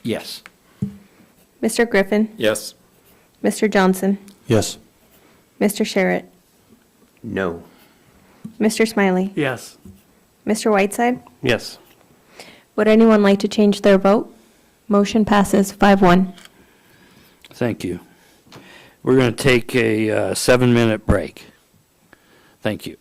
Yes. Mr. Griffin. Yes. Mr. Johnson. Yes. Mr. Sherritt. No. Mr. Smiley. Yes. Mr. Whiteside. Yes. Would anyone like to change their vote? Motion passes 5-1. Thank you. We're going to take a 7-minute break. Thank you.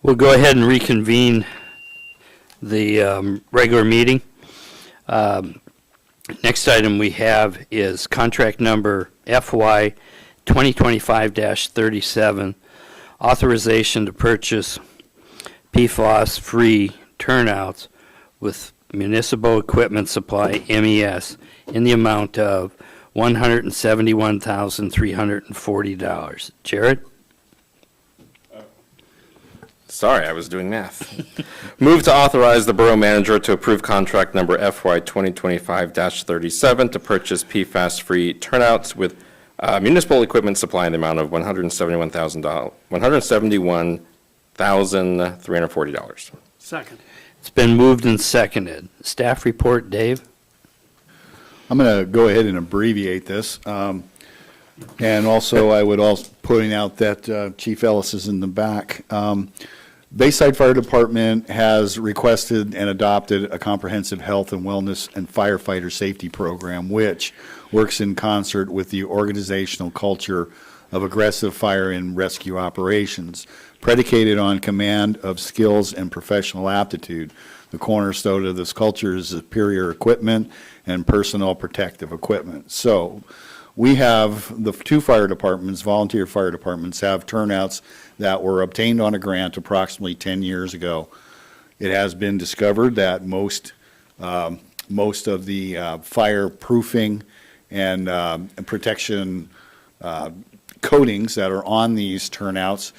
We'll go ahead and reconvene the regular meeting. Next item we have is contract number FY 2025-37, authorization to purchase PFAS-free turnouts with Municipal Equipment Supply, MES, in the amount of $171,340. Jared? Sorry, I was doing math. Move to authorize the borough manager to approve contract number FY 2025-37 to purchase PFAS-free turnouts with municipal equipment supply in the amount of $171,340. Second. It's been moved and seconded. Staff report, Dave? I'm going to go ahead and abbreviate this. And also, I would also pointing out that Chief Ellis is in the back. Bayside Fire Department has requested and adopted a comprehensive health and wellness and firefighter safety program, which works in concert with the organizational culture of aggressive fire and rescue operations, predicated on command of skills and professional aptitude. The cornerstone of this culture is superior equipment and personal protective equipment. So we have the two fire departments, volunteer fire departments, have turnouts that were obtained on a grant approximately 10 years ago. It has been discovered that most of the fireproofing and protection coatings that are on these turnouts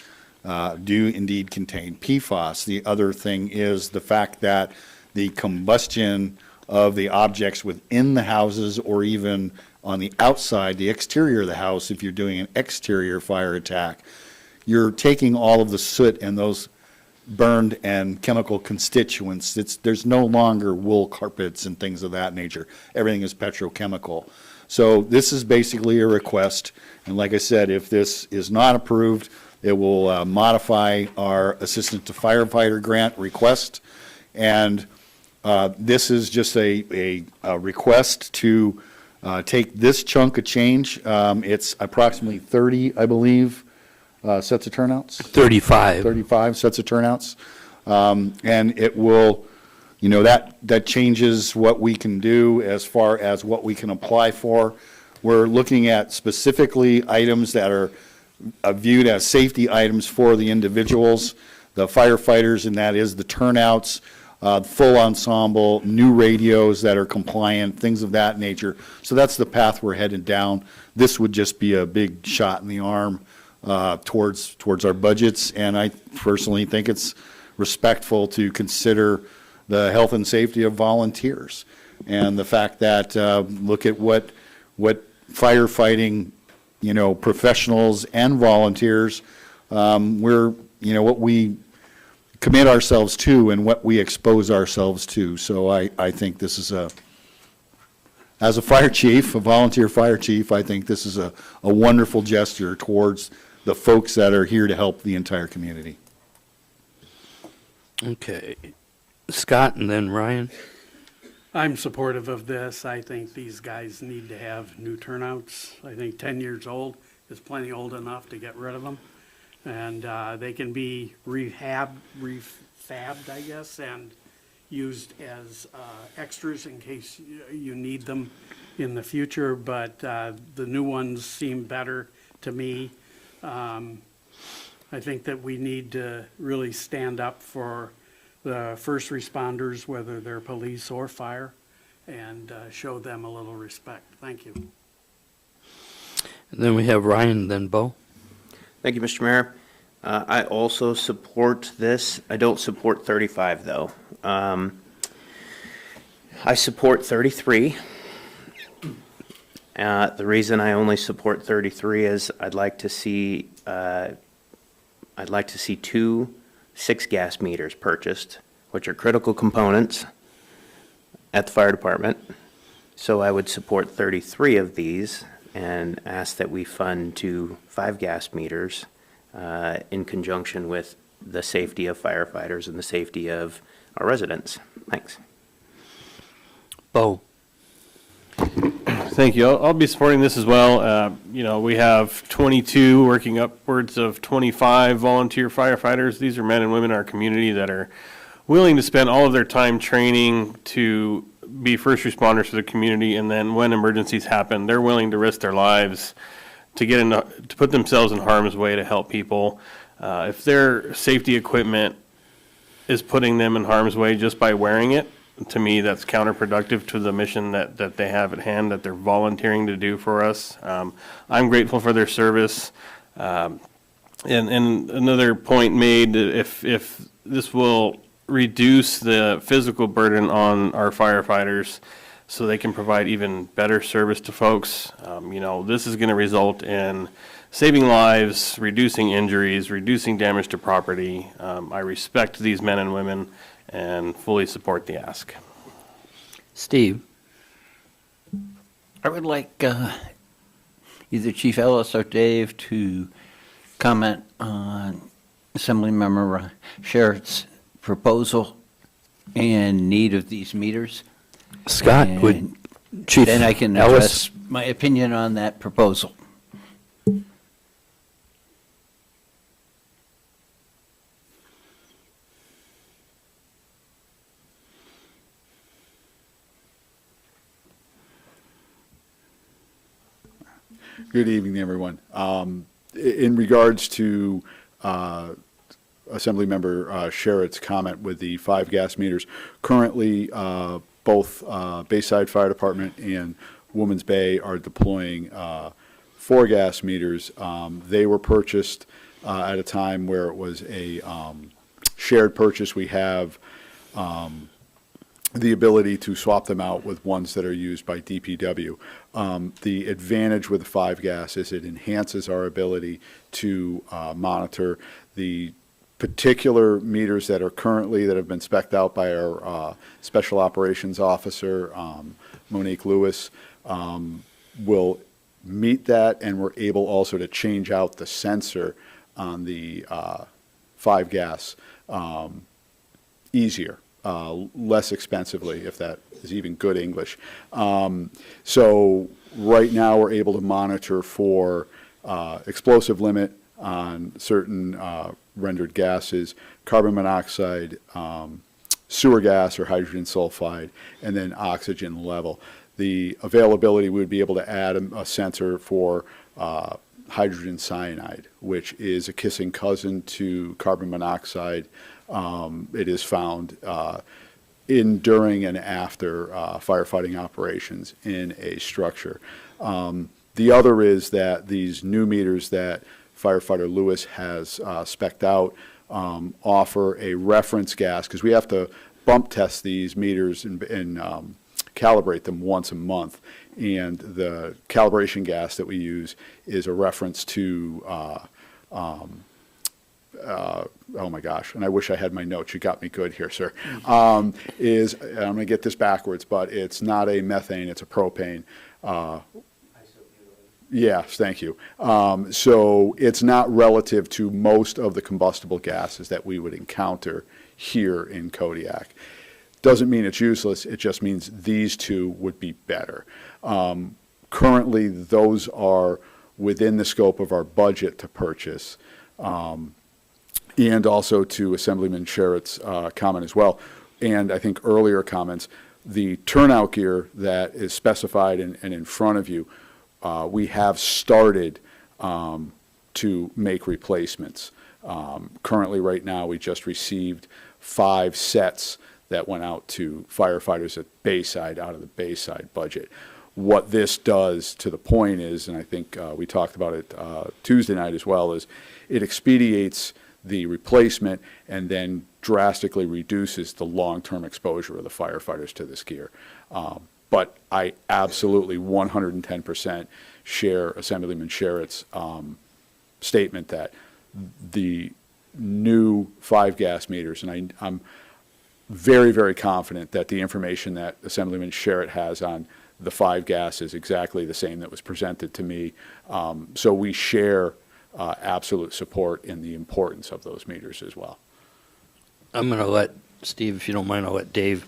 do indeed contain PFAS. The other thing is the fact that the combustion of the objects within the houses or even on the outside, the exterior of the house, if you're doing an exterior fire attack, you're taking all of the soot and those burned and chemical constituents. There's no longer wool carpets and things of that nature. Everything is petrochemical. So this is basically a request, and like I said, if this is not approved, it will modify our Assistant to Firefighter grant request, and this is just a request to take this chunk of change. It's approximately 30, I believe, sets of turnouts? 35. 35 sets of turnouts. And it will, that changes what we can do as far as what we can apply for. We're looking at specifically items that are viewed as safety items for the individuals, the firefighters, and that is the turnouts, full ensemble, new radios that are compliant, things of that nature. So that's the path we're headed down. This would just be a big shot in the arm towards our budgets, and I personally think it's respectful to consider the health and safety of volunteers and the fact that look at what firefighting professionals and volunteers what we commit ourselves to and what we expose ourselves to. So I think this is as a fire chief, a volunteer fire chief, I think this is a wonderful gesture towards the folks that are here to help the entire community. Okay. Scott and then Ryan. I'm supportive of this. I think these guys need to have new turnouts. I think 10 years old is plenty old enough to get rid of them. And they can be refabbed, I guess, and used as extras in case you need them in the future. But the new ones seem better to me. I think that we need to really stand up for the first responders, whether they're police or fire, and show them a little respect. Thank you. And then we have Ryan, then Bo. Thank you, Mr. Mayor. I also support this. I don't support 35, though. I support 33. The reason I only support 33 is I'd like to see 2 6-gas meters purchased, which are critical components at the fire department. So I would support 33 of these and ask that we fund 2 5-gas meters in conjunction with the safety of firefighters and the safety of our residents. Thanks. Bo. Thank you. I'll be supporting this as well. We have 22, working upwards of 25 volunteer firefighters. These are men and women in our community that are willing to spend all of their time training to be first responders for the community, and then when emergencies happen, they're willing to risk their lives to put themselves in harm's way to help people. If their safety equipment is putting them in harm's way just by wearing it, to me, that's counterproductive to the mission that they have at hand, that they're volunteering to do for us. I'm grateful for their service. And another point made, if this will reduce the physical burden on our firefighters so they can provide even better service to folks, this is going to result in saving lives, reducing injuries, reducing damage to property. I respect these men and women and fully support the ask. Steve? I would like either Chief Ellis or Dave to comment on Assemblymember Sherritt's proposal and need of these meters. Scott, would Chief Then I can Ellis? address my opinion on that proposal. Good evening, everyone. In regards to Assemblymember Sherritt's comment with the 5 gas meters, currently both Bayside Fire Department and Woman's Bay are deploying 4 gas meters. They were purchased at a time where it was a shared purchase. We have the ability to swap them out with ones that are used by DPW. The advantage with the 5 gas is it enhances our ability to monitor the particular meters that are currently, that have been spec'd out by our Special Operations Officer, Monique Lewis, will meet that, and we're able also to change out the sensor on the 5 gas easier. Less expensively, if that is even good English. So right now, we're able to monitor for explosive limit on certain rendered gases, carbon monoxide, sewer gas or hydrogen sulfide, and then oxygen level. The availability, we would be able to add a sensor for hydrogen cyanide, which is a kissing cousin to carbon monoxide. It is found in, during, and after firefighting operations in a structure. The other is that these new meters that Firefighter Lewis has spec'd out offer a reference gas, because we have to bump test these meters and calibrate them once a month. And the calibration gas that we use is a reference to oh my gosh, and I wish I had my notes. You got me good here, sir. I'm going to get this backwards, but it's not a methane, it's a propane. Yes, thank you. So it's not relative to most of the combustible gases that we would encounter here in Kodiak. Doesn't mean it's useless, it just means these two would be better. Currently, those are within the scope of our budget to purchase. And also to Assemblyman Sherritt's comment as well, and I think earlier comments, the turnout gear that is specified and in front of you, we have started to make replacements. Currently, right now, we just received 5 sets that went out to firefighters at Bayside, out of the Bayside budget. What this does, to the point is, and I think we talked about it Tuesday night as well, is it expedites the replacement and then drastically reduces the long-term exposure of the firefighters to this gear. But I absolutely 110% share Assemblyman Sherritt's statement that the new 5 gas meters, and I'm very, very confident that the information that Assemblyman Sherritt has on the 5 gas is exactly the same that was presented to me. So we share absolute support in the importance of those meters as well. I'm going to let, Steve, if you don't mind, I'll let Dave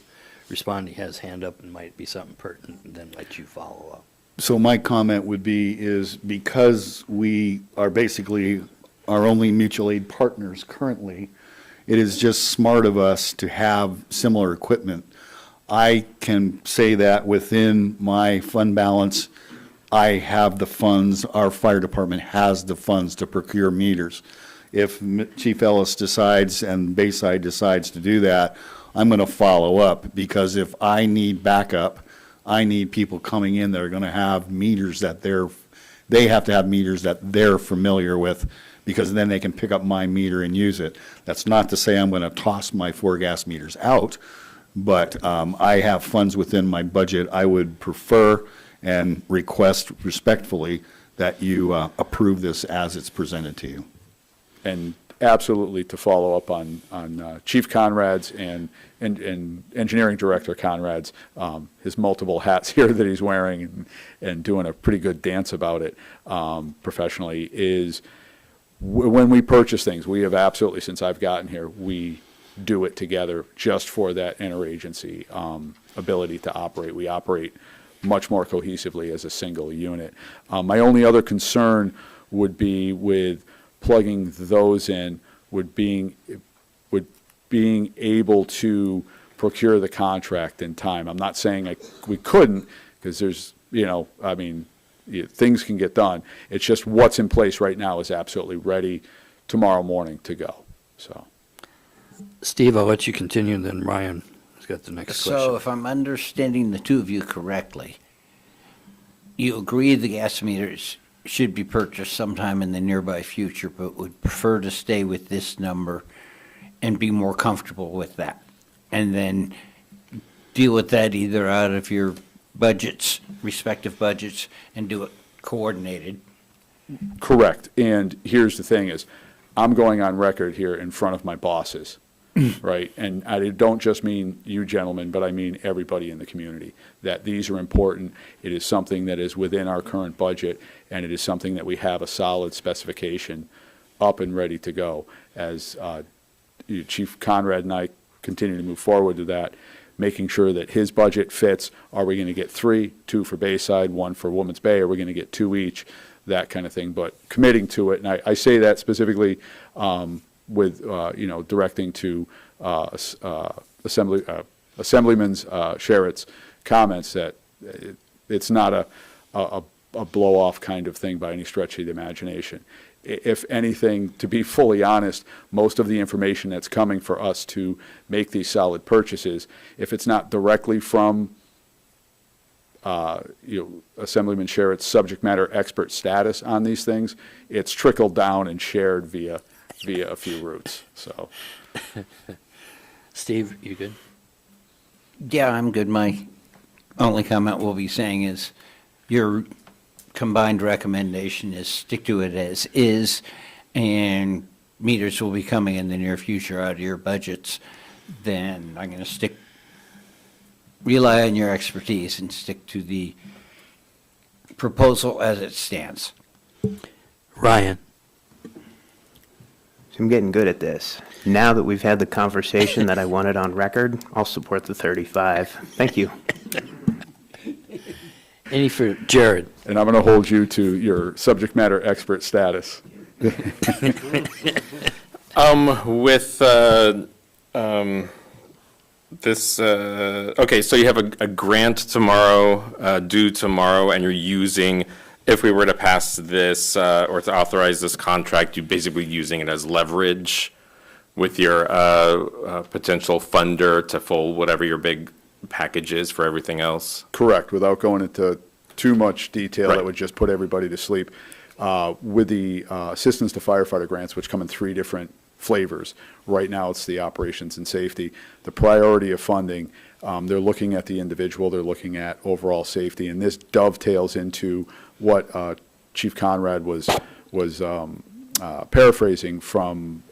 respond. He has hand up and might be something pertinent, and then let you follow up. So my comment would be is because we are basically our only mutual aid partners currently, it is just smart of us to have similar equipment. I can say that within my fund balance, I have the funds, our fire department has the funds to procure meters. If Chief Ellis decides and Bayside decides to do that, I'm going to follow up, because if I need backup, I need people coming in that are going to have meters that they have to have meters that they're familiar with, because then they can pick up my meter and use it. That's not to say I'm going to toss my 4 gas meters out, but I have funds within my budget. I would prefer and request respectfully that you approve this as it's presented to you. And absolutely, to follow up on Chief Conrad's and Engineering Director Conrad's, his multiple hats here that he's wearing and doing a pretty good dance about it professionally, is when we purchase things, we have absolutely, since I've gotten here, we do it together just for that interagency ability to operate. We operate much more cohesively as a single unit. My only other concern would be with plugging those in, would being able to procure the contract in time. I'm not saying we couldn't, because there's, things can get done. It's just what's in place right now is absolutely ready tomorrow morning to go. So, Steve, I'll let you continue, and then Ryan has got the next question. So if I'm understanding the two of you correctly, you agree the gas meters should be purchased sometime in the nearby future, but would prefer to stay with this number and be more comfortable with that, and then deal with that either out of your budgets, respective budgets, and do it coordinated. correct. And here's the thing is, I'm going on record here in front of my bosses, right? And I don't just mean you gentlemen, but I mean everybody in the community, that these are important. It is something that is within our current budget, and it is something that we have a solid specification up and ready to go. As Chief Conrad and I continue to move forward to that, making sure that his budget fits. Are we going to get 3, 2 for Bayside, 1 for Woman's Bay? Are we going to get 2 each? That kind of thing, but committing to it. And I say that specifically with, directing to Assemblyman Sherritt's comments, that it's not a blow-off kind of thing by any stretch of the imagination. If anything, to be fully honest, most of the information that's coming for us to make these solid purchases, if it's not directly from Assemblyman Sherritt's subject matter expert status on these things, it's trickled down and shared via a few routes. So, Steve, you good? Yeah, I'm good. My only comment we'll be saying is your combined recommendation is stick to it as is, and meters will be coming in the near future out of your budgets. Then I'm going to rely on your expertise and stick to the proposal as it stands. Ryan? I'm getting good at this. Now that we've had the conversation that I wanted on record, I'll support the 35. Thank you. Any for Jared? and I'm going to hold you to your subject matter expert status. With this, okay, so you have a grant tomorrow, due tomorrow, and you're using, if we were to pass this or to authorize this contract, you're basically using it as leverage with your potential funder to fold whatever your big package is for everything else? Correct, without going into too much detail, Right. that would just put everybody to sleep. With the assistance to firefighter grants, which come in 3 different flavors. Right now, it's the operations and safety. The priority of funding, they're looking at the individual, they're looking at overall safety, and this dovetails into what Chief Conrad was paraphrasing from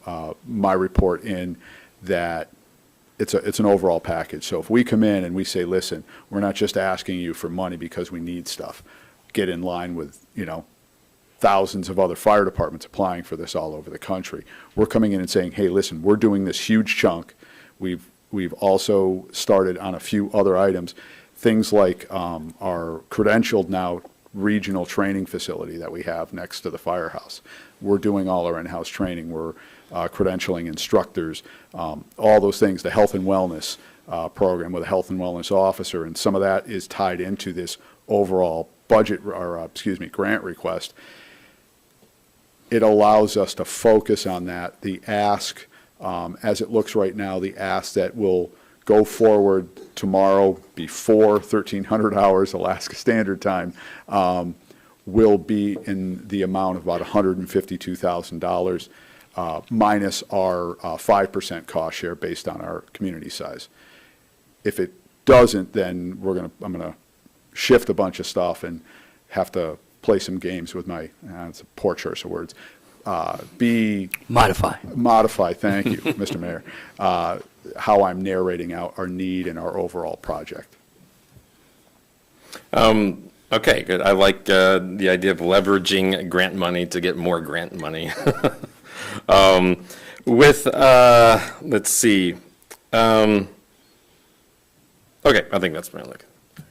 my report, in that it's an overall package. So if we come in and we say, listen, we're not just asking you for money because we need stuff, get in line with, thousands of other fire departments applying for this all over the country. We're coming in and saying, hey, listen, we're doing this huge chunk. We've also started on a few other items, things like are credentialed now regional training facility that we have next to the firehouse. We're doing all our in-house training. We're credentialing instructors, all those things, the health and wellness program with a health and wellness officer, and some of that is tied into this overall budget, or grant request. It allows us to focus on that. The ask, as it looks right now, the ask that will go forward tomorrow before 1300 hours Alaska Standard Time will be in the amount of about $152,000 minus our 5% cost share based on our community size. If it doesn't, then I'm gonna shift a bunch of stuff and have to play some games with my, it's a poor choice of words, modify, thank you, Mr. Mayor, how I'm narrating out our need and our overall project. Okay, good. I like the idea of leveraging grant money to get more grant money. Let's see. Okay, I think that's my only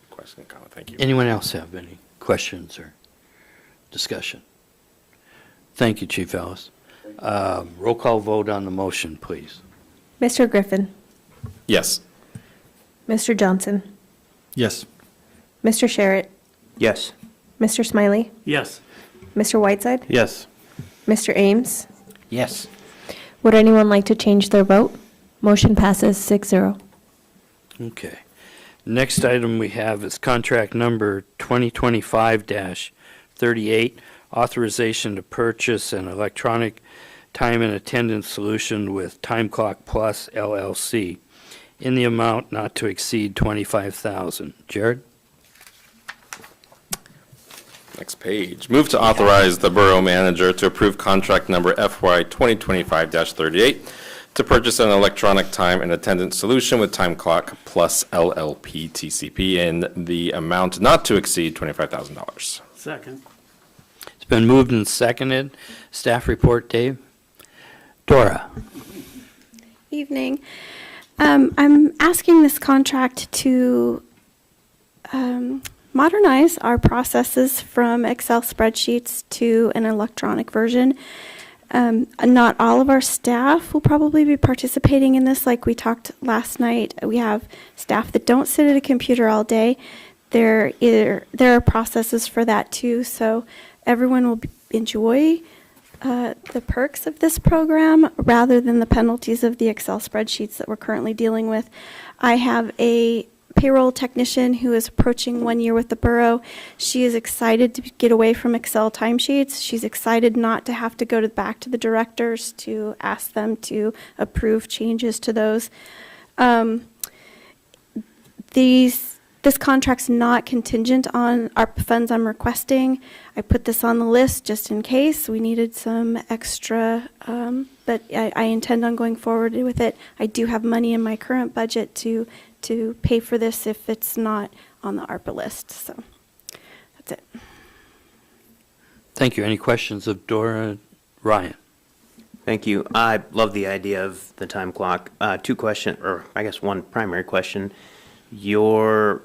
question and comment. Thank you. Anyone else have any questions or discussion? Thank you, Chief Ellis. Roll call vote on the motion, please. Mr. Griffin, Yes. Mr. Johnson, Yes. Mr. Sherritt, Yes. Mr. Smiley, Yes. Mr. Whiteside, Yes. Mr. Ames. Yes. Would anyone like to change their vote? Motion passes 6-0. Okay. Next item we have is contract number 2025-38, authorization to purchase an electronic time and attendance solution with Time Clock Plus LLC in the amount not to exceed $25,000. Jared? Next page. Move to authorize the Borough Manager to approve contract number FY 2025-38 to purchase an electronic time and attendance solution with Time Clock Plus LLP TCP in the amount not to exceed $25,000. Second. It's been moved and seconded. Staff report, Dave? Dora? Evening. I'm asking this contract to modernize our processes from Excel spreadsheets to an electronic version. Not all of our staff will probably be participating in this. Like we talked last night, we have staff that don't sit at a computer all day. There are processes for that too, so everyone will enjoy the perks of this program rather than the penalties of the Excel spreadsheets that we're currently dealing with. I have a payroll technician who is approaching 1 year with the borough. She is excited to get away from Excel timesheets. She's excited not to have to go back to the directors to ask them to approve changes to those. This contract's not contingent on ARPA funds I'm requesting. I put this on the list just in case we needed some extra, but I intend on going forward with it. I do have money in my current budget to pay for this if it's not on the ARPA list, so that's it. Thank you. Any questions of Dora? Ryan? Thank you. I love the idea of the time clock. Two questions, or I guess one primary question. Your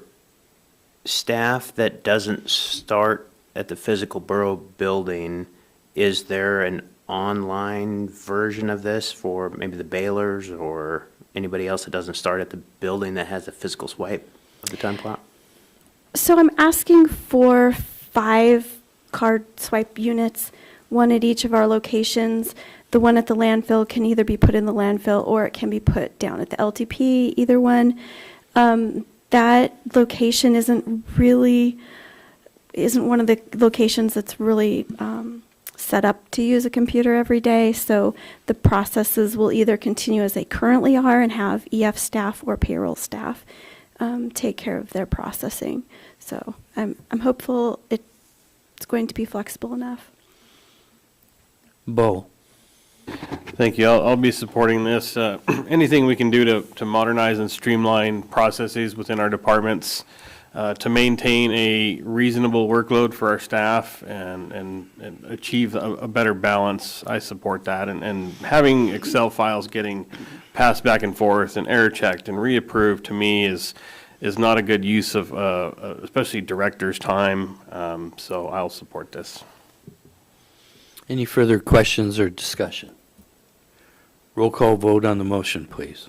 staff that doesn't start at the physical borough building, is there an online version of this for maybe the bailers or anybody else that doesn't start at the building that has a physical swipe of the time clock? So I'm asking for 5 card swipe units, one at each of our locations. The one at the landfill can either be put in the landfill or it can be put down at the LTP, either one. That location isn't one of the locations that's really set up to use a computer every day, so the processes will either continue as they currently are and have EF staff or payroll staff take care of their processing. So I'm hopeful it's going to be flexible enough. Bo? Thank you. I'll be supporting this. Anything we can do to modernize and streamline processes within our departments to maintain a reasonable workload for our staff and achieve a better balance, I support that. And having Excel files getting passed back and forth and error checked and reapproved to me is is not a good use of, especially director's time. So I'll support this. Any further questions or discussion? Roll call vote on the motion, please.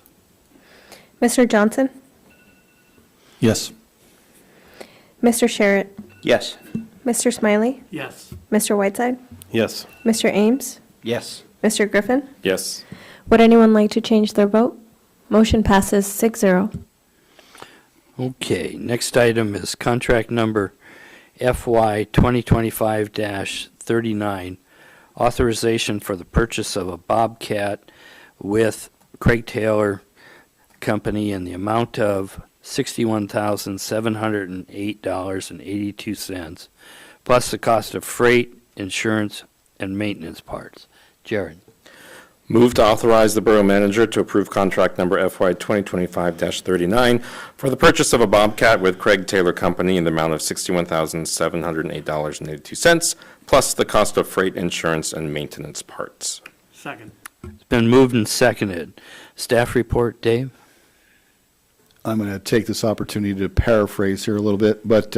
Mr. Johnson? Yes. Mr. Sherritt? Yes. Mr. Smiley? Yes. Mr. Whiteside? Yes. Mr. Ames? Yes. Mr. Griffin? Yes. Would anyone like to change their vote? Motion passes 6-0. Okay, next item is contract number FY 2025-39, authorization for the purchase of a Bobcat with Craig Taylor Company in the amount of $61,708.82, plus the cost of freight, insurance, and maintenance parts. Jared. Move to authorize the Borough Manager to approve contract number FY 2025-39 for the purchase of a Bobcat with Craig Taylor Company in the amount of $61,708.82, plus the cost of freight, insurance, and maintenance parts. Second. It's been moved and seconded. Staff report, Dave? I'm going to take this opportunity to paraphrase here a little bit, but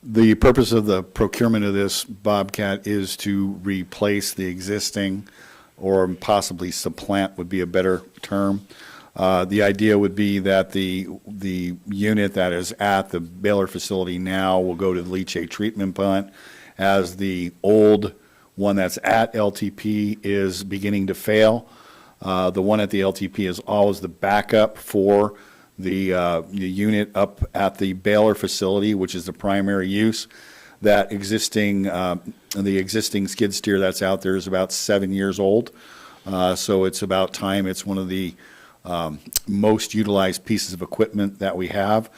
the purpose of the procurement of this Bobcat is to replace the existing, or possibly supplant would be a better term. The idea would be that the unit that is at the Baylor facility now will go to the leachate treatment plant, as the old one that's at LTP is beginning to fail. The one at the LTP is always the backup for the unit up at the Baylor facility, which is the primary use. That existing, the existing skid steer that's out there is about 7 years old. So it's about time. It's one of the most utilized pieces of equipment that we have.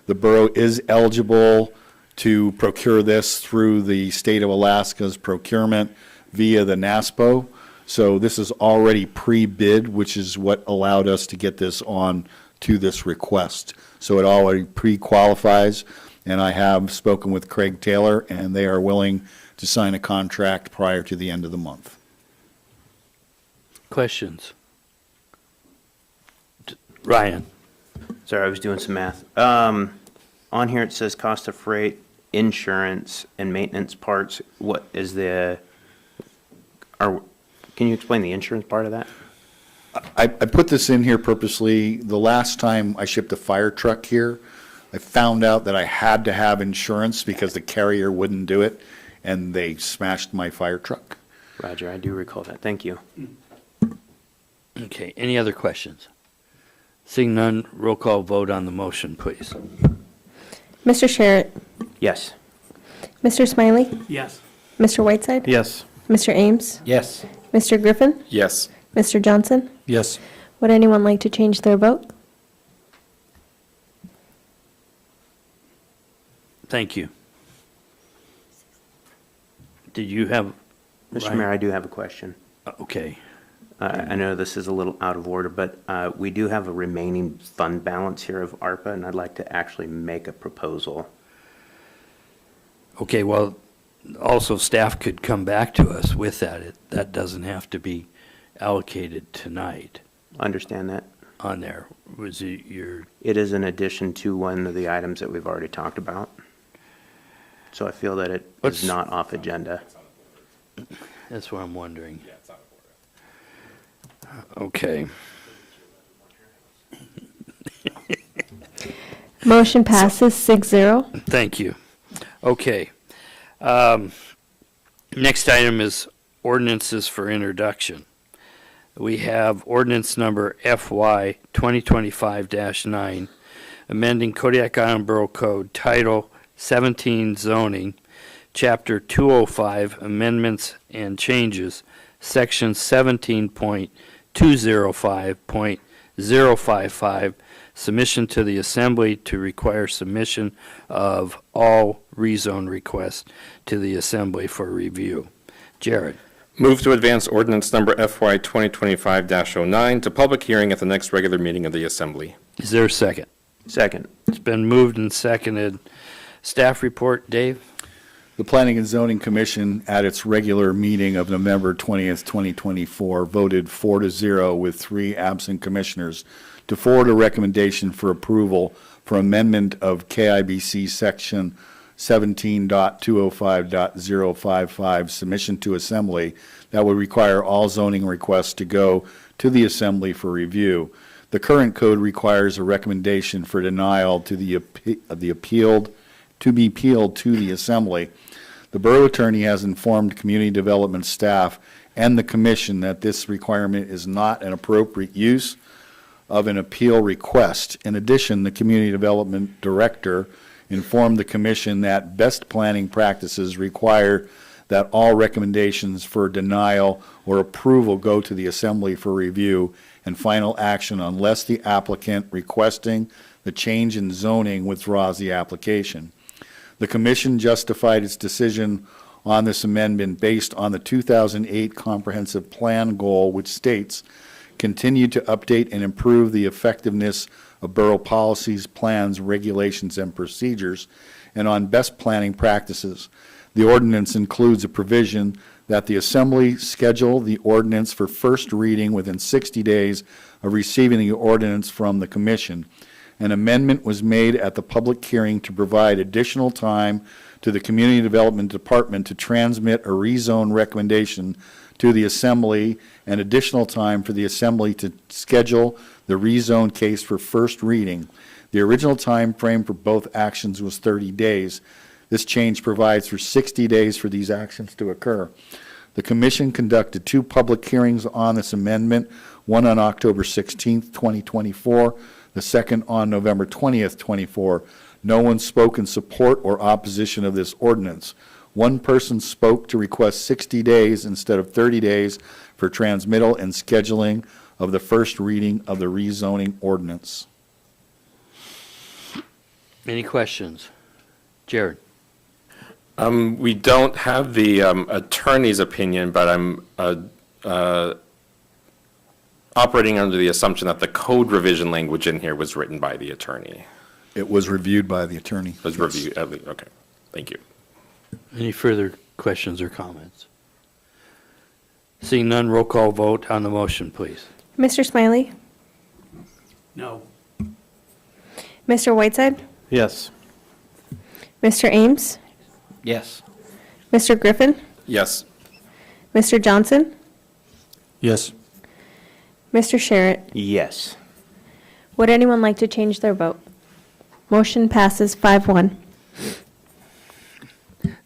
The borough is eligible to procure this through the state of Alaska's procurement via the NASPO. So this is already pre-bid, which is what allowed us to get this on to this request. So it already pre-qualifies. And I have spoken with Craig Taylor, and they are willing to sign a contract prior to the end of the month. Questions? Ryan? Sorry, I was doing some math. On here it says cost of freight, insurance, and maintenance parts. What is can you explain the insurance part of that? I put this in here purposely. The last time I shipped a fire truck here, I found out that I had to have insurance because the carrier wouldn't do it, and they smashed my fire truck. Roger, I do recall that. Thank you. Okay, any other questions? Seeing none, roll call vote on the motion, please. Mr. Sherritt? Yes. Mr. Smiley? Yes. Mr. Whiteside? Yes. Mr. Ames? Yes. Mr. Griffin? Yes. Mr. Johnson? Yes. Would anyone like to change their vote? Thank you. Did you have? Mr. Ryan? Mayor, I do have a question. Okay. I know this is a little out of order, but we do have a remaining fund balance here of ARPA, and I'd like to actually make a proposal. Okay, well, also staff could come back to us with that. That doesn't have to be allocated tonight Understand that? on there. Was it your, It is in addition to one of the items that we've already talked about. So I feel that it Let's- is not off agenda. that's what I'm wondering. Okay. Motion passes 6-0. Thank you. Okay. Next item is ordinances for introduction. We have ordinance number FY 2025-9, amending Kodiak Island Borough Code, Title 17 Zoning, Chapter 205, Amendments and Changes, Section 17.205.055, submission to the Assembly to require submission of all rezone requests to the Assembly for review. Jared. Move to advance ordinance number FY 2025-09 to public hearing at the next regular meeting of the Assembly. Is there a second? Second. It's been moved and seconded. Staff report, Dave? The Planning and Zoning Commission, at its regular meeting of November 20th, 2024, voted 4-0 with 3 absent commissioners to forward a recommendation for approval for amendment of KIBC Section 17.205.055 submission to Assembly that would require all zoning requests to go to the Assembly for review. The current code requires a recommendation for denial to the appealed to be appealed to the Assembly. The Borough Attorney has informed Community Development staff and the Commission that this requirement is not an appropriate use of an appeal request. In addition, the Community Development Director informed the Commission that best planning practices require that all recommendations for denial or approval go to the Assembly for review and final action unless the applicant requesting the change in zoning withdraws the application. The Commission justified its decision on this amendment based on the 2008 Comprehensive Plan goal, which states, continue to update and improve the effectiveness of borough policies, plans, regulations, and procedures, and on best planning practices. The ordinance includes a provision that the Assembly schedule the ordinance for first reading within 60 days of receiving the ordinance from the Commission. An amendment was made at the public hearing to provide additional time to the Community Development Department to transmit a rezone recommendation to the Assembly and additional time for the Assembly to schedule the rezone case for first reading. The original time frame for both actions was 30 days. This change provides for 60 days for these actions to occur. The Commission conducted 2 public hearings on this amendment, one on October 16th, 2024, the second on November 20th, 24. No one spoke in support or opposition of this ordinance. One person spoke to request 60 days instead of 30 days for transmittal and scheduling of the first reading of the rezoning ordinance. Any questions? Jared? We don't have the attorney's opinion, but I'm operating under the assumption that the code revision language in here was written by the attorney. It was reviewed by the attorney. Was reviewed, okay, thank you. Any further questions or comments? Seeing none, roll call vote on the motion, please. Mr. Smiley? No. Mr. Whiteside? Yes. Mr. Ames? Yes. Mr. Griffin? Yes. Mr. Johnson? Yes. Mr. Sherritt? Yes. Would anyone like to change their vote? Motion passes 5-1.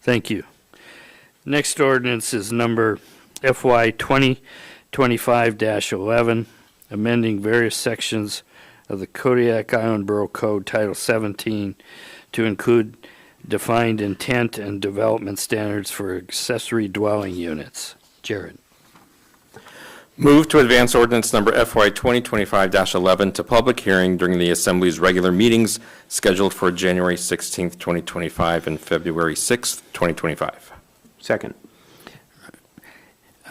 Thank you. Next ordinance is number FY 2025-11, amending various sections of the Kodiak Island Borough Code Title 17 to include defined intent and development standards for accessory dwelling units. Jared. Move to advance ordinance number FY 2025-11 to public hearing during the Assembly's regular meetings scheduled for January 16th, 2025 and February 6th, 2025. Second.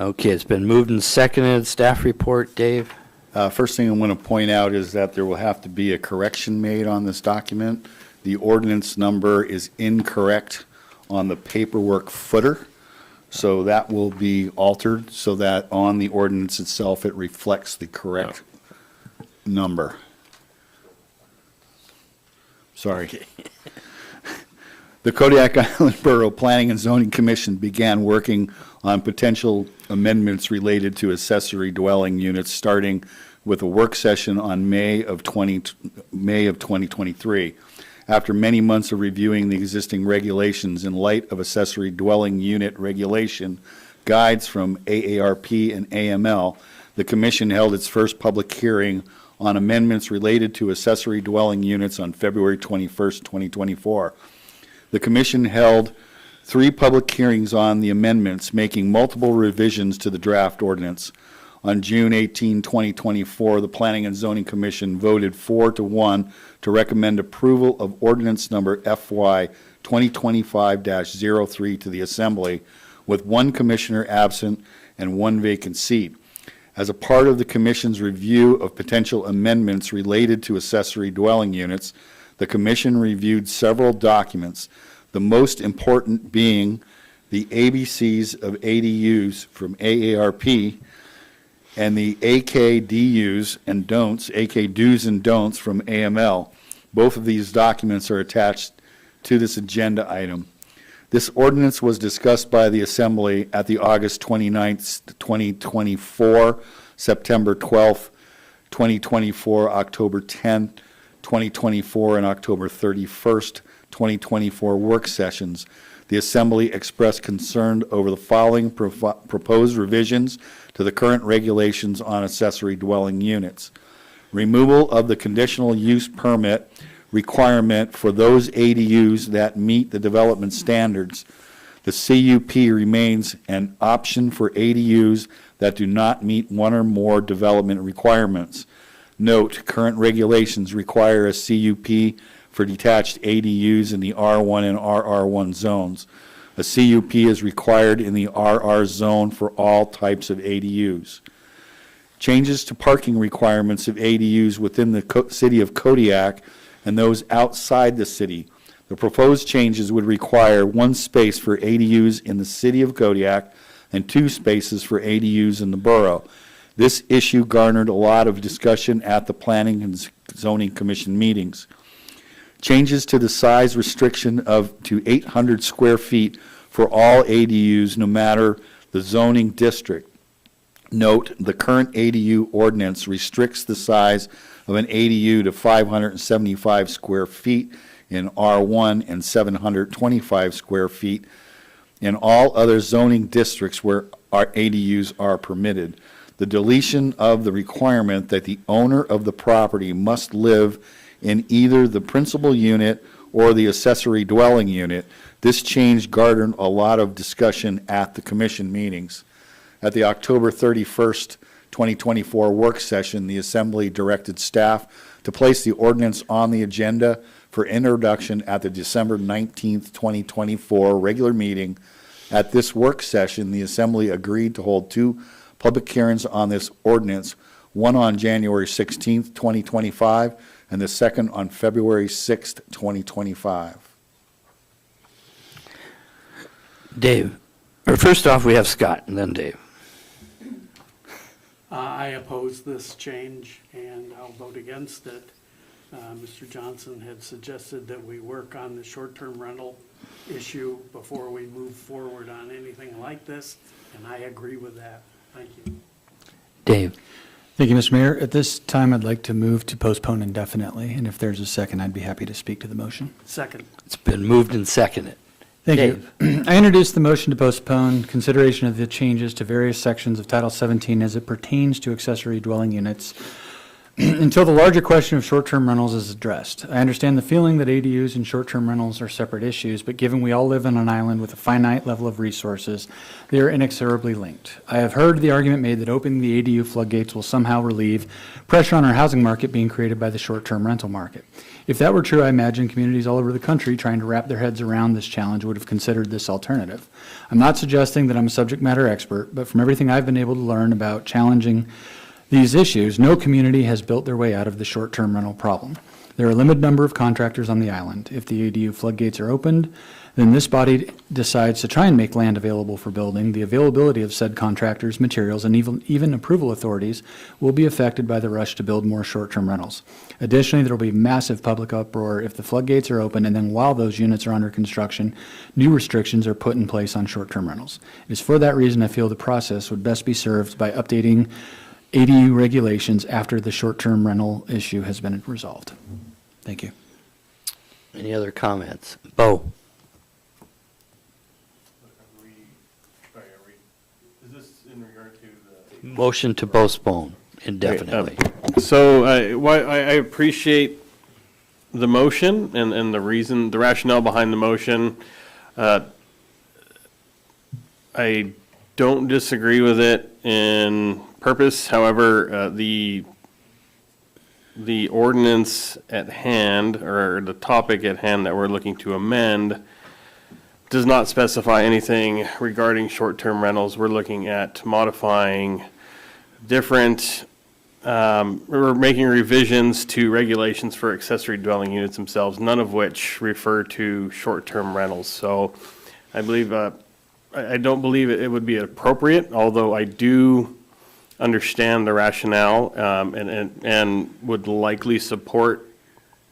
Okay, it's been moved and seconded. Staff report, Dave? First thing I want to point out is that there will have to be a correction made on this document. The ordinance number is incorrect on the paperwork footer, so that will be altered so that on the ordinance itself it reflects the correct number. Sorry. The Kodiak Island Borough Planning and Zoning Commission began working on potential amendments related to accessory dwelling units, starting with a work session on May of 2023. After many months of reviewing the existing regulations in light of accessory dwelling unit regulation guides from AARP and AML, the Commission held its first public hearing on amendments related to accessory dwelling units on February 21st, 2024. The Commission held 3 public hearings on the amendments, making multiple revisions to the draft ordinance. On June 18, 2024, the Planning and Zoning Commission voted 4-1 to recommend approval of ordinance number FY 2025-03 to the Assembly, with 1 commissioner absent and 1 vacant seat. As a part of the Commission's review of potential amendments related to accessory dwelling units, the Commission reviewed several documents, the most important being the ABCs of ADUs from AARP and the AK do's and don'ts from AML. Both of these documents are attached to this agenda item. This ordinance was discussed by the Assembly at the August 29th, 2024, September 12th, 2024, October 10th, 2024, and October 31st, 2024 work sessions. The Assembly expressed concern over the following proposed revisions to the current regulations on accessory dwelling units. Removal of the conditional use permit requirement for those ADUs that meet the development standards. The CUP remains an option for ADUs that do not meet one or more development requirements. Note, current regulations require a CUP for detached ADUs in the R1 and RR1 zones. A CUP is required in the RR zone for all types of ADUs. Changes to parking requirements of ADUs within the city of Kodiak and those outside the city. The proposed changes would require 1 space for ADUs in the city of Kodiak and 2 spaces for ADUs in the borough. This issue garnered a lot of discussion at the Planning and Zoning Commission meetings. Changes to the size restriction to 800 square feet for all ADUs, no matter the zoning district. Note, the current ADU ordinance restricts the size of an ADU to 575 square feet in R1 and 725 square feet in all other zoning districts where our ADUs are permitted. The deletion of the requirement that the owner of the property must live in either the principal unit or the accessory dwelling unit. This change garnered a lot of discussion at the commission meetings. At the October 31st, 2024 work session, the Assembly directed staff to place the ordinance on the agenda for introduction at the December 19th, 2024 regular meeting. At this work session, the Assembly agreed to hold 2 public hearings on this ordinance, one on January 16th, 2025, and the second on February 6th, 2025. Dave, or first off, we have Scott, and then Dave. I oppose this change, and I'll vote against it. Mr. Johnson had suggested that we work on the short-term rental issue before we move forward on anything like this, and I agree with that. Thank you. Dave. Thank you, Mr. Mayor. At this time, I'd like to move to postpone indefinitely, and if there's a second, I'd be happy to speak to the motion. Second. It's been moved and seconded. Thank Dave. you. I introduced the motion to postpone consideration of the changes to various sections of Title 17 as it pertains to accessory dwelling units until the larger question of short-term rentals is addressed. I understand the feeling that ADUs and short-term rentals are separate issues, but given we all live on an island with a finite level of resources, they are inexorably linked. I have heard the argument made that opening the ADU floodgates will somehow relieve pressure on our housing market being created by the short-term rental market. If that were true, I imagine communities all over the country trying to wrap their heads around this challenge would have considered this alternative. I'm not suggesting that I'm a subject matter expert, but from everything I've been able to learn about challenging these issues, no community has built their way out of the short-term rental problem. There are a limited number of contractors on the island. If the ADU floodgates are opened, then this body decides to try and make land available for building. The availability of said contractors, materials, and even approval authorities will be affected by the rush to build more short-term rentals. Additionally, there will be massive public uproar if the floodgates are open, and then while those units are under construction, new restrictions are put in place on short-term rentals. It is for that reason I feel the process would best be served by updating ADU regulations after the short-term rental issue has been resolved. Thank you. Any other comments? Bo. Is this in regard to the? Motion to postpone indefinitely. So I appreciate the motion and the reason, the rationale behind the motion. I don't disagree with it in purpose. However, the ordinance at hand, or the topic at hand that we're looking to amend, does not specify anything regarding short-term rentals. We're looking at modifying different, we're making revisions to regulations for accessory dwelling units themselves, none of which refer to short-term rentals. So I believe, I don't believe it would be appropriate, although I do understand the rationale and would likely support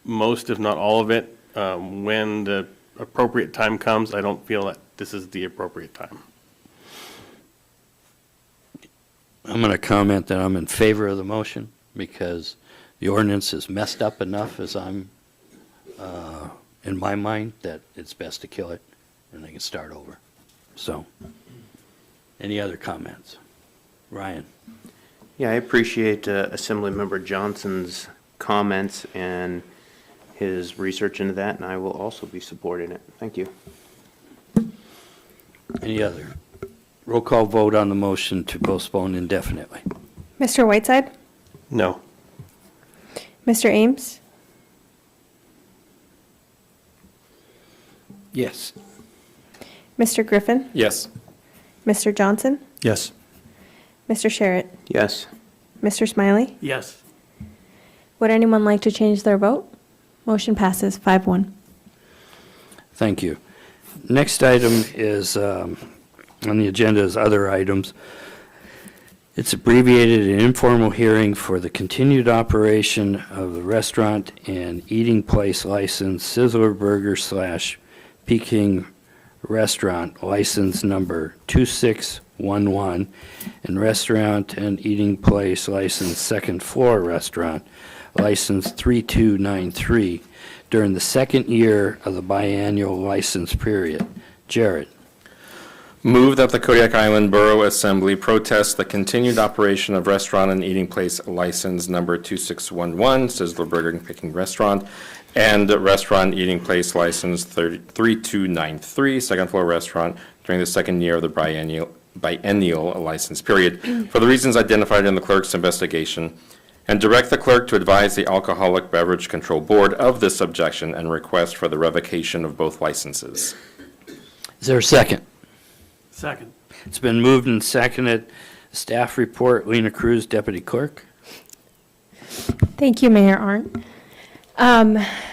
most, if not all of it. When the appropriate time comes, I don't feel that this is the appropriate time. I'm going to comment that I'm in favor of the motion because the ordinance is messed up enough as I'm, in my mind, that it's best to kill it and they can start over. So, any other comments? Ryan? Yeah, I appreciate Assemblymember Johnson's comments and his research into that, and I will also be supporting it. Thank you. Any other? Roll call vote on the motion to postpone indefinitely. Mr. Whiteside? No. Mr. Ames? Yes. Mr. Griffin? Yes. Mr. Johnson? Yes. Mr. Sherritt? Yes. Mr. Smiley? Yes. Would anyone like to change their vote? Motion passes 5-1. Thank you. Next item is, on the agenda is other items. It's abbreviated an informal hearing for the continued operation of the restaurant and eating place license Sizzler Burger / Peking Restaurant, license number 2611, and restaurant and eating place license Second Floor Restaurant, license 3293, during the second year of the biannual license period. Jared? Move that the Kodiak Island Borough Assembly protest the continued operation of restaurant and eating place license number 2611, Sizzler Burger and Peking Restaurant, and restaurant and eating place license 3293, Second Floor Restaurant, during the second year of the biennial license period, for the reasons identified in the clerk's investigation, and direct the clerk to advise the Alcoholic Beverage Control Board of this objection and request for the revocation of both licenses. Is there a second? Second. It's been moved and seconded. Staff report, Lena Cruz, Deputy Clerk. Thank you, Mayor Arndt.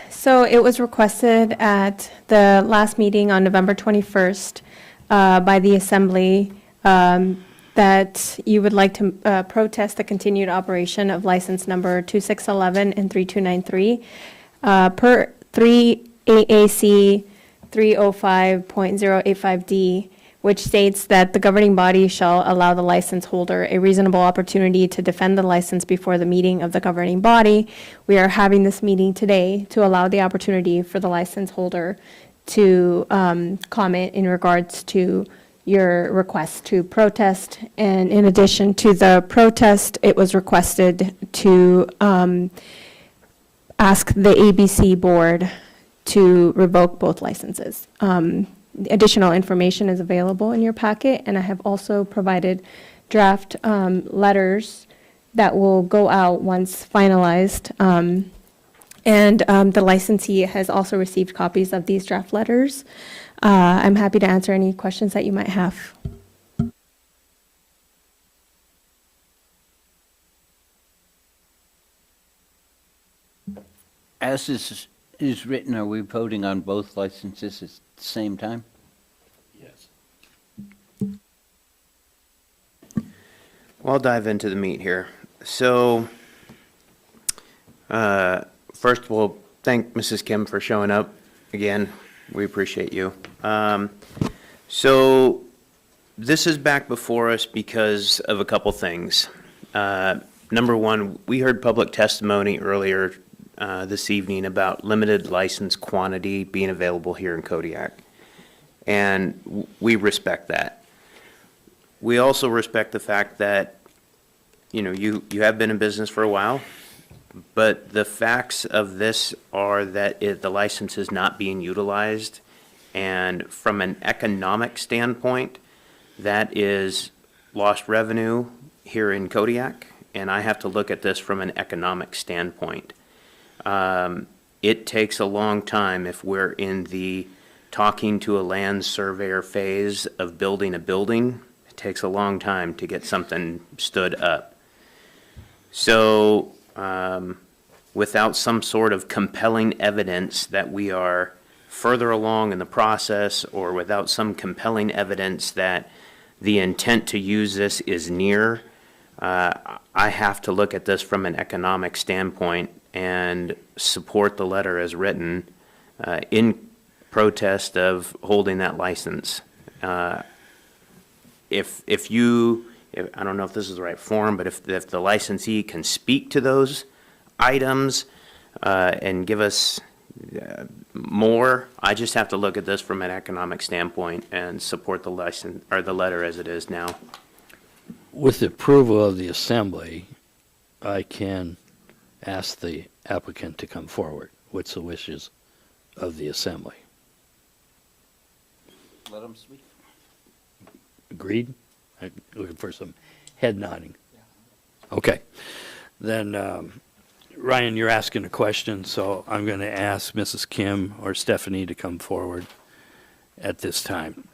So it was requested at the last meeting on November 21st by the Assembly that you would like to protest the continued operation of license number 2611 and 3293 per 3 AAC 305.085D, which states that the governing body shall allow the license holder a reasonable opportunity to defend the license before the meeting of the governing body. We are having this meeting today to allow the opportunity for the license holder to comment in regards to your request to protest. And in addition to the protest, it was requested to ask the ABC board to revoke both licenses. Additional information is available in your packet, and I have also provided draft letters that will go out once finalized. The licensee has also received copies of these draft letters. I'm happy to answer any questions that you might have. As this is written, are we voting on both licenses at the same time? Yes. Well, I'll dive into the meat here. So, first of all, thank Mrs. Kim for showing up again. We appreciate you. So, this is back before us because of a couple things. Number one, we heard public testimony earlier this evening about limited license quantity being available here in Kodiak. And we respect that. We also respect the fact that, you know, you have been in business for a while, but the facts of this are that the license is not being utilized. And from an economic standpoint, that is lost revenue here in Kodiak. And I have to look at this from an economic standpoint. It takes a long time if we're in the talking to a land surveyor phase of building a building. It takes a long time to get something stood up. So without some sort of compelling evidence that we are further along in the process, or without some compelling evidence that the intent to use this is near, I have to look at this from an economic standpoint and support the letter as written in protest of holding that license. If I don't know if this is the right form, but if the licensee can speak to those items and give us more, I just have to look at this from an economic standpoint and support the license, or the letter as it is now. With the approval of the assembly, I can ask the applicant to come forward. What's the wishes of the assembly? Let them speak. Agreed? I'm looking for some head nodding. Okay. Then, Ryan, you're asking a question, so I'm going to ask Mrs. Kim or Stephanie to come forward at this time.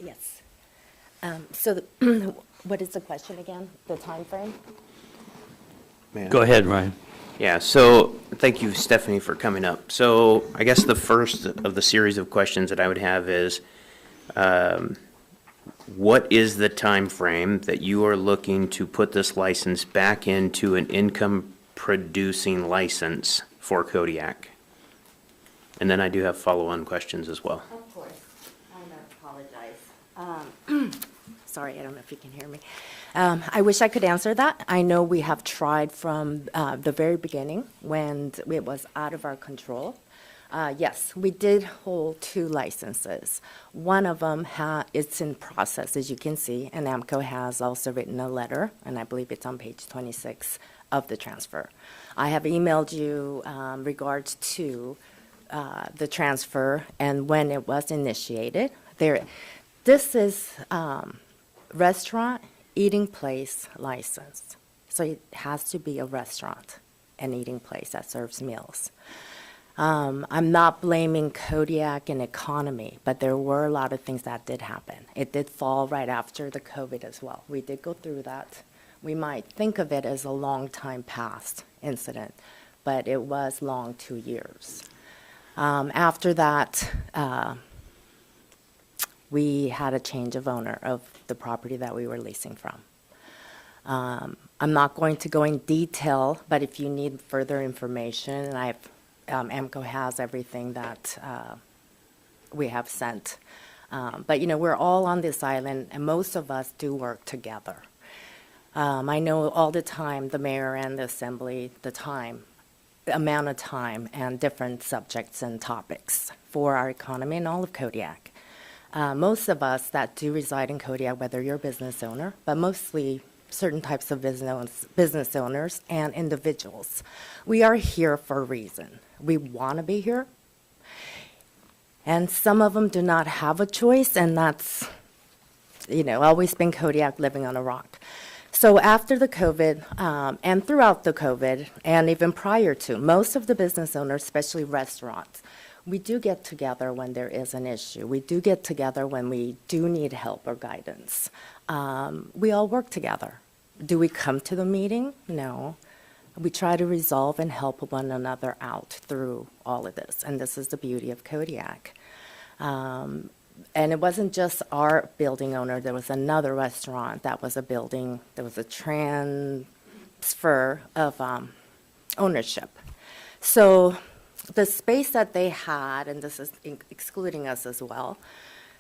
Yes. What is the question again? The time frame? Go ahead, Ryan. Yeah, so thank you, Stephanie, for coming up. So I guess the first of the series of questions that I would have is, what is the time frame that you are looking to put this license back into an income-producing license for Kodiak? And then I do have follow-on questions as well. Of course. I apologize. Sorry, I don't know if you can hear me. I wish I could answer that. I know we have tried from the very beginning when it was out of our control. Yes, we did hold 2 licenses. One of them, it's in process, as you can see, and AMCO has also written a letter, and I believe it's on page 26 of the transfer. I have emailed you regards to the transfer and when it was initiated. This is restaurant, eating place license. So it has to be a restaurant and eating place that serves meals. I'm not blaming Kodiak and economy, but there were a lot of things that did happen. It did fall right after the COVID as well. We did go through that. We might think of it as a long time past incident, but it was long 2 years. After that, we had a change of owner of the property that we were leasing from. I'm not going to go in detail, but if you need further information, and AMCO has everything that we have sent. But, we're all on this island, and most of us do work together. I know all the time, the mayor and the assembly, the amount of time and different subjects and topics for our economy and all of Kodiak. Most of us that do reside in Kodiak, whether you're a business owner, but mostly certain types of business owners and individuals, we are here for a reason. We want to be here. And some of them do not have a choice, and that's, always been Kodiak living on a rock. So after the COVID, and throughout the COVID, and even prior to, most of the business owners, especially restaurants, we do get together when there is an issue. We do get together when we do need help or guidance. We all work together. Do we come to the meeting? No. We try to resolve and help one another out through all of this, and this is the beauty of Kodiak. And it wasn't just our building owner. There was another restaurant that was a building. There was a transfer of ownership. So the space that they had, and this is excluding us as well,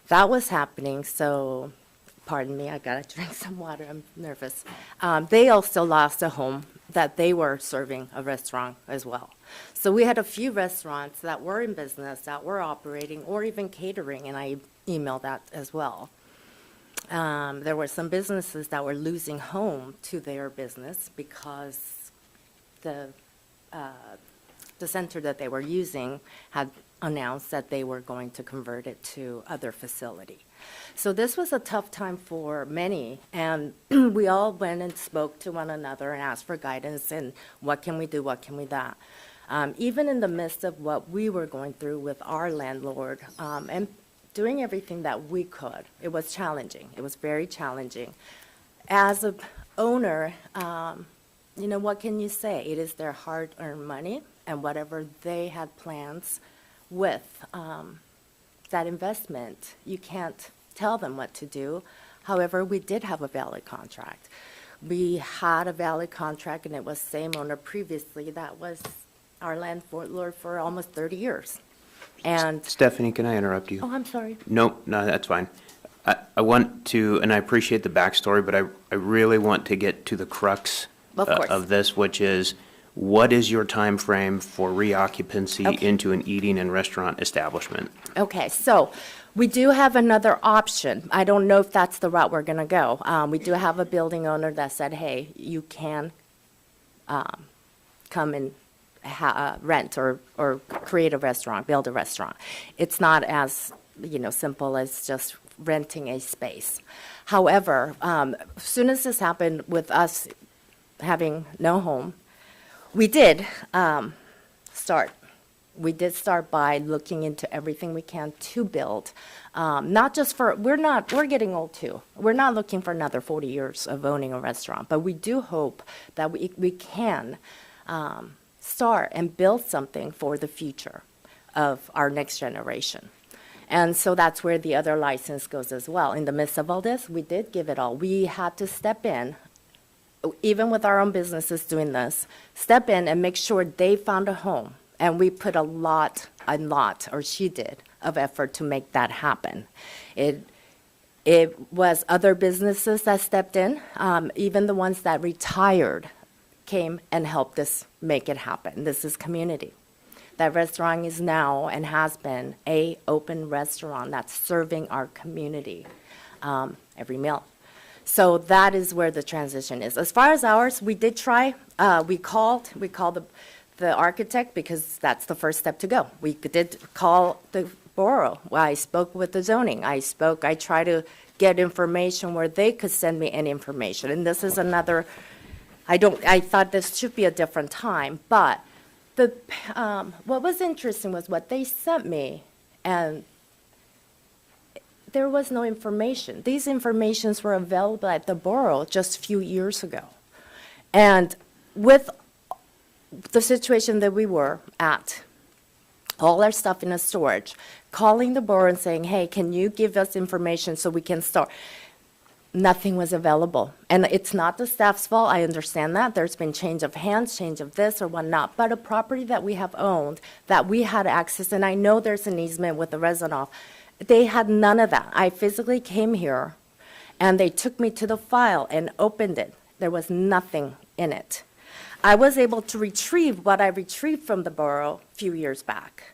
that was happening. So, pardon me, I got to drink some water. I'm nervous. They also lost a home that they were serving a restaurant as well. So we had a few restaurants that were in business, that were operating, or even catering, and I emailed that as well. There were some businesses that were losing home to their business because the center that they were using had announced that they were going to convert it to other facility. So this was a tough time for many, and we all went and spoke to one another and asked for guidance and what can we do, what can we do. Even in the midst of what we were going through with our landlord, and doing everything that we could. It was challenging. It was very challenging. As a owner, what can you say? It is their hard-earned money, and whatever they had plans with that investment, you can't tell them what to do. However, we did have a valid contract. We had a valid contract, and it was same owner previously. That was our landlord for almost 30 years. And, Stephanie, can I interrupt you? oh, I'm sorry. No, that's fine. I want to, and I appreciate the backstory, but I really want to get to the crux Of course. of this, which is, what is your time frame for reoccupancy Okay. into an eating and restaurant establishment? Okay, so we do have another option. I don't know if that's the route we're going to go. We do have a building owner that said, hey, you can come and rent or create a restaurant, build a restaurant. It's not as, simple as just renting a space. However, as soon as this happened with us having no home, we did start. We did start by looking into everything we can to build. Not just for, we're getting old too. We're not looking for another 40 years of owning a restaurant, but we do hope that we can start and build something for the future of our next generation. And so that's where the other license goes as well. In the midst of all this, we did give it all. We had to step in, even with our own businesses doing this, step in and make sure they found a home. And we put a lot, or she did, of effort to make that happen. It was other businesses that stepped in, even the ones that retired came and helped us make it happen. This is community. That restaurant is now and has been a open restaurant that's serving our community every meal. So that is where the transition is. As far as ours, we did try. We called the architect because that's the first step to go. We did call the Borough. I spoke with the zoning. I tried to get information where they could send me any information. And this is another, I thought this should be a different time, but what was interesting was what they sent me, and there was no information. These informations were available at the Borough just a few years ago. And with the situation that we were at, all our stuff in a storage, calling the Borough and saying, hey, can you give us information so we can start? Nothing was available. And it's not the staff's fault, I understand that. There's been change of hands, change of this or whatnot, but a property that we have owned, that we had access, and I know there's an easement with the resident, they had none of that. I physically came here, and they took me to the file and opened it. There was nothing in it. I was able to retrieve what I retrieved from the Borough a few years back.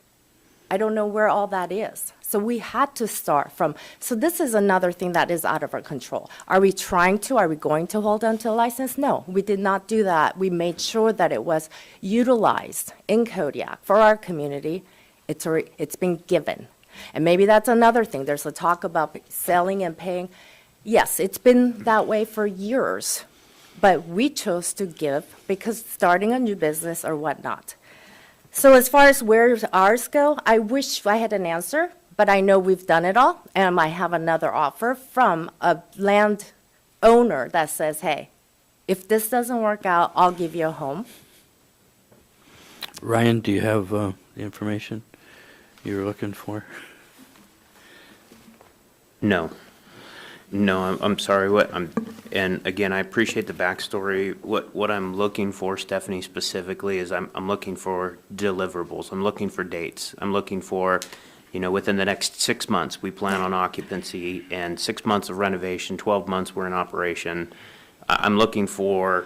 I don't know where all that is. So we had to start from, so this is another thing that is out of our control. Are we going to hold on to a license? No, we did not do that. We made sure that it was utilized in Kodiak for our community. It's been given. And maybe that's another thing. There's a talk about selling and paying. Yes, it's been that way for years, but we chose to give because starting a new business or whatnot. So as far as where ours go, I wish I had an answer, but I know we've done it all, and I have another offer from a land owner that says, hey, if this doesn't work out, I'll give you a home. Ryan, do you have the information you were looking for? No, I'm sorry. And again, I appreciate the backstory. What I'm looking for, Stephanie, specifically, is I'm looking for deliverables. I'm looking for dates. I'm looking for, within the next 6 months, we plan on occupancy, and 6 months of renovation, 12 months we're in operation. I'm looking for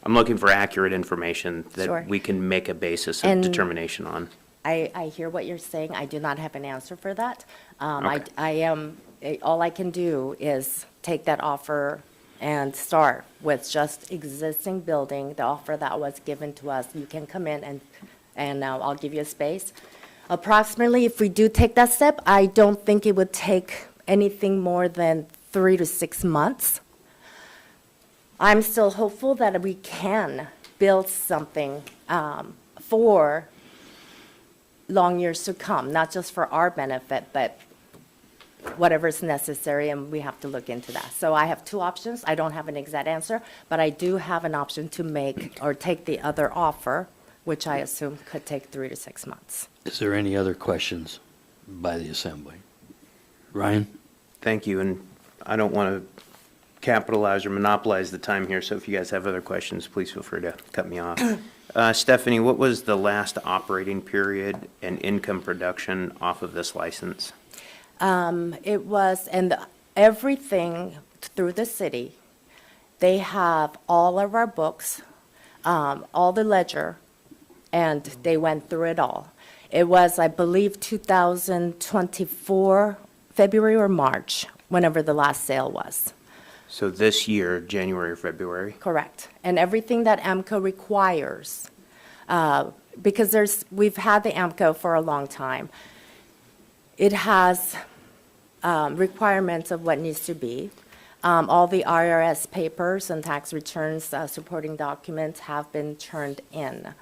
accurate information that Sure. we can make a basis of And determination on. I hear what you're saying. I do not have an answer for that. Okay. All I can do is take that offer and start with just existing building, the offer that was given to us. You can come in and I'll give you a space. Approximately, if we do take that step, I don't think it would take anything more than 3 to 6 months. I'm still hopeful that we can build something for long years to come, not just for our benefit, but whatever's necessary, and we have to look into that. So I have two options. I don't have an exact answer, but I do have an option to make or take the other offer, which I assume could take 3 to 6 months. Is there any other questions by the assembly? Ryan? Thank you, and I don't want to capitalize or monopolize the time here, so if you guys have other questions, please feel free to cut me off. Stephanie, what was the last operating period and income production off of this license? It was, and everything through the city, they have all of our books, all the ledger, and they went through it all. It was, I believe, 2024, February or March, whenever the last sale was. So this year, January or February? Correct. And everything that AMCO requires, because we've had the AMCO for a long time. It has requirements of what needs to be. All the IRS papers and tax returns, supporting documents have been turned in.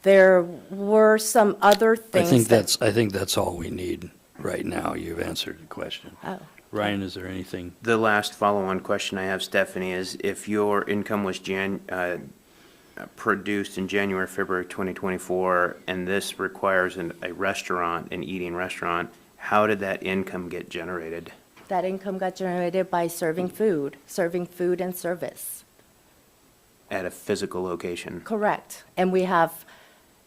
There were some other things. I think that's all we need right now. You've answered the question. Oh. Ryan, is there anything? The last follow-on question I have, Stephanie, is if your income was produced in January, February 2024, and this requires a restaurant, an eating restaurant, how did that income get generated? That income got generated by serving food and service. At a physical location? Correct. And we have,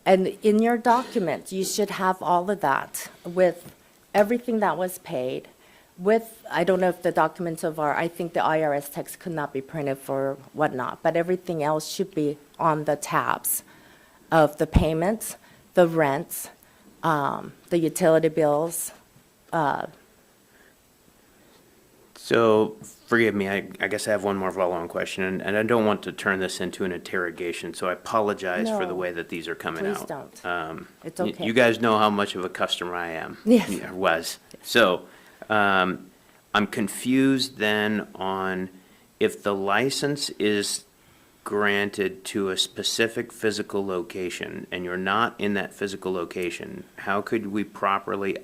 and in your document, you should have all of that with everything that was paid. With, I don't know if the documents I think the IRS text could not be printed for whatnot, but everything else should be on the tabs of the payments, the rents, the utility bills. So, forgive me, I guess I have one more follow-on question, and I don't want to turn this into an interrogation, so I apologize for the No, way that these are coming please out. don't. It's Y- okay. You guys know how much of a customer I am. Yes. Or was. So, I'm confused then on if the license is granted to a specific physical location and you're not in that physical location, how could we properly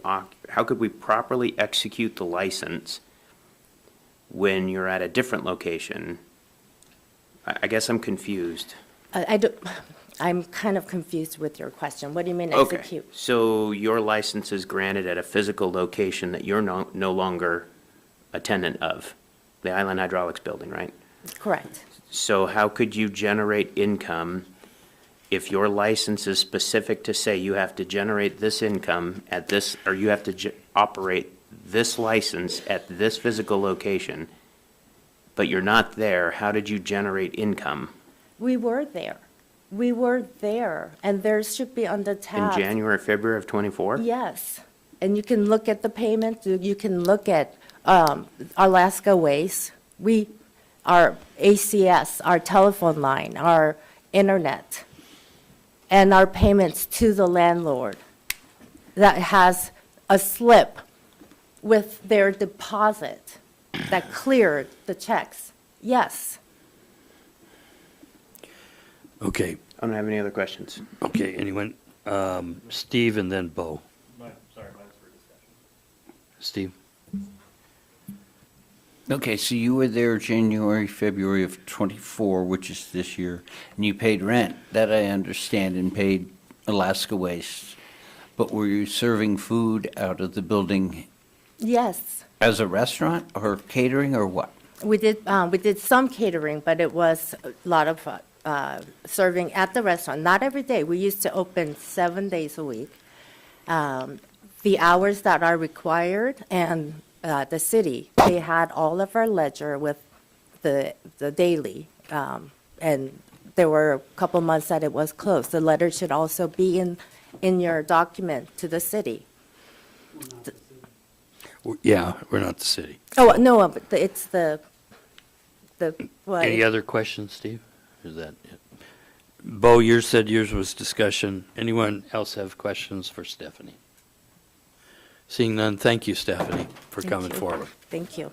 execute the license when you're at a different location? I guess I'm confused. I'm kind of confused with your question. What do you mean Okay, execute? so your license is granted at a physical location that you're no longer a tenant of, the Island Hydraulics building, right? Correct. So how could you generate income if your license is specific to say you have to generate this income at this, or you have to operate this license at this physical location, but you're not there? How did you generate income? We were there. And there should be on the In tab. January, February of '24? Yes. And you can look at the payment, you can look at Alaska Waste, our ACS, our telephone line, our internet, and our payments to the landlord that has a slip with their deposit that cleared the checks. Yes. Okay, I don't have any other questions. okay, anyone? Steve and then Bo. Sorry, mine's for discussion. Steve? Okay, so you were there January, February of '24, which is this year, and you paid rent. That I understand, and paid Alaska Waste. But were you serving food out of the building Yes. as a restaurant or catering or what? We did some catering, but it was a lot of serving at the restaurant. Not every day. We used to open 7 days a week. The hours that are required, and the city, they had all of our ledger with the daily, and there were a couple months that it was closed. The letter should also be in your document to the city. Yeah, we're not the city. Oh, no, but it's the what? Any other questions, Steve? Is that it? Bo, you said yours was discussion. Anyone else have questions for Stephanie? Seeing none, thank you, Stephanie, for Thank coming you. forward. Thank you.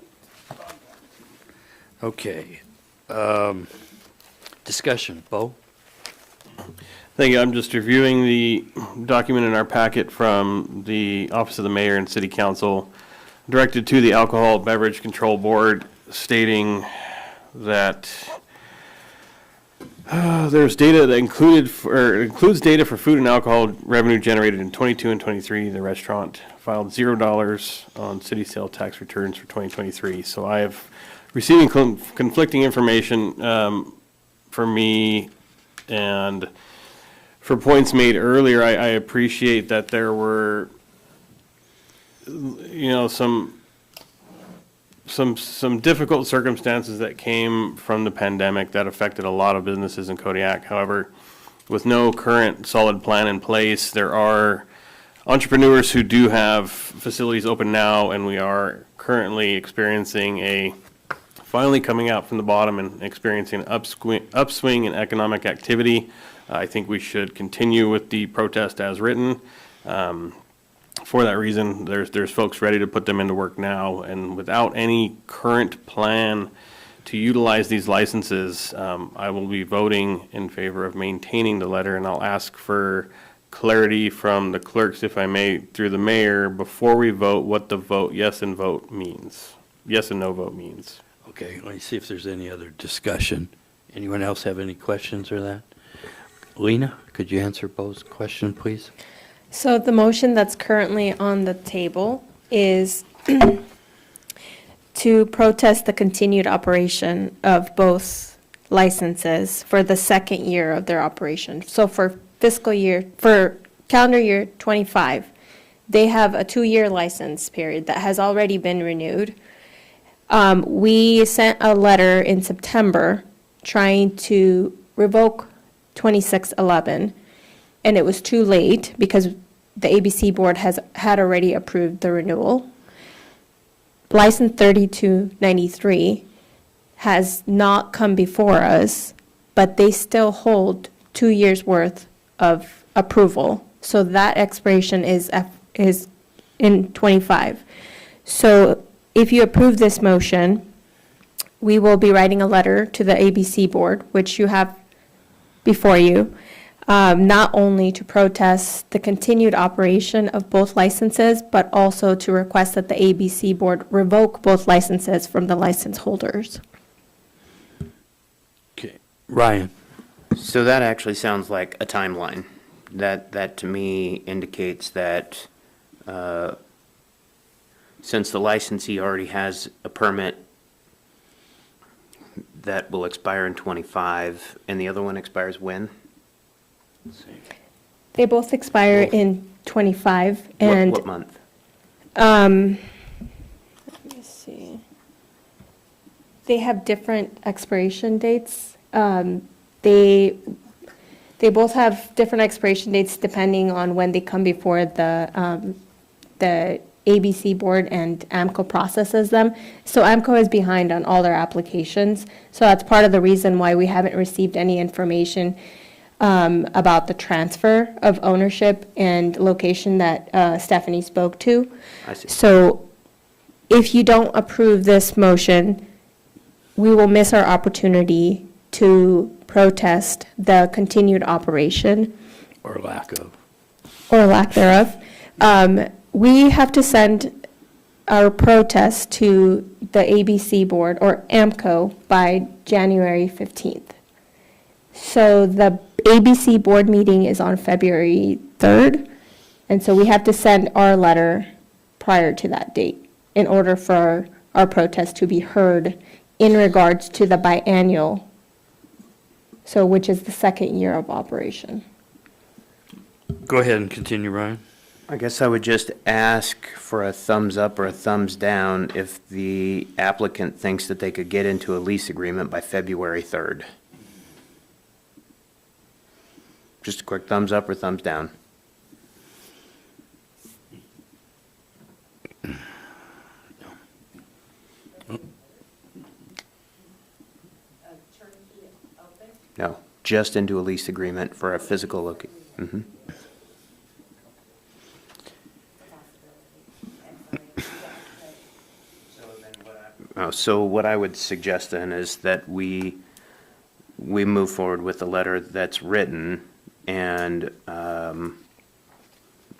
Okay. Discussion, Bo? Thank you. I'm just reviewing the document in our packet from the Office of the Mayor and City Council. directed to the Alcohol Beverage Control Board stating that there's data that includes data for food and alcohol revenue generated in 22 and 23. The restaurant filed $0 on city sale tax returns for 2023. So I have receiving conflicting information for me, and for points made earlier, I appreciate that there were, some difficult circumstances that came from the pandemic that affected a lot of businesses in Kodiak. However, with no current solid plan in place, there are entrepreneurs who do have facilities open now, and we are currently experiencing finally coming out from the bottom and experiencing an upswing in economic activity. I think we should continue with the protest as written. For that reason, there's folks ready to put them into work now, and without any current plan to utilize these licenses, I will be voting in favor of maintaining the letter, and I'll ask for clarity from the clerks, if I may, through the mayor, before we vote, what the vote yes and no vote means. Okay, let me see if there's any other discussion. Anyone else have any questions or that? Lena, could you answer Bo's question, please? So the motion that's currently on the table is to protest the continued operation of both licenses for the second year of their operation. So for calendar year 25, they have a 2-year license period that has already been renewed. We sent a letter in September trying to revoke 2611, and it was too late because the ABC board had already approved the renewal. License 3293 has not come before us, but they still hold 2 years worth of approval. So that expiration is in 25. So if you approve this motion, we will be writing a letter to the ABC board, which you have before you, not only to protest the continued operation of both licenses, but also to request that the ABC board revoke both licenses from the license holders. Okay, Ryan. So that actually sounds like a timeline. That to me indicates that since the licensee already has a permit that will expire in 25, and the other one expires when? They both expire in 25, and What month? let me see. They have different expiration dates. They both have different expiration dates depending on when they come before the ABC board, and AMCO processes them. So AMCO is behind on all their applications. So that's part of the reason why we haven't received any information about the transfer of ownership and location that Stephanie spoke to. I see. So if you don't approve this motion, we will miss our opportunity to protest the continued operation. Or lack of. Or lack thereof. We have to send our protest to the ABC board, or AMCO, by January 15th. So the ABC board meeting is on February 3rd, and so we have to send our letter prior to that date in order for our protest to be heard in regards to the biannual, so which is the second year of operation. Go ahead and continue, Ryan. I guess I would just ask for a thumbs up or a thumbs down if the applicant thinks that they could get into a lease agreement by February 3rd. Just a quick thumbs up or thumbs down. No, just into a lease agreement for a physical location. Mm-hmm. So what I would suggest then is that we move forward with the letter that's written, and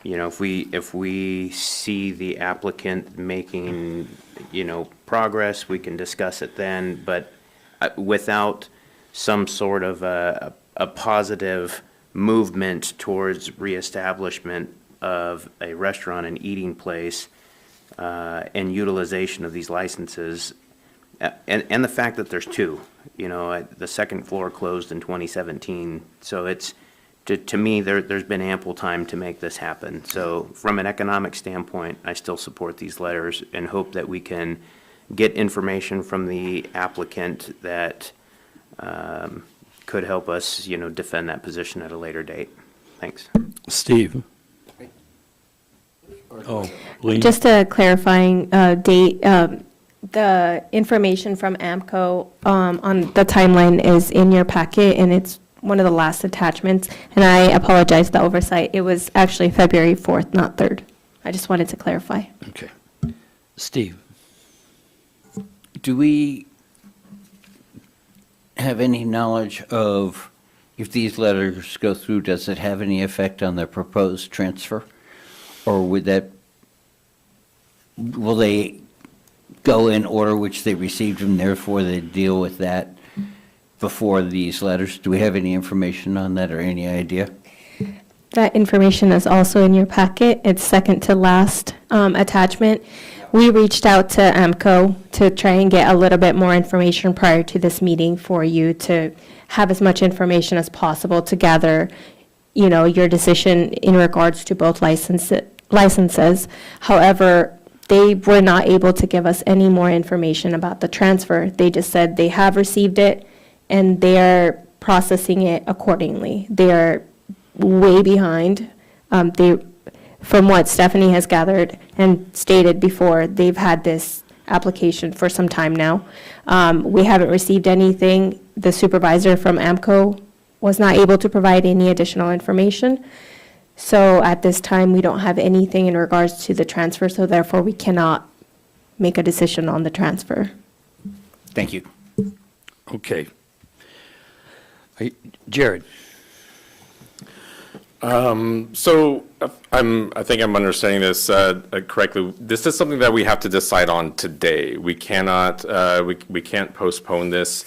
You know, if we see the applicant making, progress, we can discuss it then, but without some sort of a positive movement towards reestablishment of a restaurant and eating place, and utilization of these licenses, and the fact that there's two, the second floor closed in 2017, so it's, to me, there's been ample time to make this happen. So from an economic standpoint, I still support these letters and hope that we can get information from the applicant that could help us, defend that position at a later date. Thanks. Steve? Oh, Lee? Just a clarifying date, the information from AMCO on the timeline is in your packet, and it's one of the last attachments, and I apologize the oversight. It was actually February 4th, not 3rd. I just wanted to clarify. Okay. Steve? Do we have any knowledge of, if these letters go through, does it have any effect on the proposed transfer? Or will they go in order which they received and therefore they deal with that before these letters? Do we have any information on that or any idea? That information is also in your packet. It's second to last attachment. We reached out to AMCO to try and get a little bit more information prior to this meeting for you to have as much information as possible to gather, your decision in regards to both licenses. However, they were not able to give us any more information about the transfer. They just said they have received it and they're processing it accordingly. They are way behind. From what Stephanie has gathered and stated before, they've had this application for some time now. We haven't received anything. The supervisor from AMCO was not able to provide any additional information. So at this time, we don't have anything in regards to the transfer, so therefore we cannot make a decision on the transfer. Thank you. Okay. Jared? So I think I'm understanding this correctly. This is something that we have to decide on today. We cannot, we can't postpone this.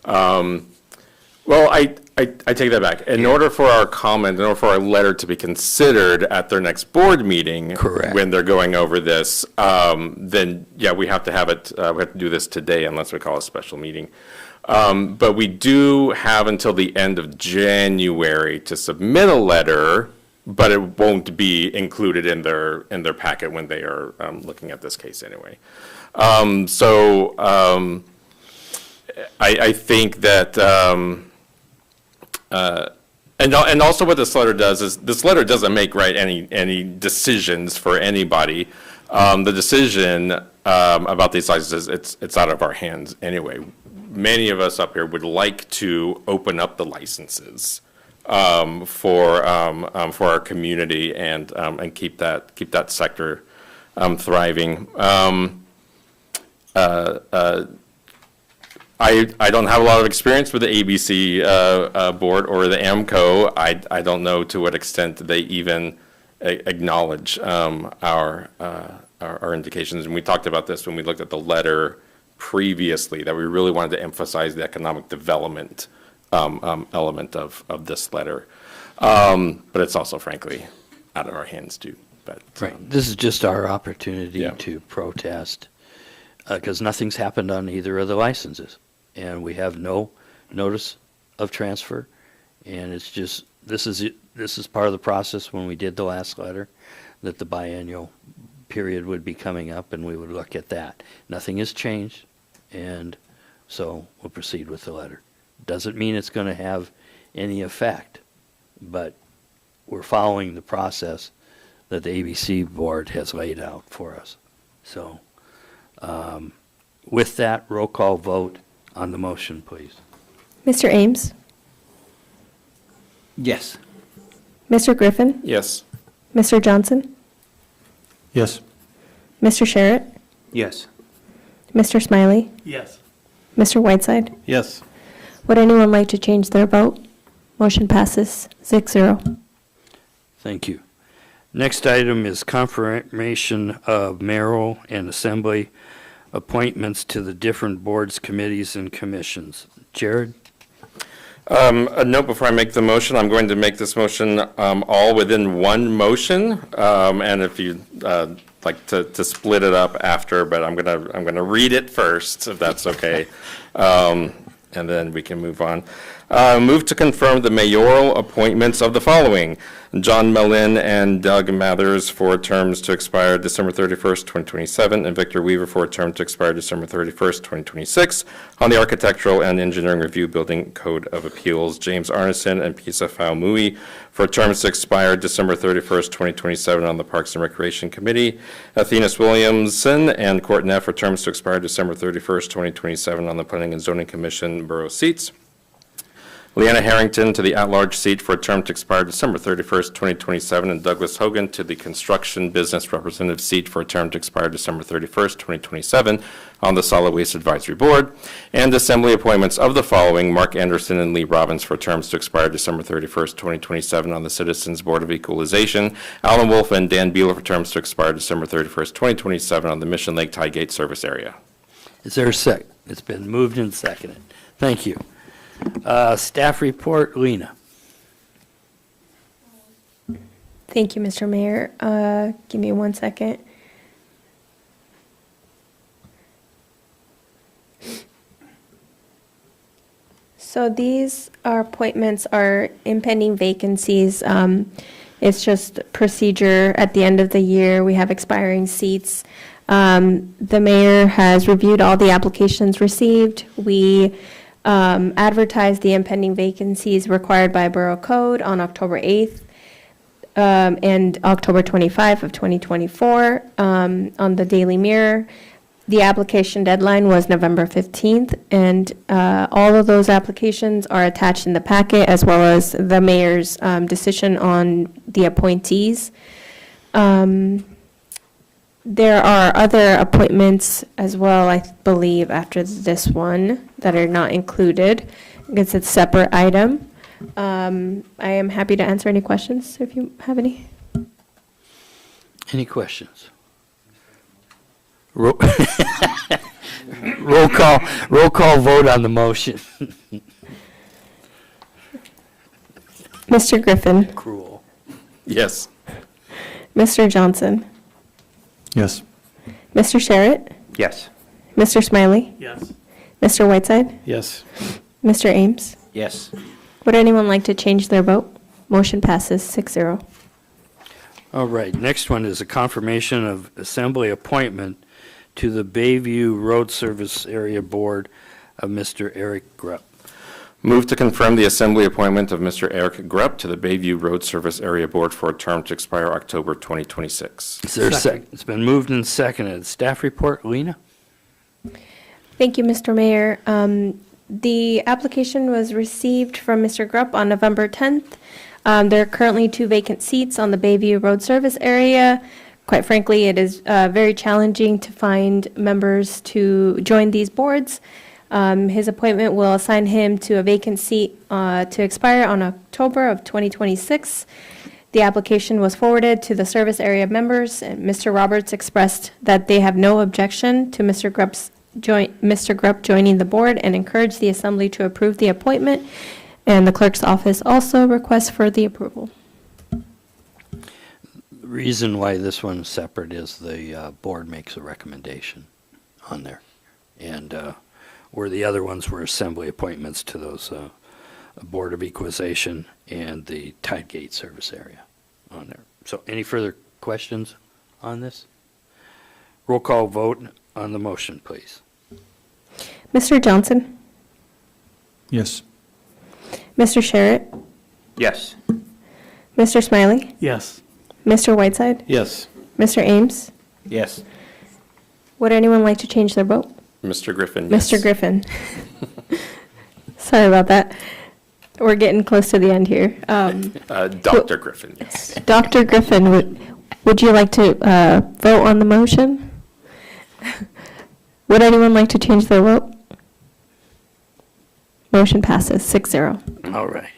Well, I take that back. In order for our comment, in order for our letter to be considered at their next board meeting, Correct. when they're going over this, then yeah, we have to have it. We have to do this today, unless we call a special meeting. But we do have until the end of January to submit a letter, but it won't be included in their packet when they are looking at this case anyway. I think that, and also what this letter does is, this letter doesn't make any decisions for anybody. The decision about these licenses, it's out of our hands anyway. Many of us up here would like to open up the licenses for our community and keep that sector thriving. I don't have a lot of experience with the ABC board or the AMCO. I don't know to what extent they even acknowledge our indications. And we talked about this when we looked at the letter previously, that we really wanted to emphasize the economic development element of this letter. But it's also, frankly, out of our hands too. But Right. This is just our opportunity Yeah. to protest, because nothing's happened on either of the licenses. And we have no notice of transfer. And it's just, this is part of the process when we did the last letter, that the biennial period would be coming up and we would look at that. Nothing has changed, and so we'll proceed with the letter. Doesn't mean it's going to have any effect, but we're following the process that the ABC board has laid out for us. So with that, roll call vote on the motion, please. Mr. Ames? Yes. Mr. Griffin? yes. Mr. Johnson? Yes. Mr. Sherritt? Yes. Mr. Smiley? Yes. Mr. Whiteside? Yes. Would anyone like to change their vote? Motion passes 6-0. Thank you. Next item is confirmation of mayoral and assembly appointments to the different boards, committees, and commissions. Jared? A note before I make the motion, I'm going to make this motion all within one motion, and if you'd like to split it up after, but I'm gonna read it first, if that's okay, and then we can move on. Move to confirm the mayoral appointments of the following: John Mellin and Doug Mathers for terms to expire December 31st, 2027, and Victor Weaver for a term to expire December 31st, 2026, on the Architectural and Engineering Review Building Code of Appeals. James Arneson and Pisa Faumui for terms to expire December 31st, 2027, on the Parks and Recreation Committee. Athenas Williamson and Court Neff for terms to expire December 31st, 2027, on the Planning and Zoning Commission Borough seats. Leanna Harrington to the at-large seat for a term to expire December 31st, 2027, and Douglas Hogan to the Construction Business Representative seat for a term to expire December 31st, 2027, on the Solid Waste Advisory Board. And assembly appointments of the following: Mark Anderson and Lee Robbins for terms to expire December 31st, 2027, on the Citizens Board of Equalization. Alan Wolf and Dan Beeler for terms to expire December 31st, 2027, on the Mission Lake Tidegate Service Area. Is there a second? It's been moved and seconded. Thank you. Staff report, Lena. Thank you, Mr. Mayor. Give me 1 second. So these appointments are impending vacancies. It's just procedure. At the end of the year, we have expiring seats. The mayor has reviewed all the applications received. We advertised the impending vacancies required by Borough Code on October 8th and October 25 of 2024 on the Daily Mirror. The application deadline was November 15th, and all of those applications are attached in the packet, as well as the mayor's decision on the appointees. There are other appointments as well, I believe, after this one that are not included. It's a separate item. I am happy to answer any questions if you have any. Any questions? Roll call vote on the motion. Mr. Griffin. Cruel. Yes. Mr. Johnson. Yes. Mr. Sherritt. Yes. Mr. Smiley. Yes. Mr. Whiteside. Yes. Mr. Ames. Yes. Would anyone like to change their vote? Motion passes 6-0. All right, next one is a confirmation of assembly appointment to the Bayview Road Service Area Board of Mr. Eric Grupp. Move to confirm the assembly appointment of Mr. Eric Grupp to the Bayview Road Service Area Board for a term to expire October 2026. Is there a second? It's been moved and seconded. Staff report, Lena? Thank you, Mr. Mayor. The application was received from Mr. Grupp on November 10th. There are currently 2 vacant seats on the Bayview Road Service area. Quite frankly, it is very challenging to find members to join these boards. His appointment will assign him to a vacant seat to expire on October of 2026. The application was forwarded to the service area members, and Mr. Roberts expressed that they have no objection to Mr. Grupp joining the board and encouraged the assembly to approve the appointment, and the clerk's office also requests for the approval. The reason why this one's separate is the board makes a recommendation on there. And where the other ones were assembly appointments to those Board of Equalization and the Tidegate service area on there. So any further questions on this? Roll call vote on the motion, please. Mr. Johnson? Yes. Mr. Sherritt? Yes. Mr. Smiley? Yes. Mr. Whiteside? Yes. Mr. Ames? Yes. Would anyone like to change their vote? Mr. Griffin, yes. Mr. Griffin. Sorry about that. We're getting close to the end here. Dr. Griffin, yes. Dr. Griffin, would you like to vote on the motion? Would anyone like to change their vote? Motion passes 6-0. All right.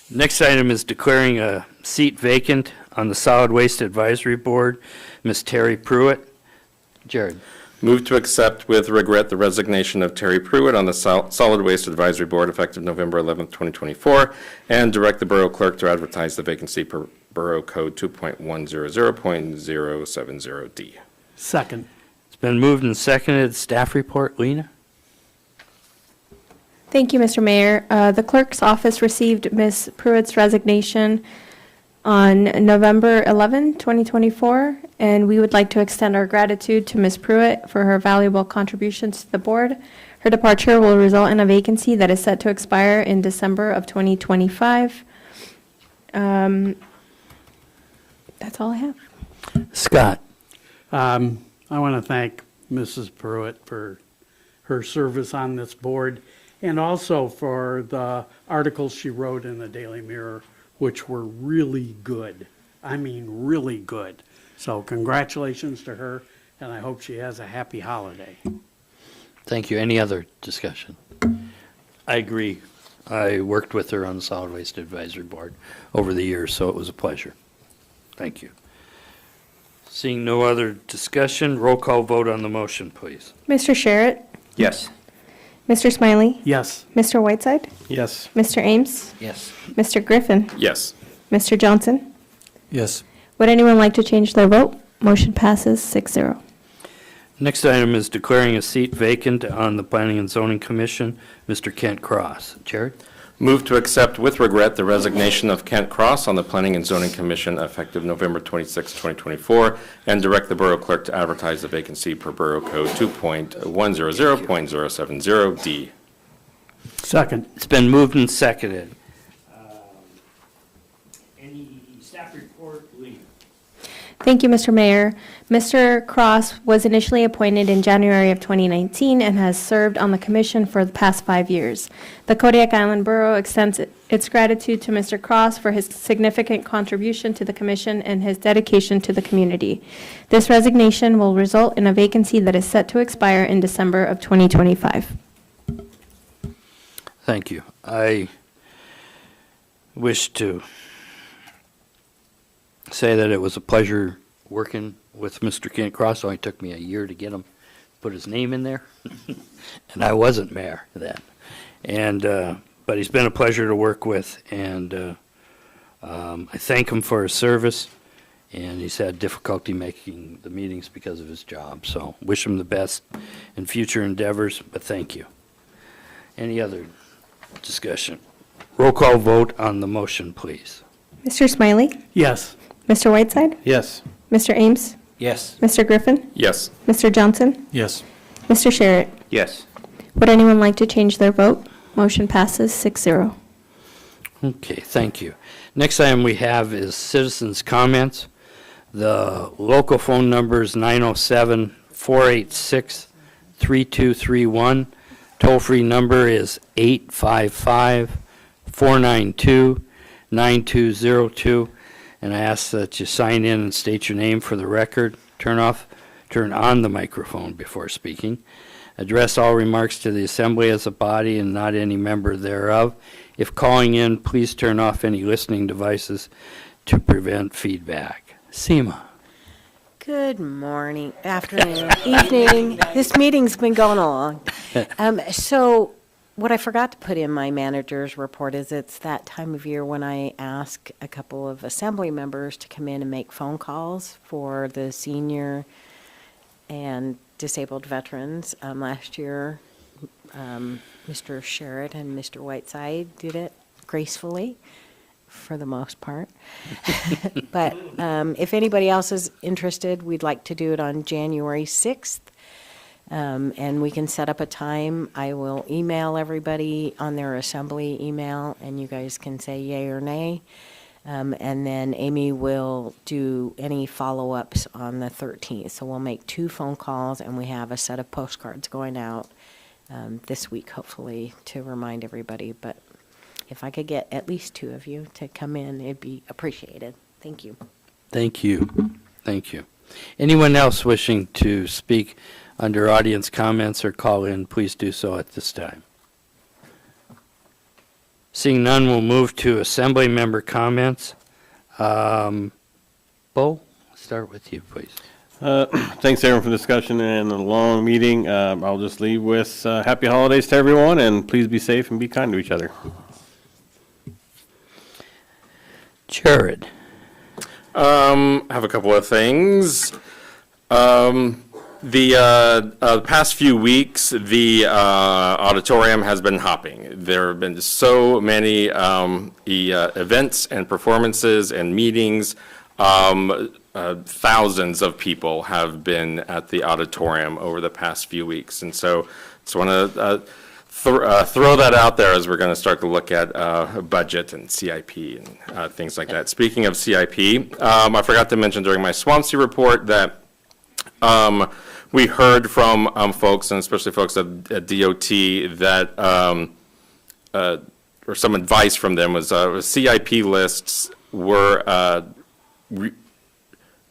Next item is declaring a seat vacant On the Solid Waste Advisory Board, Ms. Terry Pruitt. Jared. Move to accept with regret the resignation of Terry Pruitt on the Solid Waste Advisory Board effective November 11th, 2024, and direct the Borough Clerk to advertise the vacancy per Borough Code 2.100.070D. Second. It's been moved and seconded. Staff report, Lena? Thank you, Mr. Mayor. The clerk's office received Ms. Pruitt's resignation on November 11, 2024, and we would like to extend our gratitude to Ms. Pruitt for her valuable contributions to the board. Her departure will result in a vacancy that is set to expire in December of 2025. That's all I have. Scott. I want to thank Mrs. Pruitt for her service on this board and also for the articles she wrote in the Daily Mirror, which were really good. I mean, really good. So congratulations to her, and I hope she has a happy holiday. Thank you. Any other discussion? I agree. I worked with her on the Solid Waste Advisory Board over the years, so it was a pleasure. Thank you. Seeing no other discussion, roll call vote on the motion, please. Mr. Sherritt? Yes. Mr. Smiley? Yes. Mr. Whiteside? Yes. Mr. Ames? Yes. Mr. Griffin? Yes. Mr. Johnson? Yes. Would anyone like to change their vote? Motion passes 6-0. Next item is declaring a seat vacant on the Planning and Zoning Commission. Mr. Kent Cross. Jared? Move to accept with regret the resignation of Kent Cross on the Planning and Zoning Commission effective November 26, 2024, and direct the Borough Clerk to advertise the vacancy per Borough Code 2.100.070D. Second. It's been moved and seconded. Any staff report, Lee? Thank you, Mr. Mayor. Mr. Cross was initially appointed in January of 2019 and has served on the commission for the past 5 years. The Kodiak Island Borough extends its gratitude to Mr. Cross for his significant contribution to the commission and his dedication to the community. This resignation will result in a vacancy that is set to expire in December of 2025. Thank you. I wish to say that it was a pleasure working with Mr. Kent Cross. It only took me a year to get him, put his name in there, and I wasn't mayor then. And but he's been a pleasure to work with, and I thank him for his service. And he's had difficulty making the meetings because of his job. So wish him the best in future endeavors. But thank you. Any other discussion? Roll call vote on the motion, please. Mr. Smiley? Yes. Mr. Whiteside? Yes. Mr. Ames? Yes. Mr. Griffin? Yes. Mr. Johnson? Yes. Mr. Sherritt? Yes. Would anyone like to change their vote? Motion passes 6-0. Okay, thank you. Next item we have is citizens' comments. The local phone number is 907-486-3231. Toll-free number is 855-492-9202. And I ask that you sign in and state your name for the record. Turn on the microphone before speaking. Address all remarks to the assembly as a body and not any member thereof. If calling in, please turn off any listening devices to prevent feedback. Seema. Good morning, afternoon, evening. This meeting's been going along. So what I forgot to put in my manager's report is it's that time of year when I ask a couple of assembly members to come in and make phone calls for the senior and disabled veterans. Last year, Mr. Sherritt and Mr. Whiteside did it gracefully, for the most part. But if anybody else is interested, we'd like to do it on January 6th. And we can set up a time. I will email everybody on their assembly email, and you guys can say yay or nay. And then Amy will do any follow-ups on the 13th. So we'll make 2 phone calls, and we have a set of postcards going out this week, hopefully, to remind everybody. But if I could get at least 2 of you to come in, it'd be appreciated. Thank you. Thank you. Thank you. Anyone else wishing to speak under audience comments or call in, please do so at this time. Seeing none, we'll move to assembly member comments. Bo, start with you, please. Thanks, everyone, for the discussion and a long meeting. I'll just leave with happy holidays to everyone, and please be safe and be kind to each other. Jared. I have a couple of things. The past few weeks, the auditorium has been hopping. There have been so many events and performances and meetings. Thousands of people have been at the auditorium over the past few weeks. And so just want to throw that out there as we're going to start to look at budget and CIP and things like that. Speaking of CIP, I forgot to mention during my Swansea report that we heard from folks, and especially folks at DOT, that, or some advice from them was CIP lists were,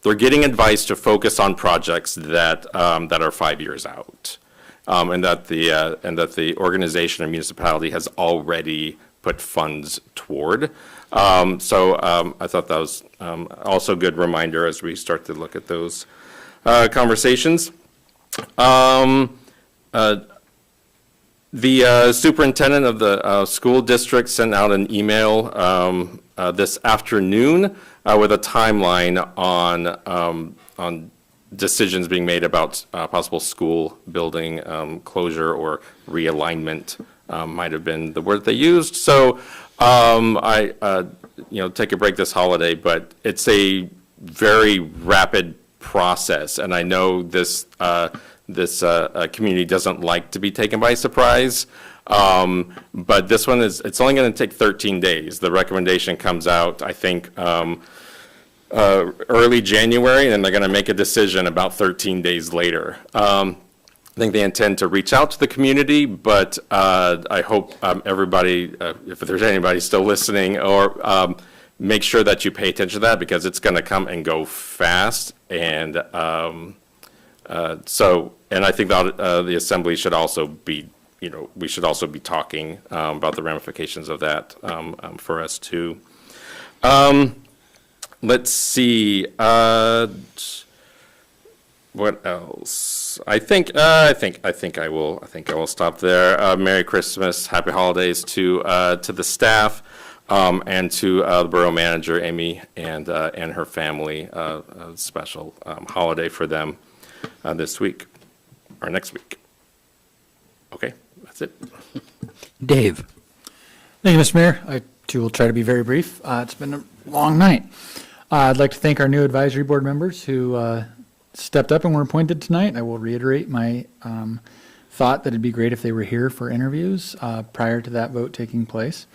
they're getting advice to focus on projects that are 5 years out, and that the organization or municipality has already put funds toward. So I thought that was also a good reminder as we start to look at those conversations. The superintendent of the school district sent out an email this afternoon with a timeline on decisions being made about possible school building closure or realignment, might have been the word they used. So I take a break this holiday, but it's a very rapid process, and I know this community doesn't like to be taken by surprise, but this one it's only going to take 13 days. The recommendation comes out, I think, early January, and then they're going to make a decision about 13 days later. I think they intend to reach out to the community, but I hope everybody, if there's anybody still listening, or make sure that you pay attention to that, because it's going to come and go fast. And and I think that the assembly should also be, we should also be talking about the ramifications of that for us too. Let's see. What else? I think I will stop there. Merry Christmas, Happy Holidays to the staff. And to the borough manager, Amy, and her family, a special holiday for them this week, or next week. Okay, that's it. Dave. Thank you, Mr. Mayor. I, too, will try to be very brief. It's been a long night. I'd like to thank our new advisory board members who stepped up and were appointed tonight. I will reiterate my thought that it'd be great if they were here for interviews prior to that vote taking place.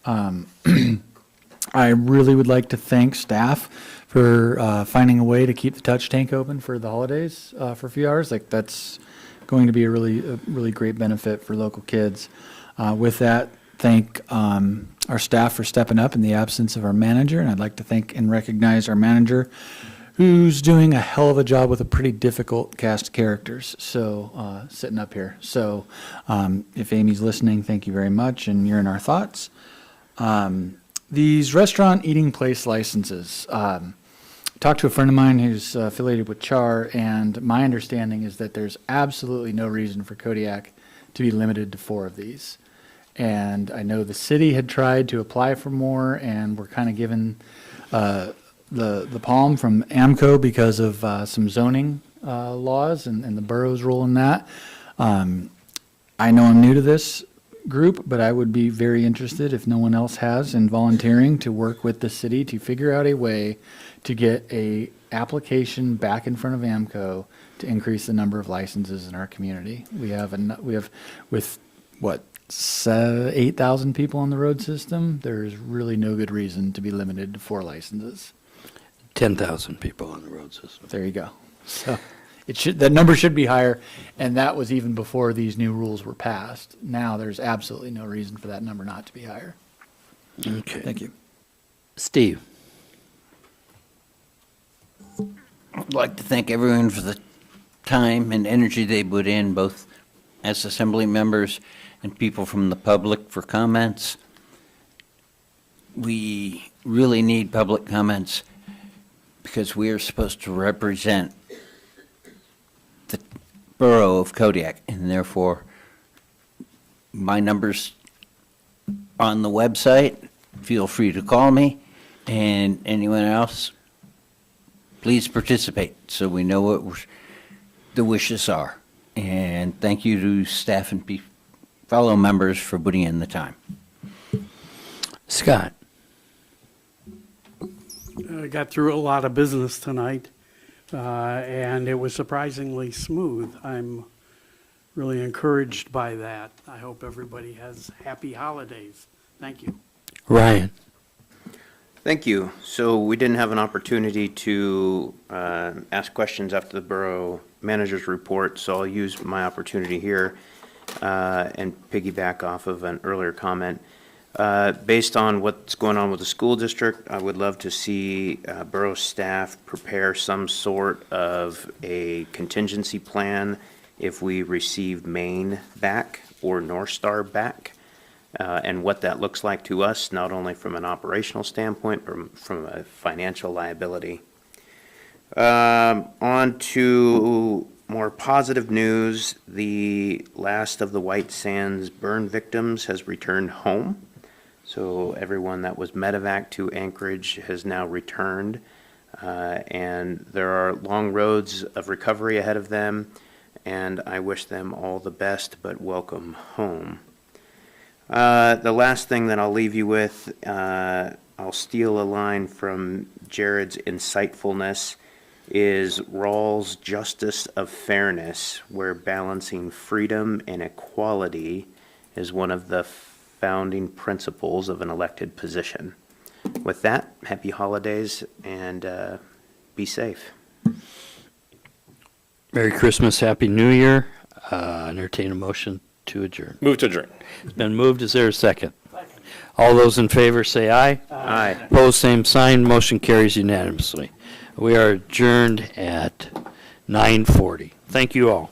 I really would like to thank staff for finding a way to keep the touch tank open for the holidays for a few hours. Like, that's going to be a really great benefit for local kids. With that, thank our staff for stepping up in the absence of our manager, and I'd like to thank and recognize our manager, who's doing a hell of a job with a pretty difficult cast of characters, so sitting up here. So if Amy's listening, thank you very much, and you're in our thoughts. These restaurant eating place licenses. Talked to a friend of mine who's affiliated with CHAR, and my understanding is that there's absolutely no reason for Kodiak to be limited to 4 of these. And I know the city had tried to apply for more, and we're kind of given the palm from AMCO because of some zoning laws and the borough's role in that. I know I'm new to this group, but I would be very interested, if no one else has, in volunteering to work with the city to figure out a way to get a application back in front of AMCO to increase the number of licenses in our community. We have with what, 8,000 people on the road system. There's really no good reason to be limited to 4 licenses. 10,000 people on the road system. There you go. So that number should be higher, and that was even before these new rules were passed. Now there's absolutely no reason for that number not to be higher. Okay. Thank you. Steve. I'd like to thank everyone for the time and energy they put in, both as assembly members and people from the public, for comments. We really need public comments because we are supposed to represent the borough of Kodiak, and therefore, my number's on the website. Feel free to call me, and anyone else, please participate, so we know what the wishes are. And thank you to staff and fellow members for putting in the time. Scott? I got through a lot of business tonight, and it was surprisingly smooth. I'm really encouraged by that. I hope everybody has happy holidays. Thank you. Ryan? Thank you. So we didn't have an opportunity to ask questions after the borough manager's report, so I'll use my opportunity here and piggyback off of an earlier comment. Based on what's going on with the school district, I would love to see borough staff prepare some sort of a contingency plan if we receive Maine back or North Star back, and what that looks like to us, not only from an operational standpoint, but from a financial liability. On to more positive news. The last of the White Sands burn victims has returned home. So everyone that was medevac to Anchorage has now returned. And there are long roads of recovery ahead of them, and I wish them all the best, but welcome home. The last thing that I'll leave you with, I'll steal a line from Jared's insightfulness, is Rawls' justice of fairness, where balancing freedom and equality is one of the founding principles of an elected position. With that, happy holidays and be safe. Merry Christmas, Happy New Year. Entertain a motion to adjourn. Move to adjourn. It's been moved. Is there a second? All those in favor say aye. Aye. Opposed, same sign. Motion carries unanimously. We are adjourned at 9:40. Thank you all.